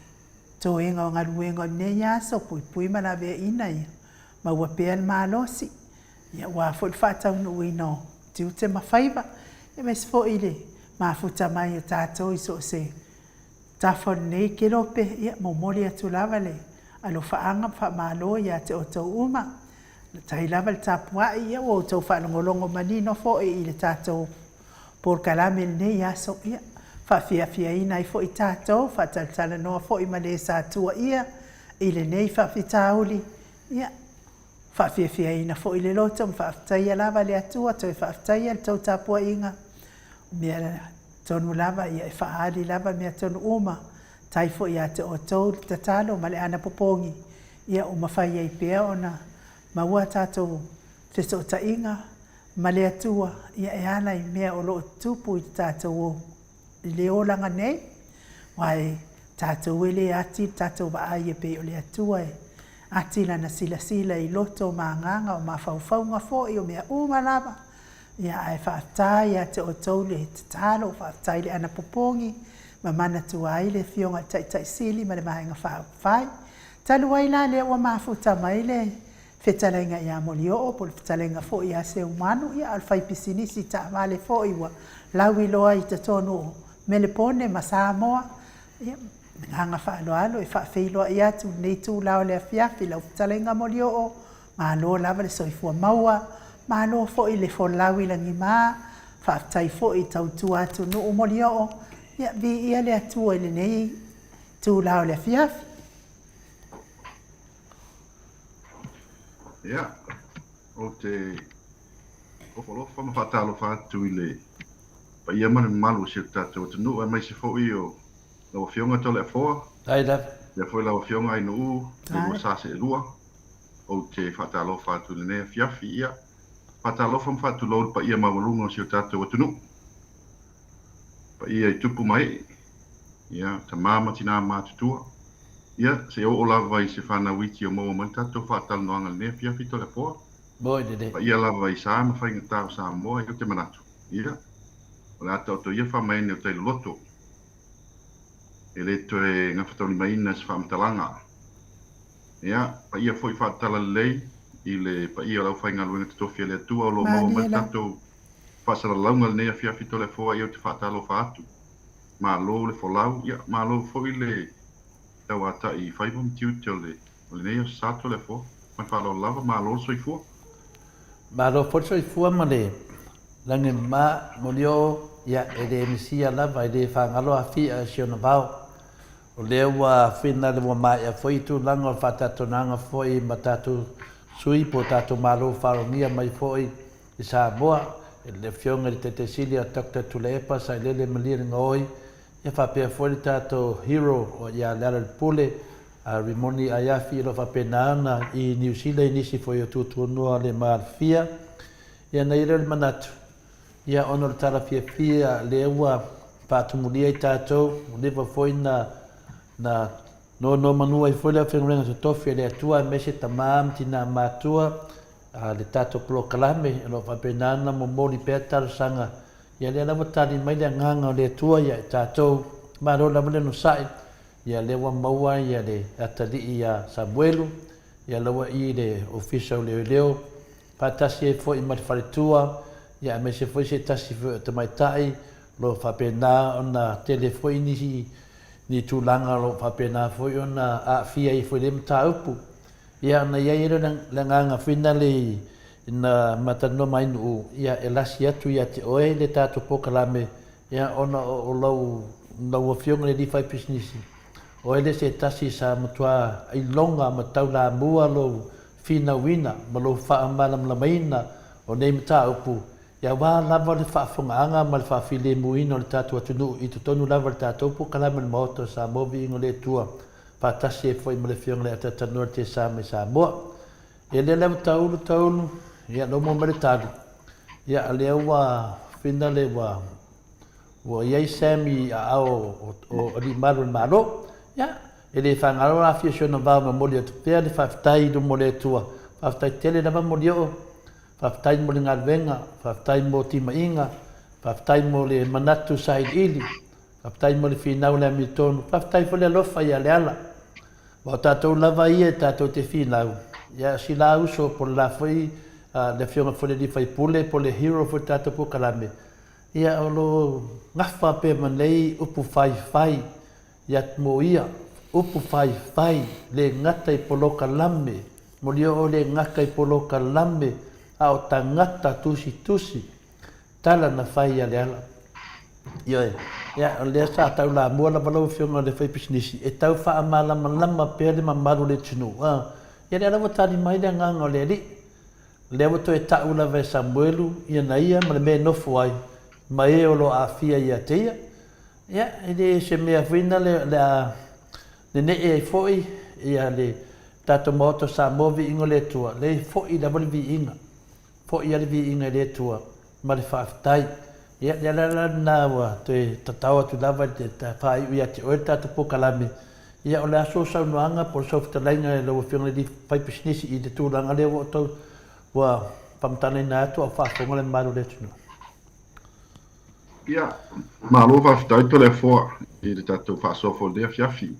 toenga o ngā luenga nei aso pui mana vea ina ia ma ua pea le malosi ia ua foi whatau no ino tiu te mawhaiva ia mes fo le mafuta mai o tātou iso se tafon nei ke lope ia momoli atu lava le alo whaanga whamalo ia te o tau uma. Tai lava le tapua ia o tau whanongolongo manino fo I le tātou por kalame nei aso ia. Whawhiawhia ina I fo I tātou, whataltala noa fo I male sātua ia, I le nei whawhitauli ia. Whawhiawhia ina fo I le loto, mwhawhtaia lava le atua, toi whawhtaia le tau tapua inga. Mea tonu lava ia e whaali lava mea tonu uma. tai fo ia te o tau te talo ma le ana popongi ia o mawhai ai pea ona maua tātou te so ta inga ma le atua ia e ala i mea o loo tupu i tātou o i le olanga nei wai tātou e le ati tātou wa ai e pe o le atua e ati lana sila sila i loto maanganga o mawhauwhaunga fo i o mea umalama ia ai whaatai a te o tau le te talo whaatai le ana popongi ma mana tua ai le fionga tai sili ma le mahenga whai talu ai la le ua mafuta mai le whetalenga ia moli o po le whetalenga fo ia se umanu ia alfai pisinisi ta vale fo iwa lawi loa i te tonu mele pone ma Samoa ia hanga whaaloalo e whaafeiloa ia tu nei tu lao le afiafi lau whetalenga moli o ma lo lava le soifua maua ma lo fo i le fo lawi langi maa whaatai fo i tau tu atu no moli o ia vi ia le atua i le nei tu lao le afiafi.
Ia, o te ofolofa ma whaatalofa atu i le pa ia mana malu si tātou te nuu mai se fo i o lawa fionga tole a foa.
Ai da.
Ia foi lawa fionga i nuu, le mua sase e lua. O te whaatalofa atu le nea fiafi ia. Whaatalofa ma whaatu lor pa ia mawalunga si tātou atu nuu. Pa ia i tupu mai. Ia, ta mama tina mātutua. Ia, se o lava i se whana wiki o maua mai tātou whaatalo noanga le nea fiafi tole a foa.
Boi de de.
Pa ia lava i sa ma whainga tāu sa moa i o te manatu. Ia. O le ata o to ia whamaene o teilu loto. E le to e ngā whatoni maina se whamatalanga. Ia, pa ia foi whaatala lei i le pa ia lau whainga luenga te tofia le atua o lo maua mai tātou whaasara launga le nea fiafi tole a foa i o te whaatalo whaatu. Ma lo le folau, ia, ma lo foi le tau ata i whaipom tiu te o le nea sato le foa. Mai whaalo lava, ma lo soifua.
Ma lo fo soifua ma le lange ma molio ia e le misia lava i le whangalo a fia si ona vau. O leo wa whina le wa mai a foi tu langa o whatatonanga foi ma tatu sui po tatu malo wharongia mai foi i Samoa. E le fionga i te sili a Dr. Tulepa sa i lele maliri ngoi. Ia whapea foi tatu hero o ia lera pule a Rimoni Ayafi i lo whapena ana i New Zealand nisi foi o tutunua le marfia. Ia nei reo manatu. Ia ono le tala fia le ua whaatumulia i tātou. Lewa foi na no manua i foi lea whengurenga te tofi le atua me se tamam tina mātua. Le tātou plokalame lo whapenana mo mori pēr tarasanga. Ia lea lawa tali mai lea nganga o le atua ia i tātou. Maro lawa le no sai. Ia lewa maua ia le atali ia Samuelu. Ia lawa i le official leo. Patasi e foi i marifaritua. Ia me se foi se tasi te mai tai. Lo whapena o na telefoi ni tūlanga lo whapena foi o na a fia i foi le mta upu. Ia na ia ira le nganga whina le na matano mai nuu. Ia e lasi atu ia te oe le tātou pokalame. Ia ona o lau a fionga le rifai pisnisi. O ele se tasi sa matua ai longa matau la mua lo fina wina. Ma lo whaamalam la maina o nei mta upu. Ia wā lava le whaafongaanga ma le whaafile muina o le tātou atunu i tu tonu lava le tātou po kalama le maoto sa mobi ingo le tua. Pātasi e foi ma le fionga le atatanua te sa me sa moa. E le lewa taulu, ia lomo ma le tālu. Ia a lea wā whina le wā iai sami a ao o li maru le maro. Ia, e le whangaro a fia siona vau ma moli o tu pēr le whaafitai do mo le tua. Whaafitai tele lava moli o. Whaftai mo le ngalwenga, whaftai mo tima inga, whaftai mo le manatu said ili, whaftai mo le whinau le amitonu, whaftai mo le alofa ia le ala. Wa tātou lava ia tātou te whinau. Ia si la uso po la whai, le whionga whole li whai pule, po le hero fo tātou po kalame. Ia o lo ngawha pe manei upu whai, ia mo ia, upu whai, le ngatai po lo kalame, mo lio o le ngakai po lo kalame, a o tangata tusi tala na whai ale ala. Ioe, ia o lea sa tau la mua la walau whionga le whai pisnisi, e tau wha lama pēle ma maru le tunu. Ia lea lawa tali mai lea nganga o lea li. Lea wato e tau la vai Samuelu, ia na ia ma le me nofo ai, ma e o lo a fia ia te ia. Ia, ele se mea whina le ne e foi ia le tato moto sa movi ingo le tua. Le foi la voli vi inga. Foi ia le vi inga le tua. Ma le whaafitai. Ia la na wa te tatawa tu lava te whai ui ati oe tato pokalame. Ia o le aso sau noanga por sau fitalainga e lau whionga di pai pisinisi i te tūranga le wa tau wa pamtane na atu a whaafonga le maru le tunu.
Ia, malo whaafitai to le foa i le tato whaasofo lea fiafi.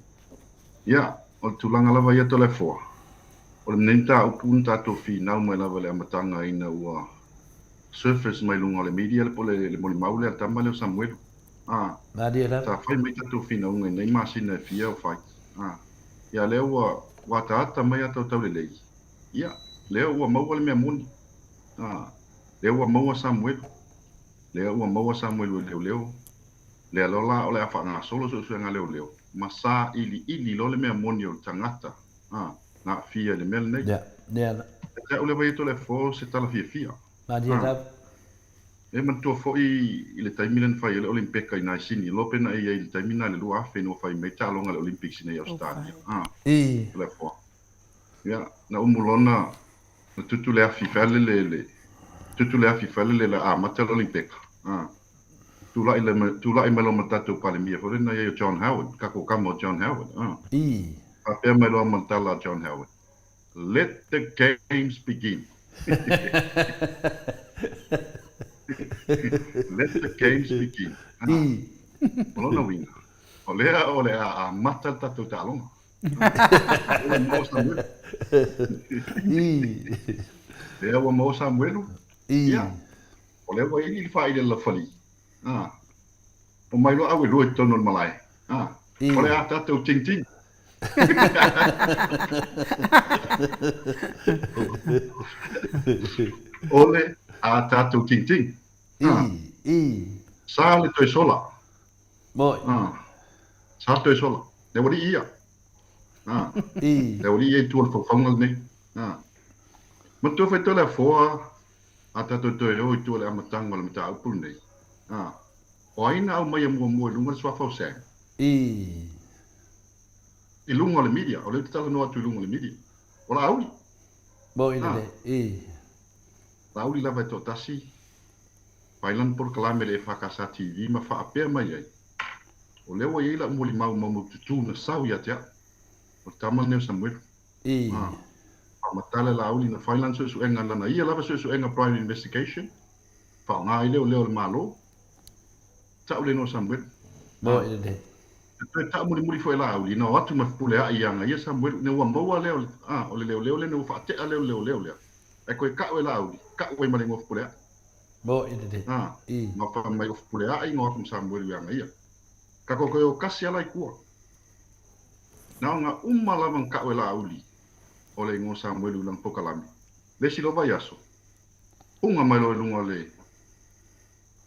Ia, o le tūlanga lava ia to le foa. O le mnenta upun tato fi nau mai lava le amatanga ina ua surface mai lunga le media le pole le moli maule al tamba le o Samuelu.
Nadi la.
Ta whai mai tato fi nau ngai nei masina e fia o whai. Ia leo ua wataata mai atau tau le lei. Ia, leo ua maua le mea moni. Leo ua maua Samuelu. Leo ua maua Samuelu leo leo. Lea lola o le afa ngā solo so ngā leo leo. Masa ili lo le mea moni o tangata. Ngā fia le mele nei.
Ia.
Te ule vai to le fo se tala fia.
Nadi la.
E man to fo i le taimilen fai le Olimpeka i nai sini. Lo pena i le taimina le lua afe no fai mei talonga le Olympics nei Australia. Le fo. Ia, na umulona na tutu le afi fale le tutu le afi fale le la mata le Olimpeka. Tula i melo matatu palemia fo na ia John Howard, kako kamo John Howard. A pe melo matala John Howard. Let the games begin. Let the games begin. Olona wina. Ole a mata tatu talonga. Ole mo Samuelu. Lea ua mo Samuelu. Ia. Ole ua ili fai le la fali. O mai lo awe roi tono le malai. Ole a tatu ting ting. Ole a tatu ting ting. Sa le toi sola.
Moi.
Sa toi sola. Le wadi ia. Le wadi ia tuol fo fongal nei. Ma tu fai tole foa a tatu toi o i tuole amatanga le mata upul nei. O aina au mai mua lunga swa fau sang. I lunga le media, o le tala no atu i lunga le media. O la auli.
Moi le.
La auli lava to tasi. Pailan por kalame le whakasa TV ma whaapea mai ai. O lewa i la umoli mau tutu na sau ia tea. O tama neo Samuelu. Matale la auli na whailan su enga lana. Ia lava su enga private investigation. Wha ngā i leo le malo. Tau le no Samuelu.
Moi le.
Ta muri foi la auli no atu ma pule a ianga ia Samuelu ne wa maua leo. O le leo le no whaatea leo. E koe ka o la auli. Ka o i marengo pule a.
Mo ide.
Ma fa mai of pule ai no akum Samuelu yang ia. Ka ko o kasi ala ikua. Na nga umala man ka wela uli. Ole ngo Samuelu lang pokalami. Le silo vai aso. Unga mai lo lunga le.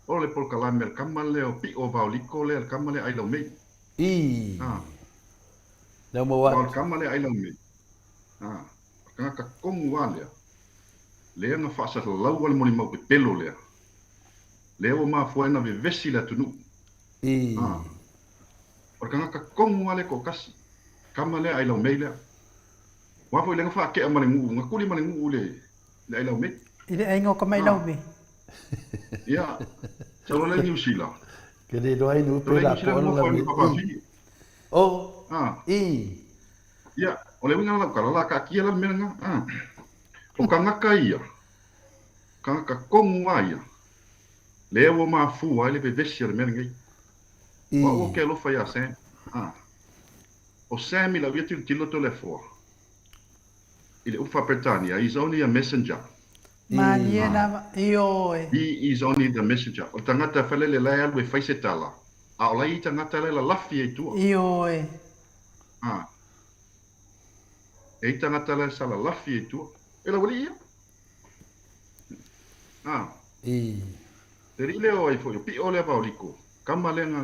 Ole pokalami el kamale o pi o vauliko le el kamale ai lo mei.
Na mo wa.
El kamale ai lo mei. Ka kongu wale. Le nga fa sa lau wale mo mo pelo le. Leo ma foi na vivesi la tunu. Porque nga kongu ale ko kasi. Kamale ai lo mele. Wa foi lenga fa ke amale ngu nga kuli male ngu le ai lo me.
Ile ai ngo ka mai lau me.
Ya. Solo le New Zealand.
Que le do ai no pela por la. Oh.
Ya, ole winga la kala ka kia la menga. O kanga kaia. Kanga kongu ai. Leo ma fu ai le vivesi le menga. Wa o ke lo fa ya sen. O Sammy la via tilo telefo. Il ufa Britannia, he's only a messenger.
Maniena io.
He is only the messenger. O tangata fale le lai alwe faise tala. A o lai tangata le la lafi e tua.
Io.
E tangata le sala lafi e tua. E la wali ia. Te ri leo ai foi, pi ole pa oliko. Kamale nga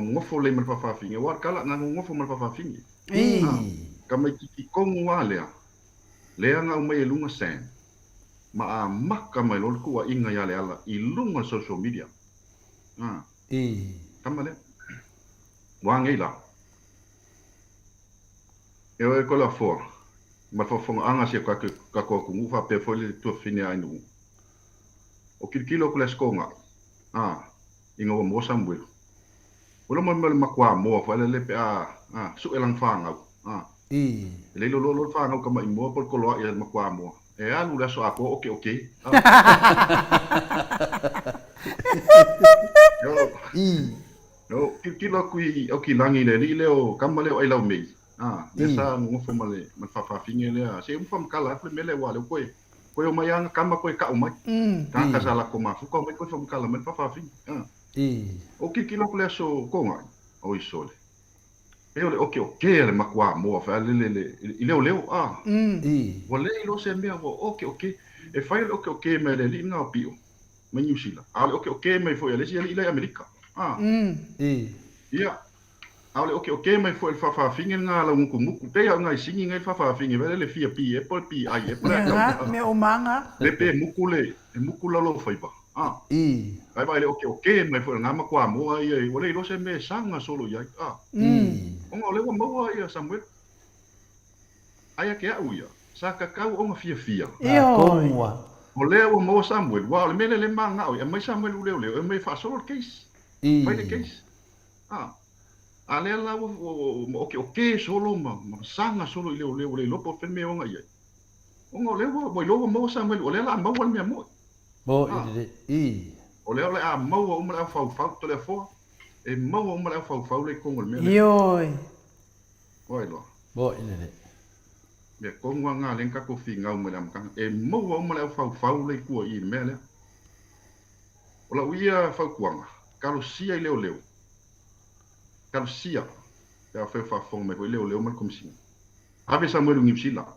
ngofo le mal fa finge war kala nga ngofo mal fa finge kamai ki kongu alea le nga mai lunga sen ma makka mai lol ku inga ya le ala i lunga social media kamale Wa ngai la. E o ko la fo. Ma fo fo anga se ka ko ku fa pe fo le to fine ai nu. O kilo ko la skonga. Ingo mo Samuel. Wala mo makwa mo fa le pe su elang fa ngau. Le lo fa ngau ka mai mo por ko lo ia makwa mo. E alu la so ako okay. No, kilo kui o ki langi le li leo kamale ai lau mei. Nesa mo fo male man fa finge le se mo fam kala ple mele wa le koe. Koe o mai anga kama koe ka o mai. Ka sala ko ma fu ko mai koe fam kala man fa finge. O ki kilo le so ko ngai. O i sole. E ole okay le makwa mo fa le leo Wale lo se mea wo okay. E fai okay me le li nga pio. Me New Zealand. Ale okay me fo le si le Amerika. Ia. Ale okay me fo el fa finge nga la muku pe nga singi nga fa finge vele le fia pi e por pi ai e por.
Me o manga.
Le pe muku la lo fai ba. Ai vai le okay me fo nga makwa mo ai wale lo se me sanga solo ia. Onga le mo ai Samuel. Ai ke au ia. Sa kakau o fia. O leo mo Samuel, wa le mele le manga o, e mai Samuel leo, e mai fa solo case. Mai le case. Ale la o okay solo ma sanga solo leo le lopo fe me onga ia. Onga leo mo mo Samuel, o le la mo me mo. O leo le mo o mo fa to le fo. E mo o mo fa le kongol me.
Yoi.
Oi lo.
Bo ine.
Me konga nga lenka ko finga o mele amkang e mo le fa le ku i mele. Ola uia fa kuanga. Kalo sia i leo. Kalo sia. Ya fa fong me ko leo mal komisi. Ave Samuel New Zealand.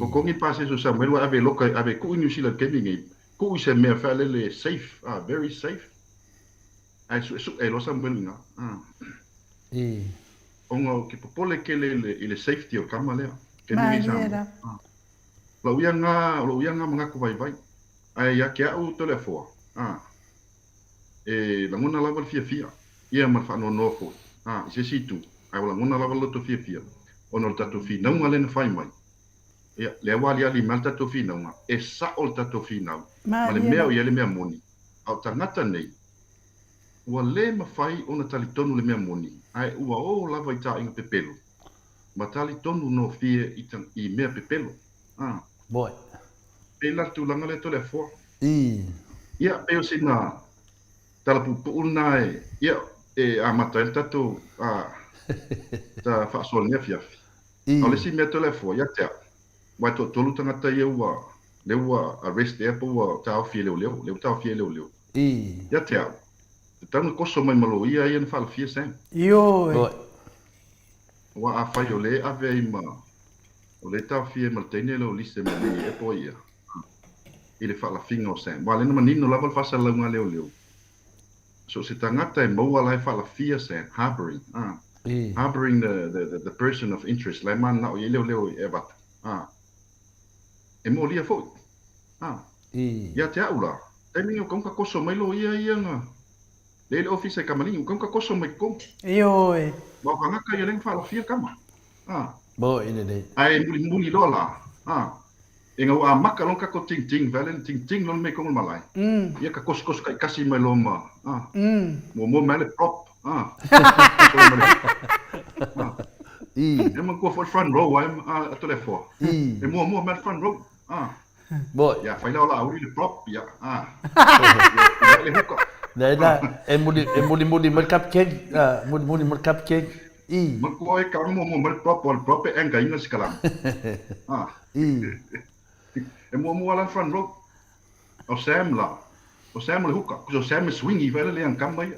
Ko kongi pase so Samuel ave loka ave ku New Zealand kemi ku se me fa le safe, very safe. Ai su e lo Samuel nga. Onga ki popole ke le safety o kamale ke ni sa. Lo uanga mga ko vai. Ai ya ke au telefo. E la mona lava fia. Ia ma fa no fo. Se situ. Ai la mona lava lo to fia. Ono tatu fi não ngale na fai mai. Ia le wali ali mal tatu fi não. E sa ol tatu fi não. Ma le mea ia le mea moni. Au tangata nei. Ua le mawhai o na tali tonu le mea moni. Ai ua o lava i ta inga pepelo. Ma tali tonu no fie i mea pepelo.
Boi.
E la tu langa le tole fo. Ia peo sina tala pupu na ia a mata el tatu ta fa sol ne fiafi. Ole si mea tole fo ia te. Wa to tolu tangata ia ua le ua arrest e po ua tau fie leo tau fie leo. Ia te. Tanu koso mai malo ia na fala fia sem.
Yo.
Wa a fai ole ave ima. Ole ta fia maltene lo lise mali e po ia. Ile fala finga o sem. Wa le na manino lava fasa launga leo. So se tangata e mo ala fala fia sem harboring. Harboring the person of interest. Lai man na o leo e bat. E mo lia foi. Ia te aula. E mingo kong ka koso mai lo ia nga. Le office e kamalingo kong ka koso mai kong.
Yoi.
Ba ka ngaka ia leng fala fia kama.
Bo ine dei.
Ai muli lola. E nga wa maka long ka ko ting valen ting lon me kong malai. Ia ka kos kai kasi mai loma. Mo mele prop. E man ko for front row I'm to le fo. E mo mele front row.
Bo
ya fai la auri le prop ya. Le hoka.
Daila e muli mal cupcake, muli mal cupcake.
Man ko e ka mo mal prop e enga inga sikalam. E mo ala front row. O Sam le hoka. So Sam swingi vele le an kambai.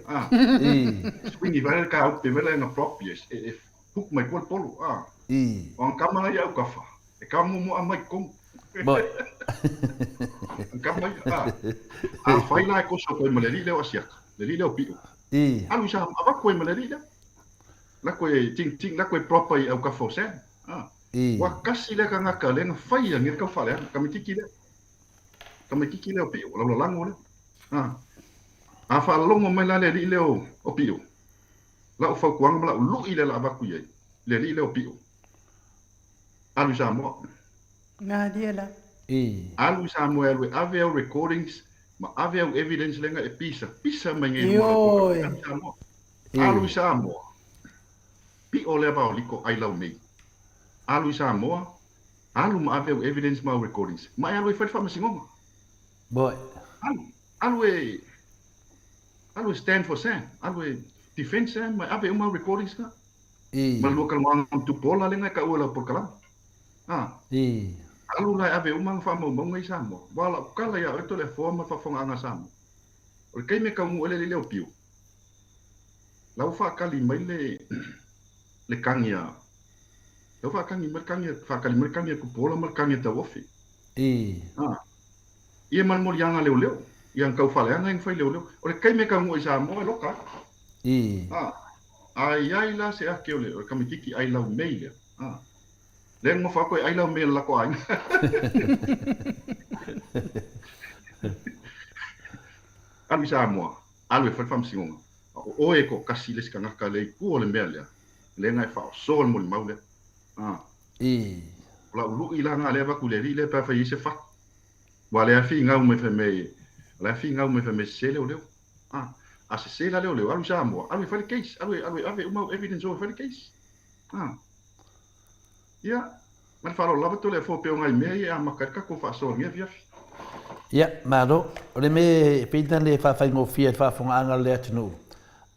Swingi vele ka out vele na prop yes. E hook mai ko polo. O an kamana ya ka fa. E ka mo amai kong.
Boy.
Kamai fai la ko so ko maleri le asia le leo piu alu sa ava ko maleri la ko ting la ko proper au ka fo sen wa kasi le ka ngaka le nga fai ngir ka fa le ka mitiki le piu la lango le fa longo mai la le leo o piu La o whaukuanga la o lu i le la avaku iei. Le li le o pio. Alu Samoa.
Ngā dia la.
Alu Samoa alwe ave au recordings, ma ave au evidence lenga e pisa. Pisa mai ngai
Ioi.
Alu Samoa. Alu Samoa. Pio le ava o liko ai lau mei. Alu Samoa. Alu ma ave au evidence ma au recordings. Ma alu e whaiwha masingonga.
Boy.
Alu e stand for Sam. Alu e defend Sam. Ma ave uma recordings ka. Ma local wang tu pola lenga ka ua lau por kalam. Alu lai ave uma fa mo mo ngai Samoa. Wala kala ya eto le forma fa fonga anga Samoa. O kai me ka mu ele le pio. Lau fa kali mai le kangia. Lau fa kangi mer kangia fa kali mer kangia ku pola mer kangia ta wofi. Ia man mo yanga leo. Yang kau fale anga ing fai leo. O le kai me ka mu Samoa e loka. Ai la se ake ole. O kamitiki ai lau meile. Leng mo fa ko ai lau meile la ko ai. Alu Samoa. Alu e fai fam singonga. O e ko kasi les ka ngaka le ku le mele. Le ngai fa sol mo mau le. La ulu ila nga le va ku le ri le pa fa yise fa. Wa le afi nga me fa me. La afi nga me fa me sele o le. A se sela le o le Alu Samoa. Alu fa le case. Alu ave uma evidence o fa le case. Ya. Man fa lo lava to le fo pe ngai me ya makaka ko fa so ngia via.
Ya, maro, ole me pinta le fa fa ngofia fa fonga anga le atunu.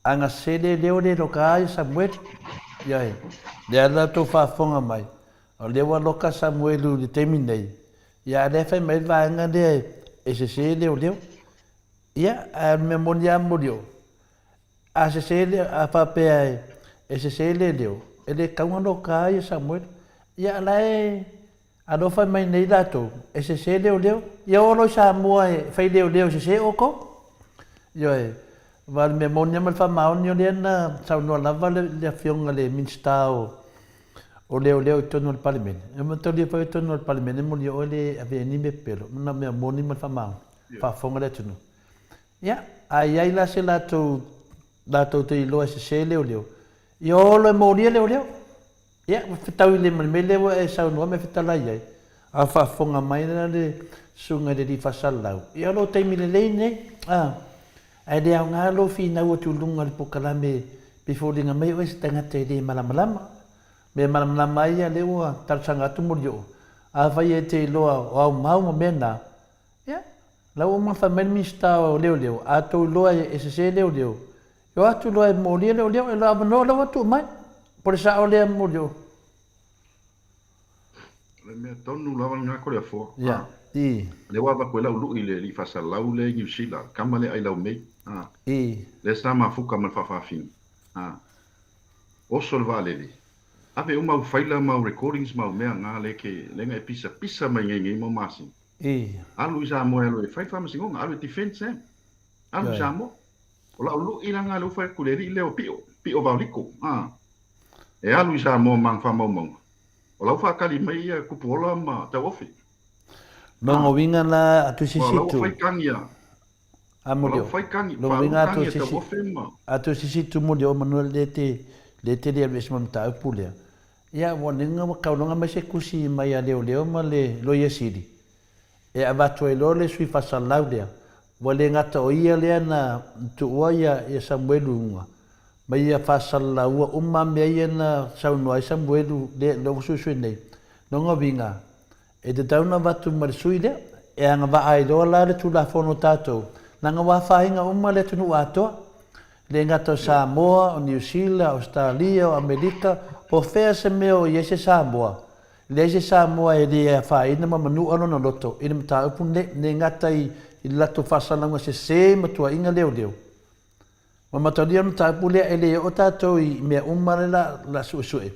Anga sede leo le lokai Samuel. Ya. Le ala to fa fonga mai. O le wa loka Samuel le terminei. Ya le fa mai va anga le ese leo. Ya, a memoria morio. A se le a fa pe ai ese leo. Ele kaunga lokai Samuel. Ya lai ado fa mai nei dato ese leo. Ya olo Samoa fai leo se oko. Yo val memoria mal fa maunio le na sa no lava le fionga le minstao o leo tono al parliament. E mo to le fa tono al parliament mo le ole ave ni me pelo. Na me moni mal fa mau. Fa fonga le tono. Ya ai la se la to te lo ese leo. Yo lo mo leo. Ya fitau le me le e sa no me fitala ai. A fa fonga mai na le sunga de di fasalau. Ya lo te mi le ne. Ai de nga lo fi na o tulunga le pokalame before dinga mai o stanga te de malamalama. Me malamalama ia le o tarsanga tu morio. A vai te lo o mau mena. Ya. La o ma fa men mista o leo. A to lo e se leo. Yo a tu lo e mo leo e la no lo tu mai. Por sa o le morio.
Le me tonu lava nga ko le fo.
Ya.
Le wa ba ko la ulu ile li fa salau le New Zealand. Kamale ai lau mei. Le sama fuka mal fa fin. O sol vale. Ave uma faila mau recordings mau mea nga le ke lenga e pisa mai ngai mo masi. Alu Samoa lo fai fa masingo alu defense. Alu Samoa. Ola ulu ila nga lo fa kuleri le o pio valiko. E alu Samoa mang fa mau. Ola fa kali mai ku pola ma ta ofi.
Mango winga la atu sisitu.
Ola fa kangia.
Amodio. Lo winga atu sisitu. Atu sisitu modio manuel lete le mesmo ta pule. Ya woninga ka longa mai se kusi mai a leo ma le lo yesidi. E avato e lo le sui fa salaudia. Wale ngata o ia le na tu oia e Samuelunga. Mai a fa salau umma me na sauno ai Samuelu le lo susu nei. Longa winga. E te tauna watu marisuile, e anga wa ai loa la le tu la fono tatou. Nanga wa whainga umma le tunu atoa. Le ngata o Samoa, o New Zealand, Australia, o Amerika, po whea se meo i ese Samoa. Le ese Samoa e le whaina ma manu ano na loto. Ina mta upun le ngata i lato whasalanga se matua inga leo. Ma mataria mta upun le ele o tatou i mea umma le la suesue.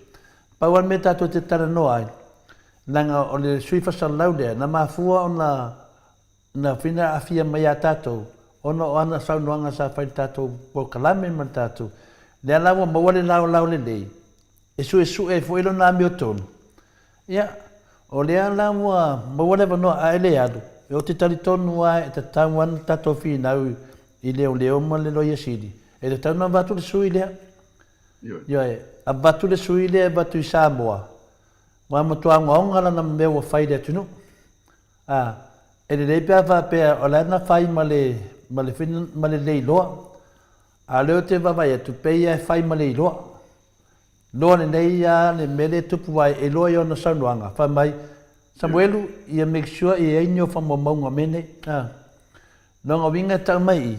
Pauan me tatou te tara noa ai. Nanga o le sui fasalau lea, na mafua o na whina awhia mai a tātou. Ona o ana saunoanga sa whai tātou po kalame man tātou. Lea lawa mawale lau le lei. E su e fuelo na mi o tonu. Ia, o lea lawa mawale wanoa a ele adu. E o te tali tonu a e te tauan tātou whina au i leo ma le loia sidi. E te tauna watu le sui lea. Yo a batu le sui le batu I Samoa. Wa motua ngonga na me wa fai de tunu. Le pea va pe o la na fai male fin male le lo. A le te va vai tu pe ia fai male lo. Lo ne nei ya le mele tu vai e lo yo na sanuanga. Fa mai Samuelu ia make sure ia inyo fa mo mo ngomene. No winga ta mai.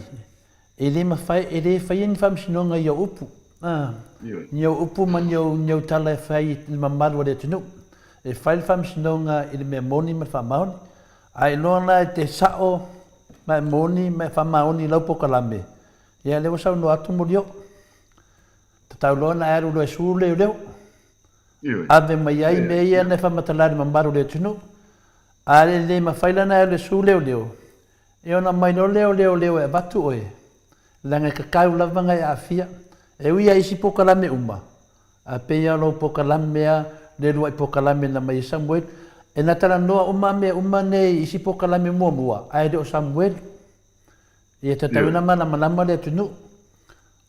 Ele ma fai ele fai in fam sinonga yo upu. Nyo upu man nyo tala fai ma malu de tunu. E fai fam sinonga ele me moni ma fa mauni. Ai lona te sao ma moni ma fa mauni lo po kalame. Ya le wasa no atu mulio. Tau lona era lo sule leo. Ave mai ai me ia ne fa matalari ma maru de tunu. Ale le ma fai lana le sule leo. E ona mai no leo e batu oe. Langa kakau lava ngai afia. E uia isi pokalame uma. A peia lo pokalame a le lua I pokalame na mai Samuel. E na tala noa uma ne isi pokalame mua. Ai de o Samuel. Ia te tawina mana manama le tunu.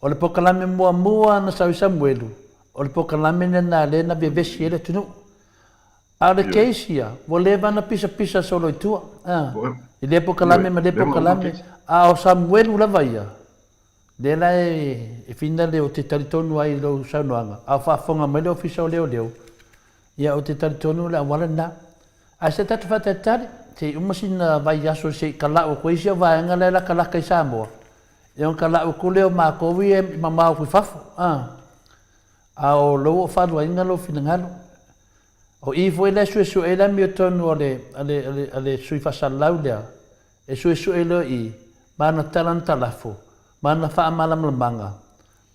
O le pokalame mua na sawi Samuelu. O le pokalame na le na bevesi ele tunu. A le keisia. Wo leva na pisa solo itua. I le pokalame ma le pokalame. A o Samuelu lava ia. Dela e fina le o te taritonu ai lo saunoanga. A whaafonga mai le ofisa o leo. Ia o te taritonu le awala na. A se tatu whatatari, te umasina vai aso se kala o koisia vaenga le la kalaka I Samoa. E on kala o kuleo ma kowi e mamau kui fafu. A o lo o whanua inga lo finangalo. O ifo e le sue e la mi o tonu ale sui whasalau lea. E sue leo I, mana talantalafo. Mana wha amalamanga,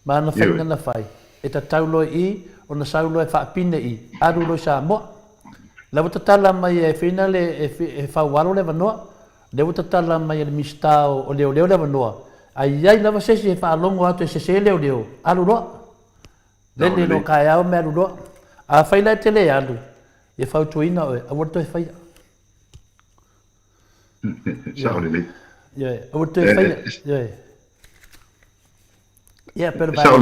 mana whainga na whai. E ta taulo I, o na saulo e whaapine I, arulo I Samoa. Lewa ta tala mai e whina le e whauaro le wanoa. Lewa ta tala mai e le mistao o leo le wanoa. Ai lewa sesi e whaalongo atu e sese leo, aruloa. Lele no kai au me aruloa. A whaila e tele alu. E whautuina oe, a wato e whaia.
Sao le
le. A wato e whaia. Yeah, pero
sao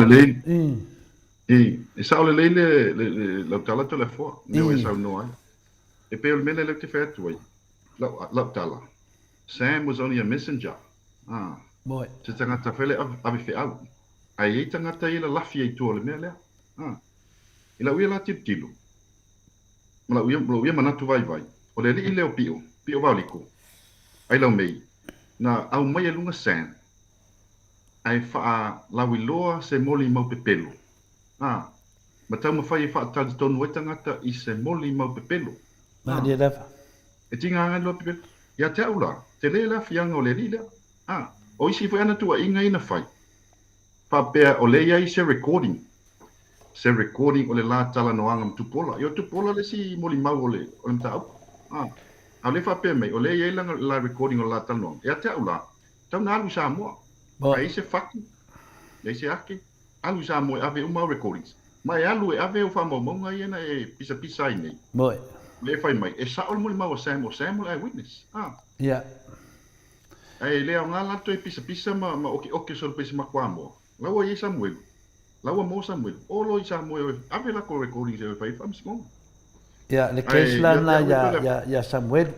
le le lo tala to le fo no e sao no ai e pe o mele le te fetu ai lo tala Sam was only a messenger
boy
te tanga ta fele ave fe au ai e tanga ta ila lafi ai to le mele ila wi la tilo mala wi mana tu vai o le ile o pio valiko ai lo mei na au mai lunga Sam ai wha lawi loa se moli mau pepelo. Ma tau mawhai wha tali tonu e tangata I se moli mau pepelo.
Mahdi e lewa.
E tinga angai loa pepelo. Ia te aula, te le la fianga o le lila. O isi fai ana tua inga ina whai. Wha pea o le ia I se recording. Se recording o le la tala noanga mtupola. Io tupola le si moli mau o le mtau. A le wha pea mei, o le ia ilanga la recording o la tala noanga. Ia te aula, tau na alu Samoa. Ai se faki. Ai se ake. Alu Samoa ave uma recordings. Mai alu e ave o whamomonga iena e pisa nei.
Moi.
Le fai mai. E saol muli mau Samuel ai witness.
Yeah.
Ai leo ngā lato e pisa ma oke sol pisa makwamo. Lawa I Samuel. Lawa mo Samuel. Olo I Samuel. Ave la ko recordings e fai famsimo.
Yeah, le keisla na ya Samuel.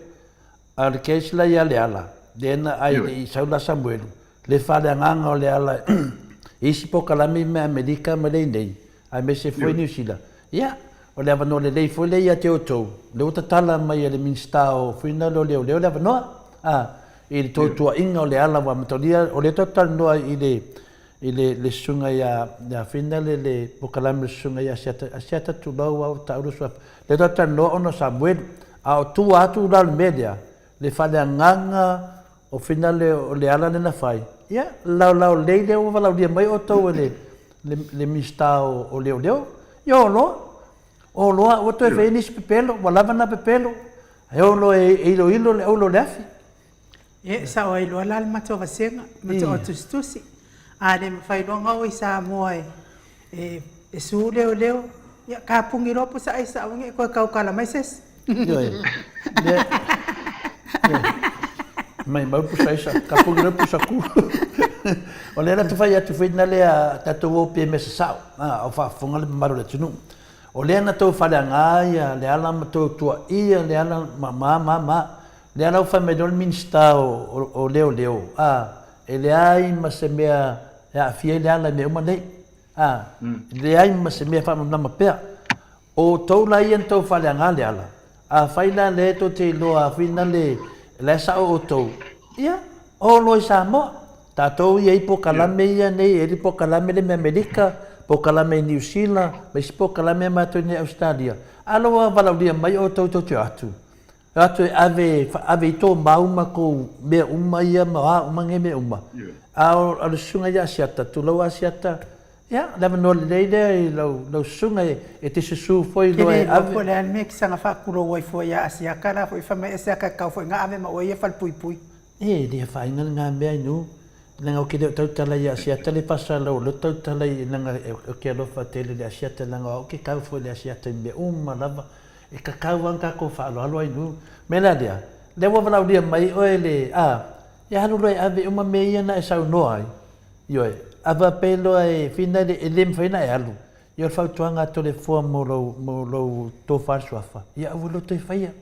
Le keisla ya leala. Dena ai I saula Samuel. Le whare nganga o le ala isi po kalami me Amerika me le nei. Ai me se foi New Zealand. Ia, o le avano le lei foi le ia te otou. Le uta tala mai e le minstao fuina lo leo le avanoa. I le totua inga o le ala wa matolia o le total noa I le sunga ya fina le po kalami le sunga ya siata tu lau au tauru swap. Le total noa ono Samuel a o tu atu la media. Le whare nganga o fina le ala le na fai. Ia, lau leile o walau dia mai o tau le mistao o leo. Ia o loa, o to e whainis pepelo, walava na pepelo. E o lo e ilo le aulo le afi.
E sa o ilo ala mato vasenga, mato o tustusi. A le mawhailonga o I Samoa e su leo. Ia, ka pungi ropo sa ai sa wangi koe kaukala mai ses.
Mai mau pusa isa, ka pungi ropo sa ku. O le tu fai atu fai na le tatu o pe mesa sao. O fa fonga le maru le tunu. O le na tu fale ngaia le ala tu tua ia le ala ma. Le ala fa me dol minsta o leo. E le ai ma se mea ya fie le ala me uma nei. Le ai ma se mea fa na ma pea. O tau la ia tau fale nga le ala. A fai la le to te loa fina le sa o tau. Ia, o loi sa mo. Tātou ia i po kalame ia nei, eri po kalame le me Amerika, po kalame New Zealand, mai si po kalame mātou nei Australia. Aloa walauria mai o tau te atu. Atu e ave i tō mauma ko mea uma ia, maa uma nge mea uma. Ao sunga ia asiata, tu lau asiata. Ia, lewa no le leide i lau sunga e te susu foi loa e ave.
Kere loko le anme ki sanga whakuro wai foi ia asiaka la, foi whama esiaka kau foi ngā ave ma oia whal pui pui.
Rea whainga ngā mea inu. Nanga o ke reo tautala i asiata le pasa lau, le tautala i nanga o ke alofa tele le asiata nanga o ke kau foi le asiata i mea lava. E ka kau anka ko whaaloalo ai nu. Mena lea, lewa walau lia mai oe le, ia hanu roi ave uma mea na e sau noa ai. Ioe, ava pelo e fina e lem whaina e alu. Io whautuanga to le fua mo lau tō whaasuafa. Ia awu lo te whaia.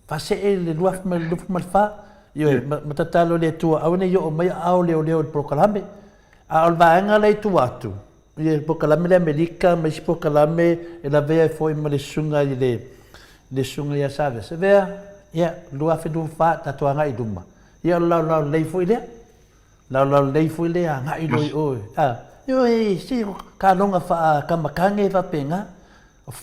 Whase e le luaf ma lufu malwha. Ioe, matatalo le tua au ne yo o mai au leo le prokalame. A o vaenga le tua atu. Ia prokalame le Amerika, mai si prokalame e la vea e foi ma le sunga i le sunga ia save. Se vea, ia, luafe du wha tatuanga i duma. Ia lau lei foi lea. Lau lei foi lea, ngai loi oe. Ioe, si ka longa wha kamakange wa penga.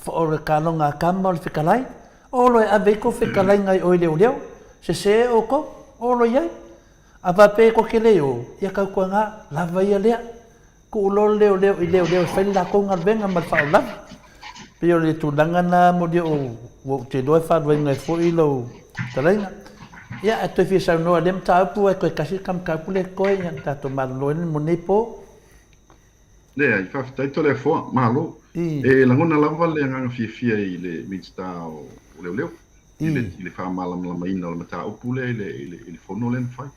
O ka longa kama o le whikalai. O loe ave ko whikalai ngai oe leo. Se o ko, o lo iai. A vape ko ke leo, ia kau kua ngā, lava ia lea. Ku ulo leo, whaile la ko ngā venga mal whao lava. Pio le tūlanga na mo dio o te doe whaadwai ngai fo i lau tarenga. Ia, e toi whiasau noa lem ta upu e koe kasi kam kapule koe, ia tato maraloene mo nei po.
Lea, i whawhitai to le foa, malo. E langona lava le nganga fia i le minsta o leo. Ile fa malam lama ina o mata opule ile fono len fai.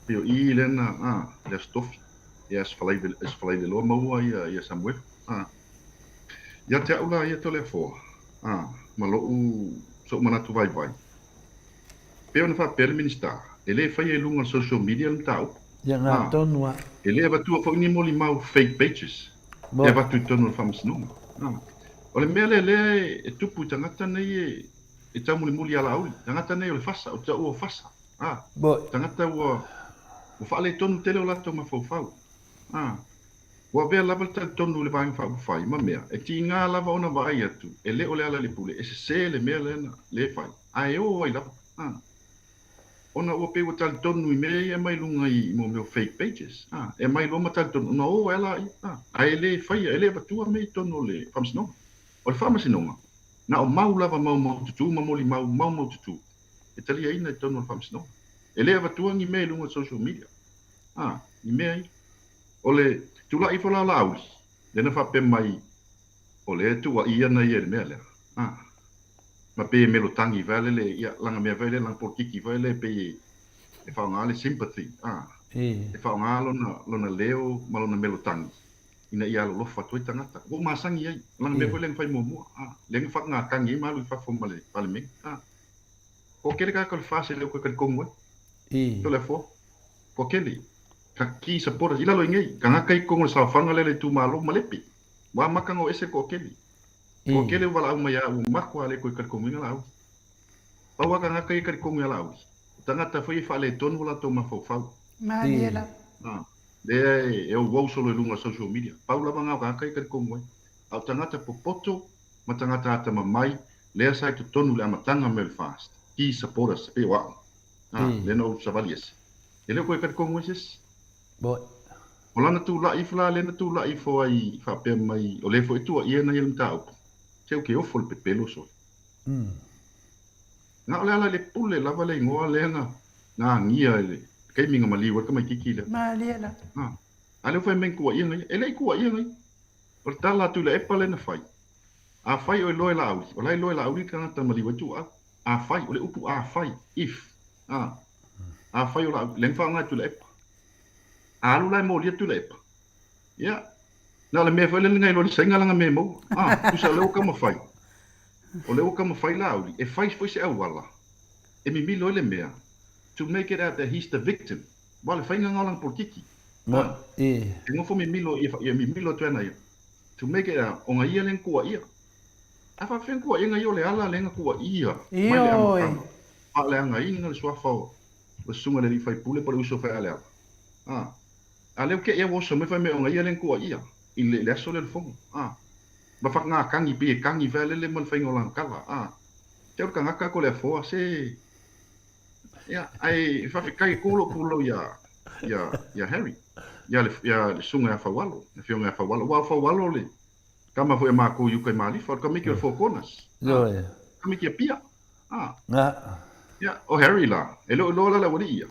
Pio i lena le stofi. Ia sfalai de lo maua ia samwe. Ia te aula ia tole fo. Malo so mana tu vai. Pio na fa per minista. Ele fai e lunga social media mta op.
Ia ngā tonua.
Ele va tu fo ni moli mau fake pages. Ia va tu tonu famas numa. Ole mele le e tupu tangata nei e tau muli ala auli. Tangata nei o le fasa, o tau o fasa. Tangata ua whaale tonu tele o lato ma fau. Ua vea lava tonu le vangi whai ma mea. E ti ngā lava ona vai atu. E le o le ala le pule. E se le mea le whai. Ai o vai lava. Ona ua pewa tali tonu i mea e mai lunga i mo meo fake pages. E mai loma tali tonu. Ona o e la i. Ai le whai, e le vatua mei tonu le whamsinonga. O le whamasinonga. Na o mau lava mau tutu, mamoli mau tutu. E talia ina i tonu le whamsinonga. E lea vatua ngi mea lunga social media. Ni mea i. O le tula i whala la auli. Lena whape mai. O le tua i ana i e le mea lea. Ma pe melo tangi vale le ia langa mea vale lang portiki vale pe e whaonga le sympathy. E whaonga lona leo malona melo tangi. Ina ia lo lofa toi tangata. Wo masangi ai. Langa mea vale ngwhai mua. Lenga whakanga kangi malu i whafoma le pale me. Ko kere ka le whase leo koe kari kongo ai. To le fo. Ko kere. Ka ki sapora. Ila lo ingei. Ka ngaka i kongo le sawhanga le tu malo malepi. Wa makango ese ko kere. Ko kele wala au mai au mako ale ko kar komunga lau. Pawa ka ngaka i kar komunga lau. Tangata foi fale ton wala to ma fofau.
Mariela.
E o wau solo lunga social media. Paula manga ka ngaka i kar komunga. Au tangata popoto, ma tangata ata mai, le sai to tonu le amatanga mel fast. Ki saporas pe wa. Le no savalies. Ele ko kar komunga ses.
Boy.
Ola na tu la ifla le na tu la ifo ai fa pe mai o le fo tu ia na yel tau. Seu que o fol pepelo so. Na ala le pule lava le ngoa le na ngia le. Kai minga mali wa ka mai kiki le.
Mariela.
Ale foi men ku ia ngai. Ele ku ia ngai. Por tala tu le epale na fai. A fai o loe la auli. O lai loe la auli kana ta mali wa tu a fai o le upu a fai if. A fai o la len fa nga tu le epa. alu lai mo lia tu lepa ia na le me fa le ngai lo senga langa me mo tu sa leo kama fai o leo kama fai la uli e fai foi se awala e mi milo le mea to make it out that he's the victim wale fai nga lang politiki
Ma e
ngo mi milo e mi milo tu na to make it out o nga ia len kuwa ia afa fen kuwa ia nga yo le ala lenga kuwa ia
Io
a le nga inga le swa fa le sunga le fai pule por uso fa ale a le ke ia wo so me fa me o nga ia len kuwa ia il le so le fong ma fa nga kangi pi kangi vele le mal fai ngolang kala te ka nga ka ko le fo se ya ai fa fi kai kulo ya Harry ya sunga fa walo fi nga fa walo le kama foi ma ko yu kai mali for kami ke fo konas
yo e
kami ke pia
nga
ya o Harry la elo la wali ya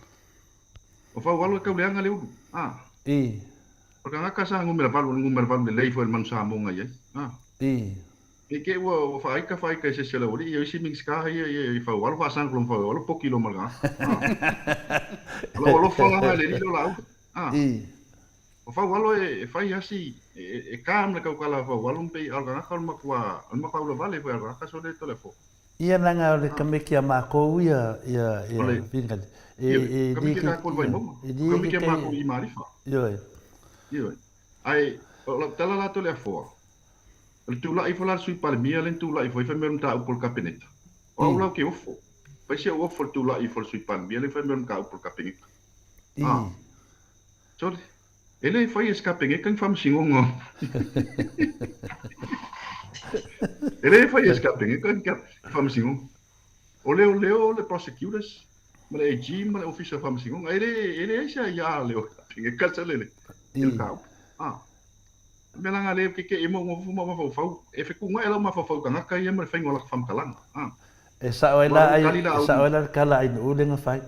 o fa walo ka le anga le
e
porque nga ka sa ngumela valu le lei foi man sa mo nga ye e ke wo fa ka se se la wali yo si mix ka ye fa walo fa san klom fa walo pokilo malga lo fa nga le lo la o fa walo e fa ya si e kam le ka kala fa walo pe alga ka ma kwa lo vale foi alga ka so le telefo
ia nanga le kameki a mako ia pinga
e di ke ko vai mo kami ke ma ko i marifa yo ai la tala la telefo el tu la i folar sui palmia len tu la i foi fa me ta upol kapineta o la ke ofo pa se ofo tu la i for sui palmia len fa me ka upol kapineta so ele foi escaping kan fam singongo ele foi escaping kan fam singongo o leo le prosecutors male AG male official fam singongo ele ya leo ka tsale il ka mela nga le ke imo mo fa e fe kunga ela ma fa ka ka ye ma fa ngola fam kalang
e sa oela kala in ulenga fai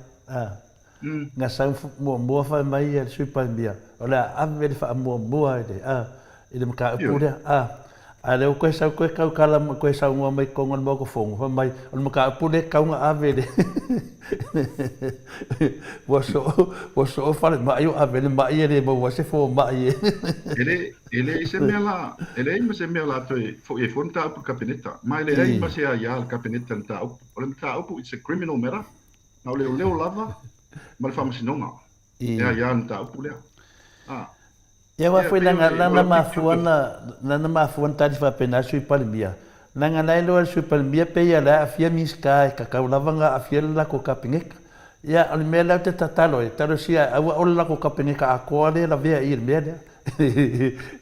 nga sa mo fa mai e super bia ola ave fa mo ide ile maka pura ale ko sa ko ka kala ko sa mo mai ko ngol mo ko fongo fa mai on maka pura ka nga ave de wo fa mai ave le mai ele mo se fo mai
ele se me la to e fonta por capineta mai le ai ma se ya al capineta ta o it's a criminal matter na le lava mal fam sinonga ya nta pulea
ia wa foi lana mafuana tadi fa pena sui palmia nanga lai lo sui palmia pe ia la afia miska ka ka lavanga afia la ko kapingeka ia al mela te tatalo e taro sia o la ko kapingeka a ko le la via ir media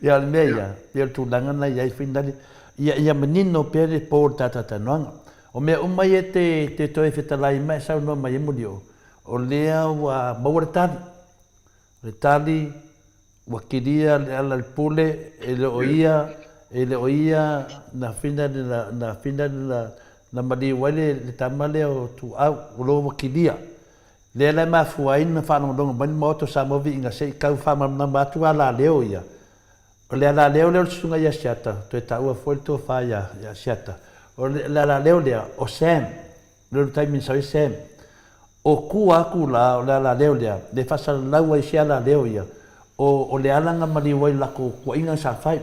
ia al meia ia tu langa na ia findali ia menino pere por tata nanga o me umai te toi fetalai mai sa no mai mudio o lea wa mawartali retali wakilia ala pule ele oia na finda na mali wale le tamale o tu au lo wakilia le la ma fuaina fa no dong ban moto sa movi inga se ka fa ma na batu ala leo ia o le ala leo sunga ya siata to ta u folto fa ya siata o la leo o sem le time sa sem o ku la leo le fa sa la wa sia la leo ia o le alanga mali wai la ko inga sa fai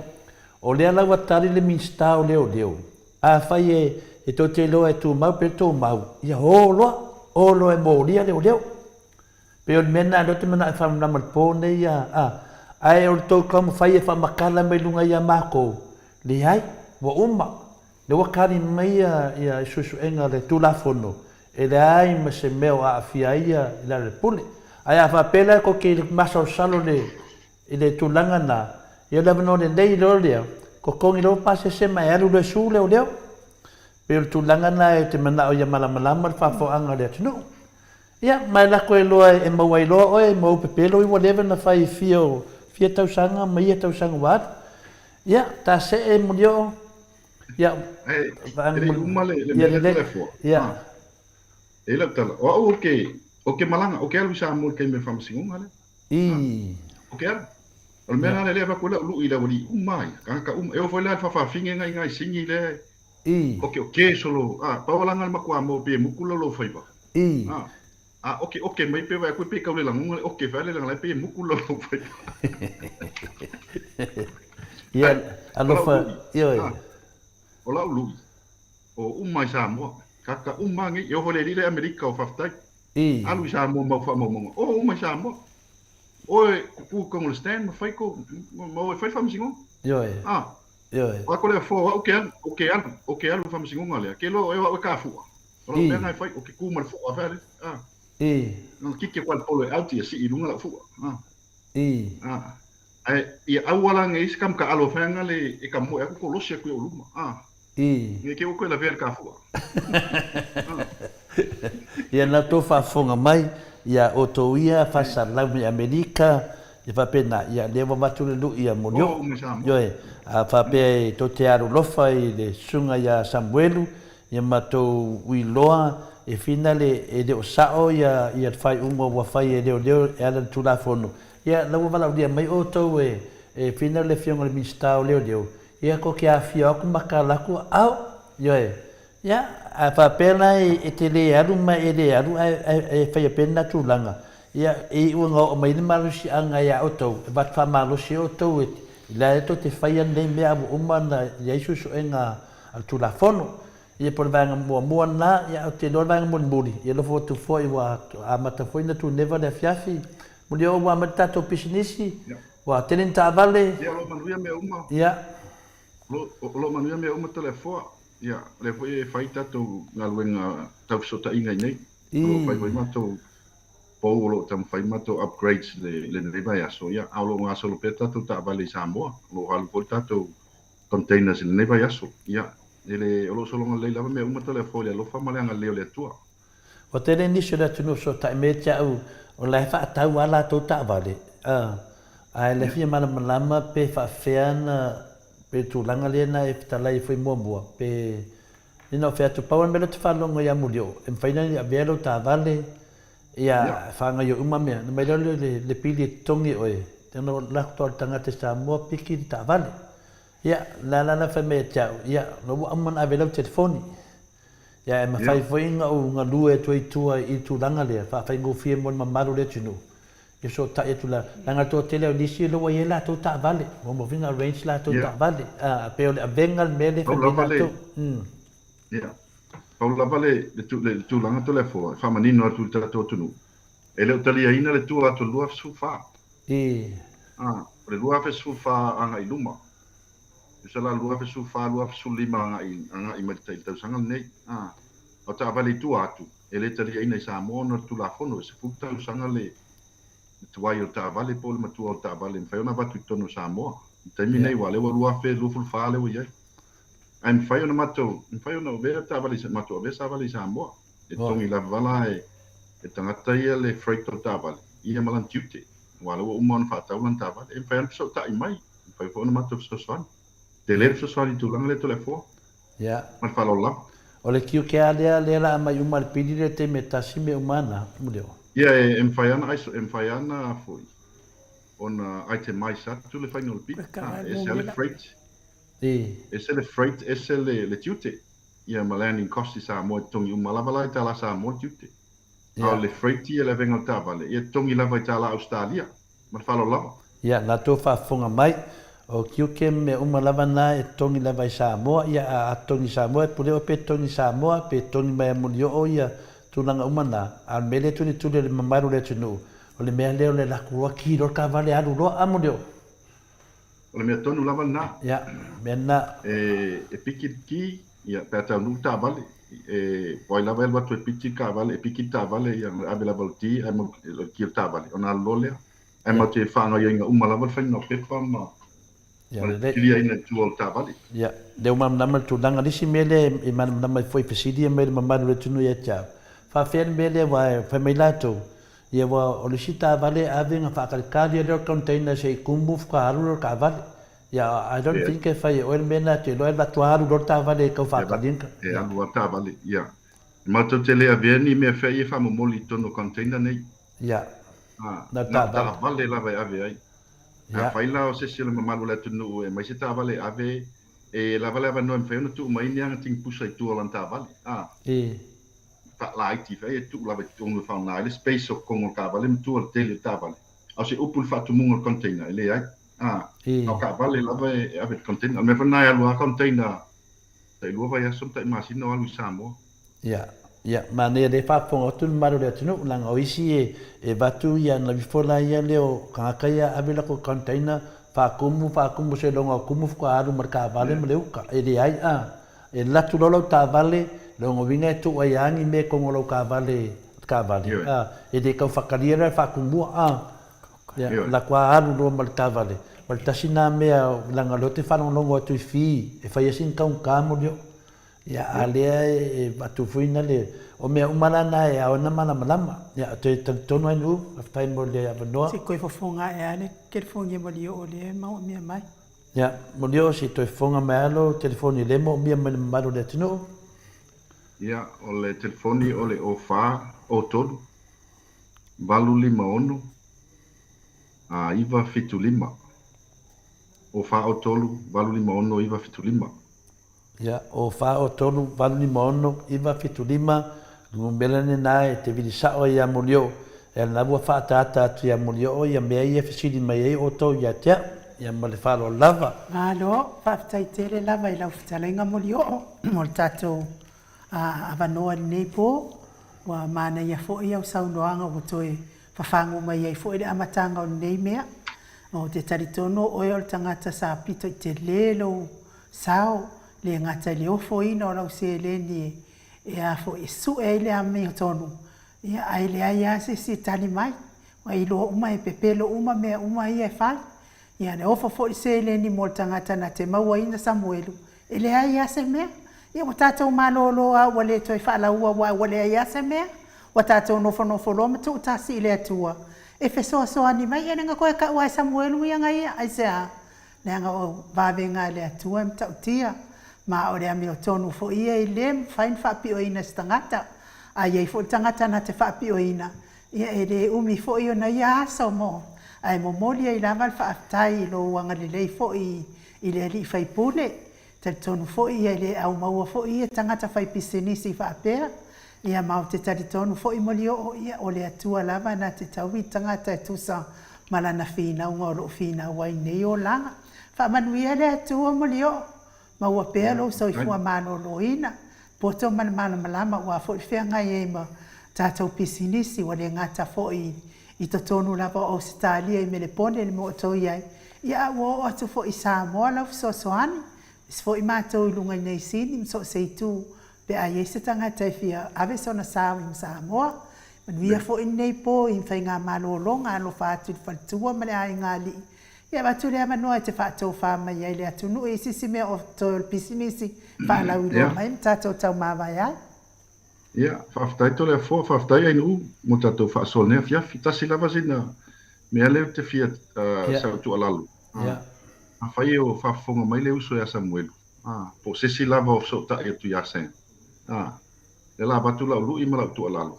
o le ala watari le minsta o leo a fai e to te lo e tu mau pe to mau ia o lo e mo lia leo pe o mena do te mena fa na mal pone ia ai o to kam fai e fa makala me lunga ia mako le ai wo umma le wakari mai ia susu enga le tu la fono e le ai ma se meo a fia ia la le pule ai fa pela ko ke masa salo le tu langa na ia la no le dei lo le ko kongi lo pase se mai alu le su le pe tu langa na e te mana o ia malama fa fo anga le no ia mai la ko lo e mo wai lo o e mo pe pelo i whatever na fai fia tau sanga mai tau sanga wat ia ta se e mulio ia
ia ele tala o malanga o ke alu sa mo ke me fam singonga le ok o mena le va kola lu ila wali mai ka eu foi lá fa finga ngai singi le ok solo pa wala ngal makwa mo pe mukula lo foi ba oke mai pe vai ku pe ka le langu oke fa le lang pe muku lo fai
ia alo fa ia
ola ulu o umma Samoa kaka umma ngi yo hole le Amerika o faftai alu Samoa mau fa mau o umma Samoa oi ku ko ngol stand ma fai ko mo fai fa msingo
ia
wa ko le fo oke alu fa msingo ngale ke lo e wa ka fu o me ngai fai o ke ku mal fu a no kike kwal polo auti si ilunga la fu ia awala ngai skam ka alo fa ngale e kam mo e ko lo se ku uluma ngai ke ko la ver ka fu
ia na to fa fonga mai ia otoia fa salami Amerika ia fa pena ia lewa matule lu ia monio yoe a fa pe to te aru lofa i le sunga ia Samuelu ia matou uiloa e finale e de sao ia fai ungo wa fai e de ala tula fono ia la wala dia mai oto e finale fionga le mistao leo ia ko kia fia ku makala ku au yoe ia a fa pena e te le aru mai e le aru e fai pena tulanga ia e ungo mai ni malusi anga ia oto e bat fa malusi oto la to te fai ande me abu umana ia isu so enga al tula fono ia por vanga mua na ia te dor vanga mon buri ia lo foto foi wa amata foi na tu never le fiafi muli o wa mata to pisinisi wa tenen ta vale
ia lo manuia me uma
ia
lo manuia me uma telefone ia le foi faita to ngalwenga tau sota inga nei lo fai foi mato polo tam fai mato upgrades le riva ia so ia aulo nga solo peta to ta vale Samoa lo halu porta to containers le neva ia so ia ele olo solo ngal leila me uma telefone lo fa male ngal leo le tua
o te ni so da tu so ta me cha o la fa ta wala to ta vale ai le fia mana malama pe fa feana pe tu langa le na e ta lai foi mo pe ino fe tu pau me te fa longo ya mulio en faina ya velo ta vale ia fa nga yo uma me no me le pili tongi oe teno la to tanga te sa mo piki ta vale ia la fa me cha ia no amman avelo telefoni ia ma fai foi nga lue tua i tu langa le fa ngo fie mon mamaru le tunu ia so ta tu la langa to tele di si lo ia la to ta vale mo vinga range la to ta vale pe o vengal mele fa to
ia Paula vale le tu langa telefo fa manino tu ta to tunu ele o talia ina le tu atu lua sufa le lua fe sufa anga iluma se la lua fe sufa lua sulima anga i mata il tau sanga nei o ta vale tu atu ele talia ina sa mono tu la fono se futa sanga le tu ai o ta vale pol ma tu o ta vale fa una batu tonu sa mo temi nei wale o lua fe lu ful fa le o ye I'm fai ona mato, fai ona vera ta vale mato ave sa vale sa mo. E tongi la vala e tangata ia le freight ta vale. Ia malan tiute. Wala o umon fa ta ulan ta vale. E fai ona so ta mai. Fai ona mato so swan. Te le so swan tu lang le telefo.
Ya.
Ma fa lo la.
O le kiu ke ale le la mai uma pidi le te metasi me umana, mulio.
Ia e fai ona iso e fai ona foi. Ona item mai sa tu le fai no pidi. E le freight. Ese le freight, ese le tiute. Ia malani costi sa mo tongi umalavala ta la sa mo tiute. Le freight ia le venga ta vale. Ia tongi lava ta la Australia. Ma falo lava.
Ia la to fa fonga mai o kiuke me umalava na e tongi lava sa mo ia a tongi sa mo pule o pe tongi sa mo pe tongi mai mulio o ia tunanga umana al mele tuni tule le mamaru le tunu. O le mea leo le la kua ki ro ka vale alu ro amulio.
Ole me tonu lava na.
Ya, mena
e piki ki ia peta nu ta vale. Poi lava el watu e piki ka vale, e piki ta vale ia ave lava ti e mo ki ta vale. Ona lole. E mo te fanga ia uma lava fa no pepa ma. Ya le ki ia ina tu ta vale.
Ya, de uma nama tu danga disi mele e man nama foi pesidi mele mamaru le tunu ia cha. Fa fen mele wa fa melato. Ia wa o le sita vale ave nga whakarikari le container se kumbu whakaharu ka vale. Ia, I don't think e whai oel mena te loe la tuaharu lo ta vale kau whakarinka.
E alu ta vale, ia. Mato te lea veni me whai e whamomoli tono container nei.
Ia.
Na ta vale lava ave ai. Ia. Whai lao se sila mamalu le tunu e mai se ta vale ave e lava lava noe mwhai ona tu mai ni anga ting pusa i tua lan ta vale. whaalaiti whai tu lawe tungu whaunga ele space o kongo ka vale mtua tele ta vale. Au se upu whatumunga container ele ai. Au ka vale lawe ave container. Me whanai alua container. Tai lua vai asom tai masino alu Samoa.
Ya, mana de whaponga tunu maru rea tunu, langa o isi e watu ia na wifona ia leo kangakaya abila ko container, whakumu se longa kumu whaka aru marka vale mleuka, e re ai e latu lolo ta vale, longa winga e tu ai angi me kongo lau ka vale, e de kau whakarira whakumua, la kua aru lo marka vale, wale tasina mea langa lote whanongongo atu i whi, e whaiasin kaun kamo leo, ya alea e batufuina le o mea umarana e ao na malama ya te tono ai nu aftai mo le avanoa
si koe fofonga e ale ke fonga mo lio o le mau mea mai
ya mo lio si toi fonga mai alo telefoni le mo mea mai maru le tino
ya o le telefoni o le ofa o tolu valu lima ono a iva fitu lima ofa o tolu valu lima ono iva fitu lima.
Ya, o wha o tonu walu ni mono, iwa fitu lima, ngumbela ni nae, te vidi sao ia mulio, e nabua wha tata atu ia mulio, ia mea ia fisiri mai ei oto ia tea, ia male whalo lava.
Malo, whaftai tere lava i lau whitalenga mulio, mo le tatou awanoa nei po, wa mana ia fo ia usaunoanga o toe whawhangu mai ei fo i le amatanga o nei mea, o te taritono oe o le tangata sa pito i te lelo sao, le ngata le ofo ina o lau se le ni e a fo e su e le ame o tonu. Ia ai le ai ase si tali mai, wa ilo uma e pepelo uma mea uma ia e fai. Ia le ofo fo i se le ni mo tangata na te maua ina Samuelu. E le ai ase mea, ia wa tātou malolo a wa le toi whaala ua wa le ai ase mea, wa tātou nofo loma tu tasi i le atua. E fe soa ni mai, ia nenga koe ka ua e Samuelu ia ngai ia, ai se a. Nenga o vavenga le atua im tau tia. Ma ore ame o tonu fo ia i le fain whapi o ina stangata. Ai ei fo tangata na te whapi o ina. Ia e le umi fo i o na ia aso mo. Ai mo moli ai lamal whaaftai lo wanga le lei fo i le li fai pule. Te tonu fo i le au maua fo i tangata fai pisenisi whaapea. Ia mau te tari tonu fo i moli o ia o le atua lava na te taui tangata e tusa malana fina unga o lo fina wai nei o langa. Whaamanuia le atua moli o. Ma ua pea lo so i fua mano lo ina. Poto mana malama ua fo i whea ngai e ma tātou pisinisi wa le ngata fo i to tonu lava o Australia i mele pone le mo to iai. Ia ua o atu fo i Samoa lau so soani. Is fo i mātou i lunga i nei sini so se i tū pe a iese tangata i fia ave so na Samoa i Samoa. Manuia fo i nei po i mwhai ngā malo longa alo whātu i whalitua male ai ngā li. Ia watu lea manoa te whātou whāma iai lea tunu e sisi mea o tō pisinisi whālau i loa mai tātou tau māwai ai.
Ia, whaftai tō lea fō, whaftai ai nu mo tātou whaasol nea whiawhi tasi lava zina mea leo te whia sau tu alalu. A whai o whafonga mai leo so ia Samuelu. Po sesi lava o so ta e tu ia sen. Le la batu lau lui ma lau tu alalu.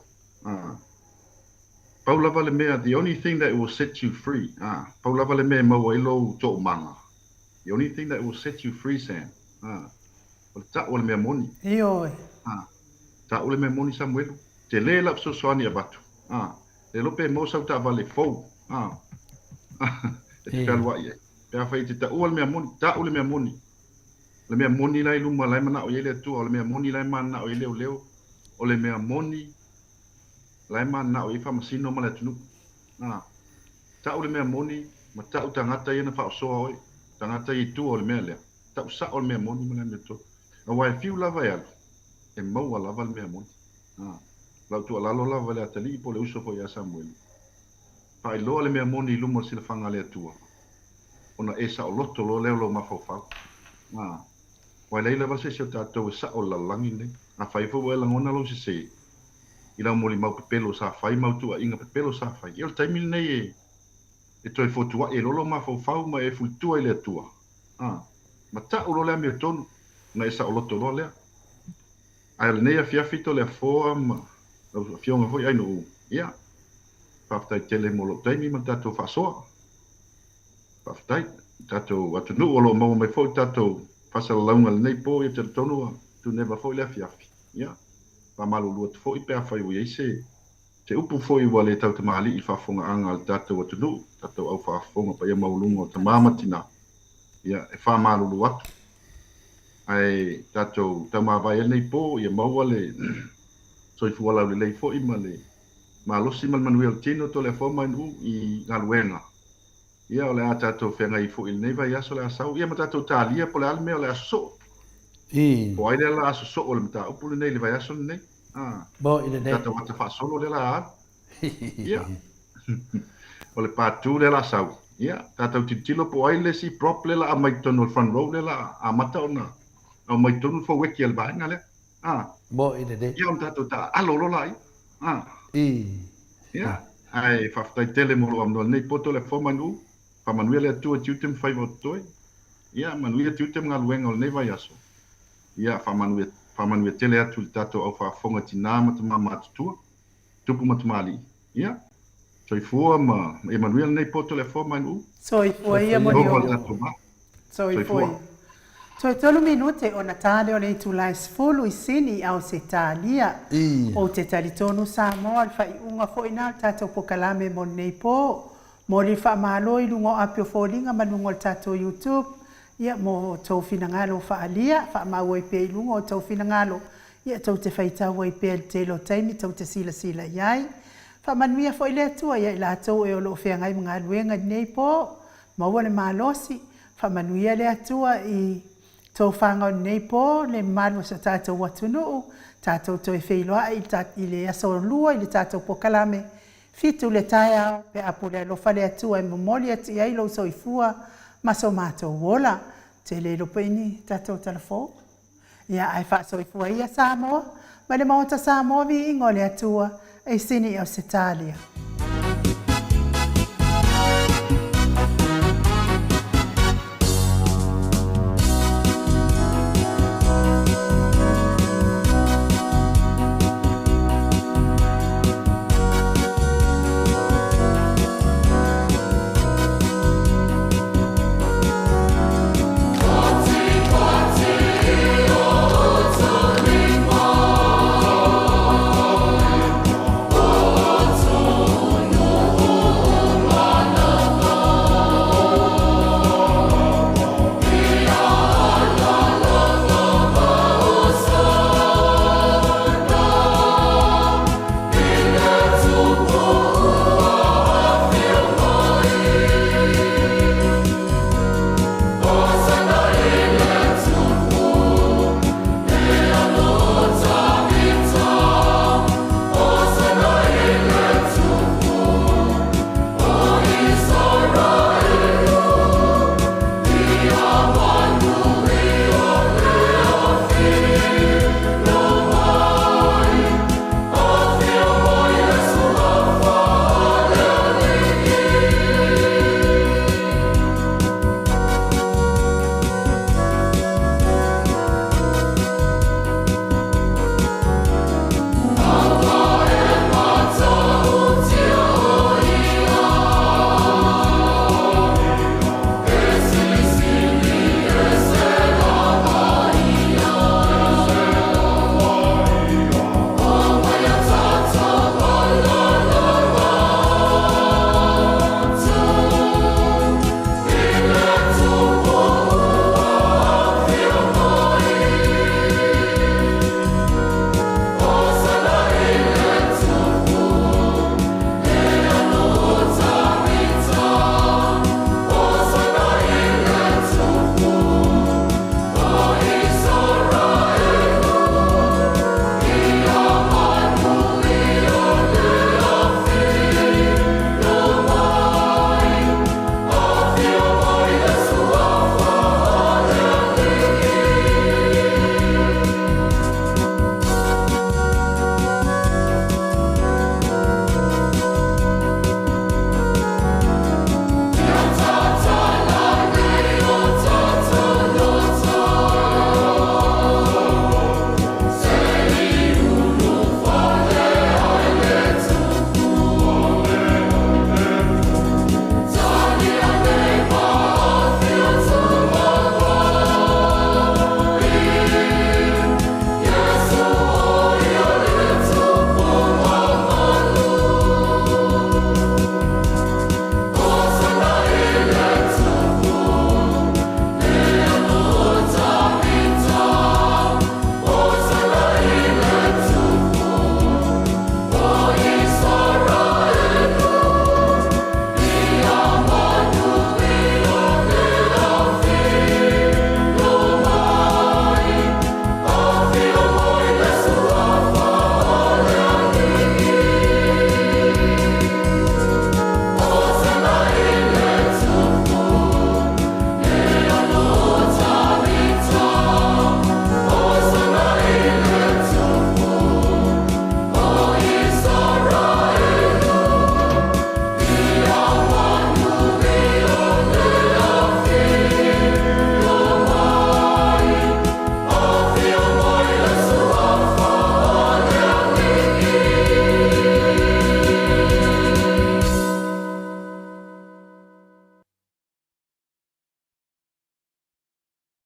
Paula vale mea, the only thing that will set you free. Paula vale mea maua ilo to manga. The only thing that will set you free, Sam. Ta ole mea moni.
Ioi.
Ta ole mea moni Samuelu. Te le lap so soani a batu. Le lope mo sau ta vale fou. E te kalwa ie. Pea whai te ta ole mea moni. Ta ole mea moni. Le mea moni lai luma lai mana o ile atua. Ole mea moni lai mana o ile o leo. Ole mea moni lai mana o ifa masino mala tunu. Ta ule mea moni, ma ta u tangata ia na wha osoa oi. Tangata i tu o le mea lea. Ta u sa o le mea moni mala mea to. A wai fiu lava e alu. E maua lava le mea moni. Lau tu alalo lava le atali po le uso po ia Samuelu. Pa i loa le mea moni lumo sila whanga le atua. Ona e sa o loto lo leo lo mawhawhau. Wai leila vase si o tātou e sa o lalangi nei. A whaifo e langona lo si se. I lau moli mau pepelo sa whai, mau tua inga pepelo sa whai. I o taimil nei e toi fotua e lolo ma fau ma e fultua i le atua. Ma ta ulo lea mea tonu, na e sa o loto loa lea. Ai le nei a fiafito lea foa ma, fionga hoi aino u. Ia, whaftai tele mo lo taimi ma tatou whasoa. Whaftai, tatou atu nu olo mau mai foi tatou whasala launga le nei po i te tonua, tu never foi lea fiafi. Ia. malulua te fo'i pea whai ui eise. Te upu fo'i wa le tau te mahali I whafonga anga le tātou atunu, tātou au whafonga pa ia maulunga o te māmatina. Ia, e wha malulu atu. Ai, tātou tau mawai nei po, ia maua le soifu wala le lei fo'i ma le malosi mal manuia o tino to le foma inu I ngaluenga. Ia o le a tātou whenga I fo'i nei vai aso le asau. Ia ma tātou tālia po le alme o le aso. Po ai le la aso so o le mta upu le nei le vai aso nei.
Bo I le nei.
Tātou wata wha solo le la a. Ia. O le pātū le la asau. Ia. Tātou titilo po ai le si prop le la a maitono le front row le la a mata ona. O maitono fo weki al vaenga le.
Bo I le nei.
Ia on tātou ta alo lola ai. Ia. Ai whaftai tele molo amno nei poto le foma nu. Whamanuia le atua tiutem whai votoi. Ia manuia tiutem ngā luenga o le nei vai aso. Ia whamanuia tele atu le tātou au whafonga tina matama mātutua. Tupu matamali. Ia. Soifua ma Emanuel nei poto le foma nu.
Soifua ia mo
Soifua
ni
le
o.
atu ma.
Soifua. So tolu minute o na tale o le tulai sfulu I sini au se talia. O te talitonu sa mo al fai unga fo ina tātou pokalame mo nei po. Mo li wha māloi lungo apio fōlinga manungo tātou YouTube. Ia mo tau finangalo wha alia, wha maua pe lungo o tau finangalo. Ia tau te whaitau i pe te lo taimi, tau te sila sila iai. Wha manuia fo ile atua, ia ila tau e o lo whea ngai mga luenga nei po. Maua le mālosi, wha manuia le atua I tau whanga nei po, le malu sa tātou watunu. Tātou toi wheiloa I le aso lua, I le tātou pokalame. Fitu le taia pe apu le lofa le atua e momoli ati ai lo soifua maso mātou wola. Te le lopa ini tātou telefo. Ia ai wha soifua ia Samoa. Ma le maota Samoa vi ingo le atua e sini au se talia.